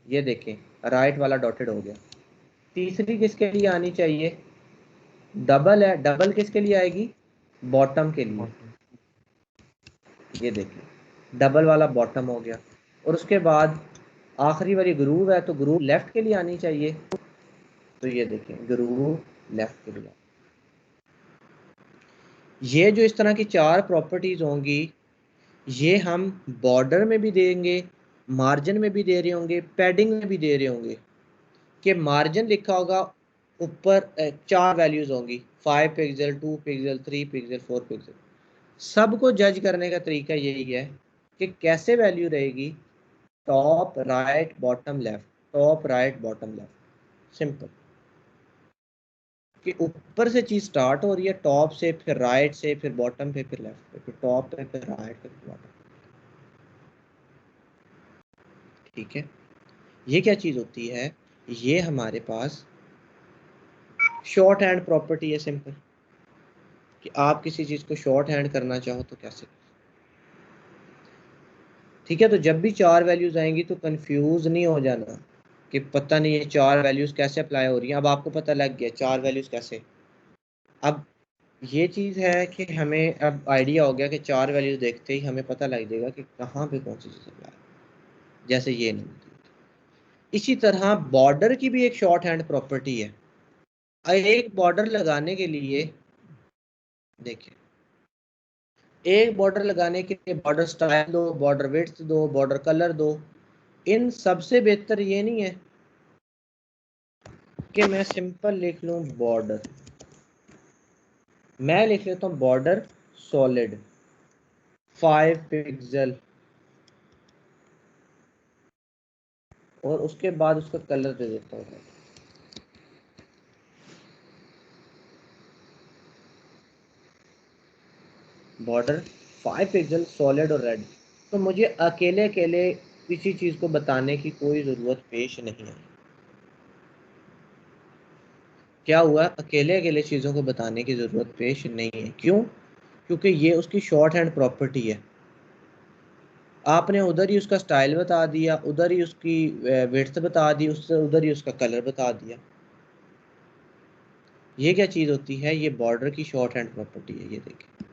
ये देखें, राइट वाला डॉटेड हो गया। तीसरी किसके लिए आनी चाहिए, डबल है, डबल किसके लिए आएगी, बॉटम के लिए। ये देखिए डबल वाला बॉटम हो गया। और उसके बाद आखिरी वाली ग्रूव है, तो ग्रूव लेफ्ट के लिए आनी चाहिए, तो ये देखें ग्रूव लेफ्ट के लिए। ये जो इस तरह की 4 प्रॉपर्टीज होंगी, ये हम बॉर्डर में भी देंगे, मार्जिन में भी दे रहे होंगे, पैडिंग में भी दे रहे होंगे। कि मार्जिन लिखा होगा ऊपर 4 वैल्यूज होंगी, 5 पिक्सल, 2 पिक्सल, 3 पिक्सल, 4 पिक्सल। सबको जज करने का तरीका यही है कि कैसे वैल्यू रहेगी, top right bottom left, top right bottom left, simple. कि ऊपर से चीज स्टार्ट हो रही है, टॉप से, फिर राइट से, फिर बॉटम पे, फिर लेफ्ट पे, फिर टॉप पे, फिर राइट पे, फिर बॉटम। ठीक है, ये क्या चीज होती है, ये हमारे पास शॉर्ट हैंड प्रॉपर्टी है, सिंपल। कि आप किसी चीज को शॉर्ट हैंड करना चाहो तो कैसे। ठीक है, तो जब भी 4 वैल्यूज आएंगी तो कंफ्यूज नहीं हो जाना कि पता नहीं ये 4 वैल्यूज कैसे अप्लाई हो रही हैं। अब आपको पता लग गया 4 वैल्यूज कैसे। अब ये चीज़ है कि हमें अब आइडिया हो गया कि 4 वैल्यूज देखते ही हमें पता लग जाएगा कि कहाँ पे कौन सी चीज़ अप्लाई। जैसे ये नहीं, इसी तरह बॉर्डर की भी एक शॉर्ट हैंड प्रॉपर्टी है। एक बॉर्डर लगाने के लिए देखिए, एक बॉर्डर लगाने के लिए बॉर्डर स्टाइल दो, बॉर्डर विड्थ दो, बॉर्डर कलर दो। इन सबसे बेहतर ये नहीं है कि मैं सिंपल लिख लूं बॉर्डर, मैं लिख लेता हूं बॉर्डर सॉलिड 5 पिक्सल, और उसके बाद उसका कलर दे देता हूँ बॉर्डर 5 पिक्सल सॉलिड और रेड। तो मुझे अकेले अकेले किसी चीज़ को बताने की कोई ज़रूरत पेश नहीं है। क्या हुआ, अकेले अकेले चीज़ों को बताने की ज़रूरत पेश नहीं है। क्यों, क्योंकि ये उसकी शॉर्ट हैंड प्रॉपर्टी है। आपने उधर ही उसका स्टाइल बता दिया, उधर ही उसकी विड्थ बता दी, उससे उधर ही उसका कलर बता दिया। ये क्या चीज़ होती है, ये बॉर्डर की शॉर्ट हैंड प्रॉपर्टी है। ये देखिए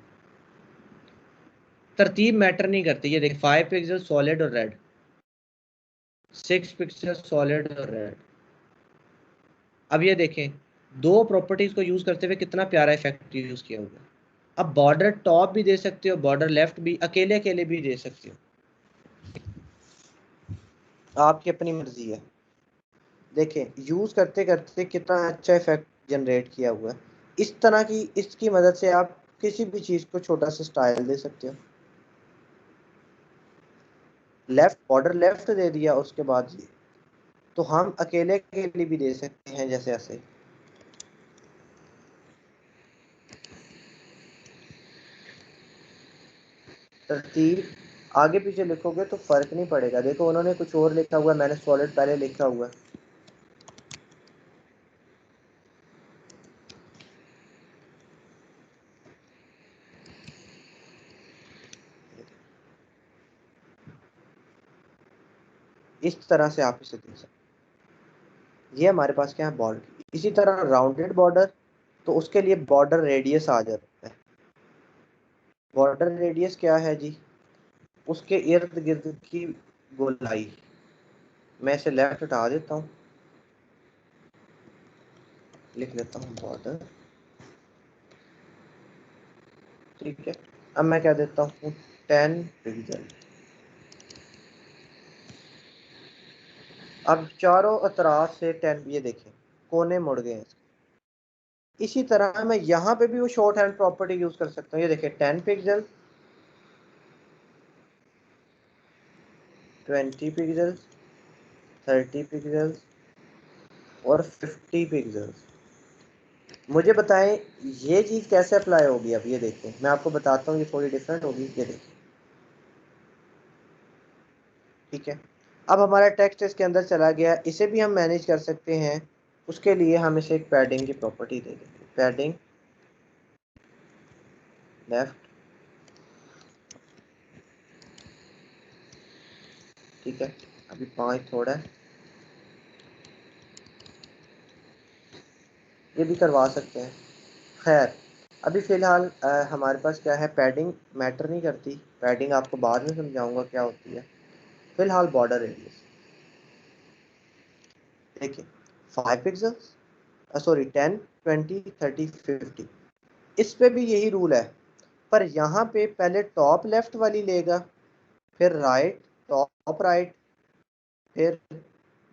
तरतीब मैटर नहीं करती। ये देखिए 5 पिक्सल सॉलिड और रेड, 6 पिक्सल सॉलिड और रेड। अब ये देखें दो प्रॉपर्टीज को यूज करते हुए कितना प्यारा इफेक्ट यूज किया हुआ है। अब बॉर्डर टॉप भी दे सकते हो, बॉर्डर लेफ्ट भी अकेले अकेले भी दे सकते हो, आपकी अपनी मर्जी है। देखें यूज करते करते कितना अच्छा इफेक्ट जनरेट किया हुआ है। इस तरह की इसकी मदद से आप किसी भी चीज को छोटा सा स्टाइल दे सकते हो। लेफ्ट बॉर्डर लेफ्ट दे दिया, उसके बाद ये तो हम अकेले के लिए भी दे सकते हैं जैसे ऐसे। तरतीब आगे पीछे लिखोगे तो फर्क नहीं पड़ेगा। देखो उन्होंने कुछ और लिखा हुआ है, मैंने सॉलिड पहले लिखा हुआ है। इस तरह से आप इसे दे सकते। ये हमारे पास क्या है, बॉर्डर। इसी तरह राउंडेड बॉर्डर, तो उसके लिए बॉर्डर रेडियस आ जाता है। बॉर्डर रेडियस क्या है जी, उसके इर्द गिर्द की गोलाई। मैं इसे लेफ्ट हटा देता हूँ, लिख लेता हूँ बॉर्डर, ठीक है। अब मैं क्या देता हूँ 10 पिक्सल। अब चारों अतराफ से 10, ये देखें कोने मुड़ गए हैं। इसी तरह मैं यहाँ पे भी वो शॉर्ट हैंड प्रॉपर्टी यूज कर सकता हूँ। ये देखिए 10 पिक्सल, 20 पिक्सल, 30 पिक्सल और 50 पिक्सल। मुझे बताएं ये चीज कैसे अप्लाई होगी। अब ये देखें, मैं आपको बताता हूँ, ये थोड़ी डिफरेंट होगी। ये देखें, ठीक है। अब हमारा टेक्स्ट इसके अंदर चला गया, इसे भी हम मैनेज कर सकते हैं। उसके लिए हम इसे एक पैडिंग की प्रॉपर्टी दे देंगे, पैडिंग लेफ्ट, ठीक है। अभी 5 थोड़ा है, ये भी करवा सकते हैं। खैर अभी फ़िलहाल हमारे पास क्या है, पैडिंग मैटर नहीं करती। पैडिंग आपको बाद में समझाऊंगा क्या होती है। फ़िलहाल बॉर्डर रेडियस देखिए 5 पिक्सल, सॉरी 10, 20, 30, 50। इस पे भी यही रूल है, पर यहाँ पे पहले टॉप लेफ्ट वाली लेगा, फिर राइट, टॉप राइट, फिर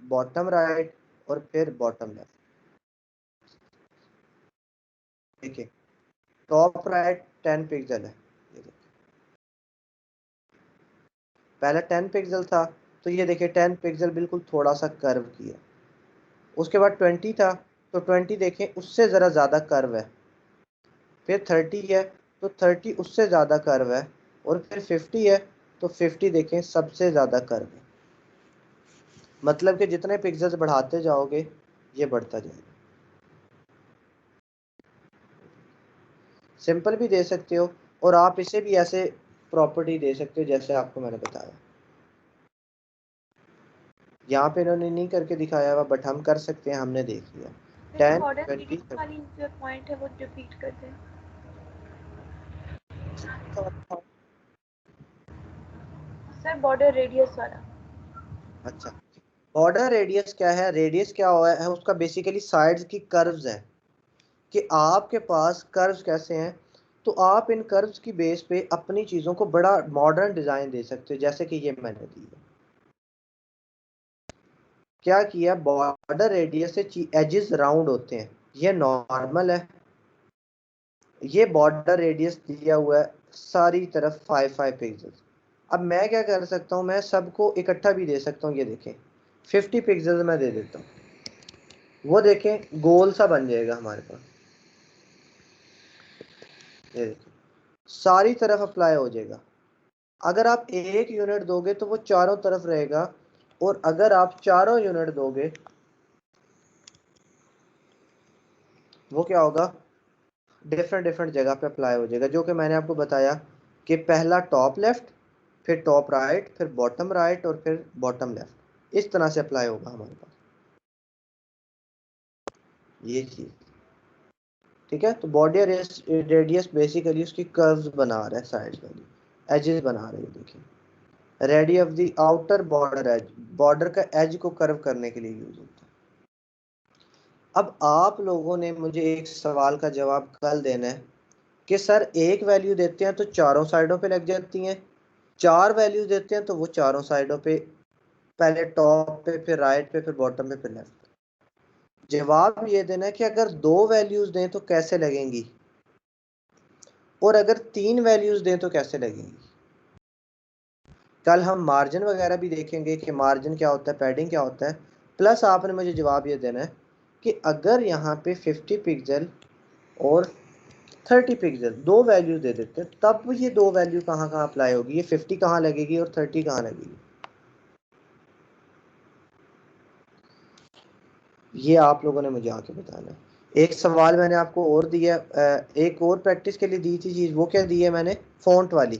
बॉटम राइट और फिर बॉटम लेफ्ट। देखिए टॉप राइट 10 पिक्सल है, पहले 10 पिक्सल था, तो ये देखिए 10 पिक्सल बिल्कुल थोड़ा सा कर्व किया। उसके बाद 20 था, तो 20 देखें उससे ज़रा ज़्यादा कर्व है। फिर 30 है, तो 30 उससे ज़्यादा कर्व है। और फिर 50 है, तो 50 देखें सबसे ज़्यादा कर्व है। मतलब कि जितने पिक्सल्स बढ़ाते जाओगे ये बढ़ता जाएगा। सिंपल भी दे सकते हो, और आप इसे भी ऐसे प्रॉपर्टी दे सकते हो जैसे आपको मैंने बताया। यहाँ पे इन्होंने नहीं करके दिखाया हुआ, बट हम कर सकते हैं, हमने देख लिया। 10, बॉर्डर 20, रेडियस वाली जो पॉइंट है वो रिपीट कर दें। सर बॉर्डर रेडियस वाला। अच्छा, बॉर्डर रेडियस क्या है, रेडियस क्या हुआ है उसका, बेसिकली साइड्स की कर्व्स है कि आपके पास कर्व्स कैसे हैं, तो आप इन कर्व्स की बेस पे अपनी चीज़ों को बड़ा मॉडर्न डिज़ाइन दे सकते हो। जैसे कि ये मैंने दी है, क्या किया, बॉर्डर रेडियस से एजेस राउंड होते हैं, ये नॉर्मल है। ये बॉर्डर रेडियस दिया हुआ है सारी तरफ 5 पिक्सल। अब मैं क्या कर सकता हूँ, मैं सबको इकट्ठा भी दे सकता हूँ। ये देखें 50 पिक्सल मैं दे देता हूँ, वो देखें गोल सा बन जाएगा हमारे पास। ये देखें सारी तरफ अप्लाई हो जाएगा। अगर आप एक यूनिट दोगे तो वो चारों तरफ रहेगा, और अगर आप चारों यूनिट दोगे वो क्या होगा, डिफरेंट डिफरेंट जगह पे अप्लाई हो जाएगा। जो कि मैंने आपको बताया कि पहला टॉप लेफ्ट, फिर टॉप राइट, फिर बॉटम राइट और फिर बॉटम लेफ्ट, इस तरह से अप्लाई होगा हमारे पास ये चीज़, ठीक है। तो बॉडी रेडियस बेसिकली उसकी कर्व्स बना रहा है, साइड्स वाली एजेस बना रही है। देखिए radii of the outer border edge, border का एज को कर्व करने के लिए यूज होता है। अब आप लोगों ने मुझे एक सवाल का जवाब कल देना है कि सर एक वैल्यू देते हैं तो चारों साइडों पे लग जाती हैं, 4 वैल्यू देते हैं तो वो चारों साइडों पे, पहले टॉप पे, फिर राइट पे, फिर बॉटम पे, फिर लेफ्ट। जवाब ये देना है कि अगर 2 वैल्यूज दें तो कैसे लगेंगी, और अगर 3 वैल्यूज दें तो कैसे लगेंगी। कल हम मार्जिन वगैरह भी देखेंगे कि मार्जिन क्या होता है, पैडिंग क्या होता है। प्लस आपने मुझे जवाब ये देना है कि अगर यहाँ पे 50 पिक्सल और 30 पिक्सल 2 वैल्यू दे देते हैं, तब ये 2 वैल्यू कहाँ कहाँ अप्लाई होगी, ये 50 कहाँ लगेगी और 30 कहाँ लगेगी, ये आप लोगों ने मुझे आके बताना है। एक सवाल मैंने आपको और दिया, एक और प्रैक्टिस के लिए दी थी चीज़, वो क्या दी है मैंने, फ़ॉन्ट वाली,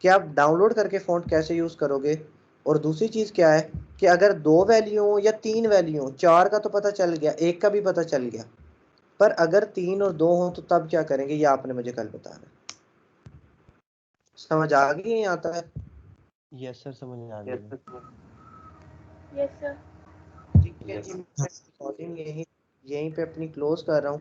कि आप डाउनलोड करके फ़ॉन्ट कैसे यूज़ करोगे। और दूसरी चीज़ क्या है कि अगर 2 वैल्यू हो या 3 वैल्यू हो, 4 का तो पता चल गया, 1 का भी पता चल गया, पर अगर 3 और 2 हो तो तब क्या करेंगे, ये आपने मुझे कल बताना। समझ आ गई है यहाँ तक? यस सर, समझ आ गई। Yes sir. ठीक है जी, मैं रिकॉर्डिंग यहीं पे अपनी क्लोज कर रहा हूँ।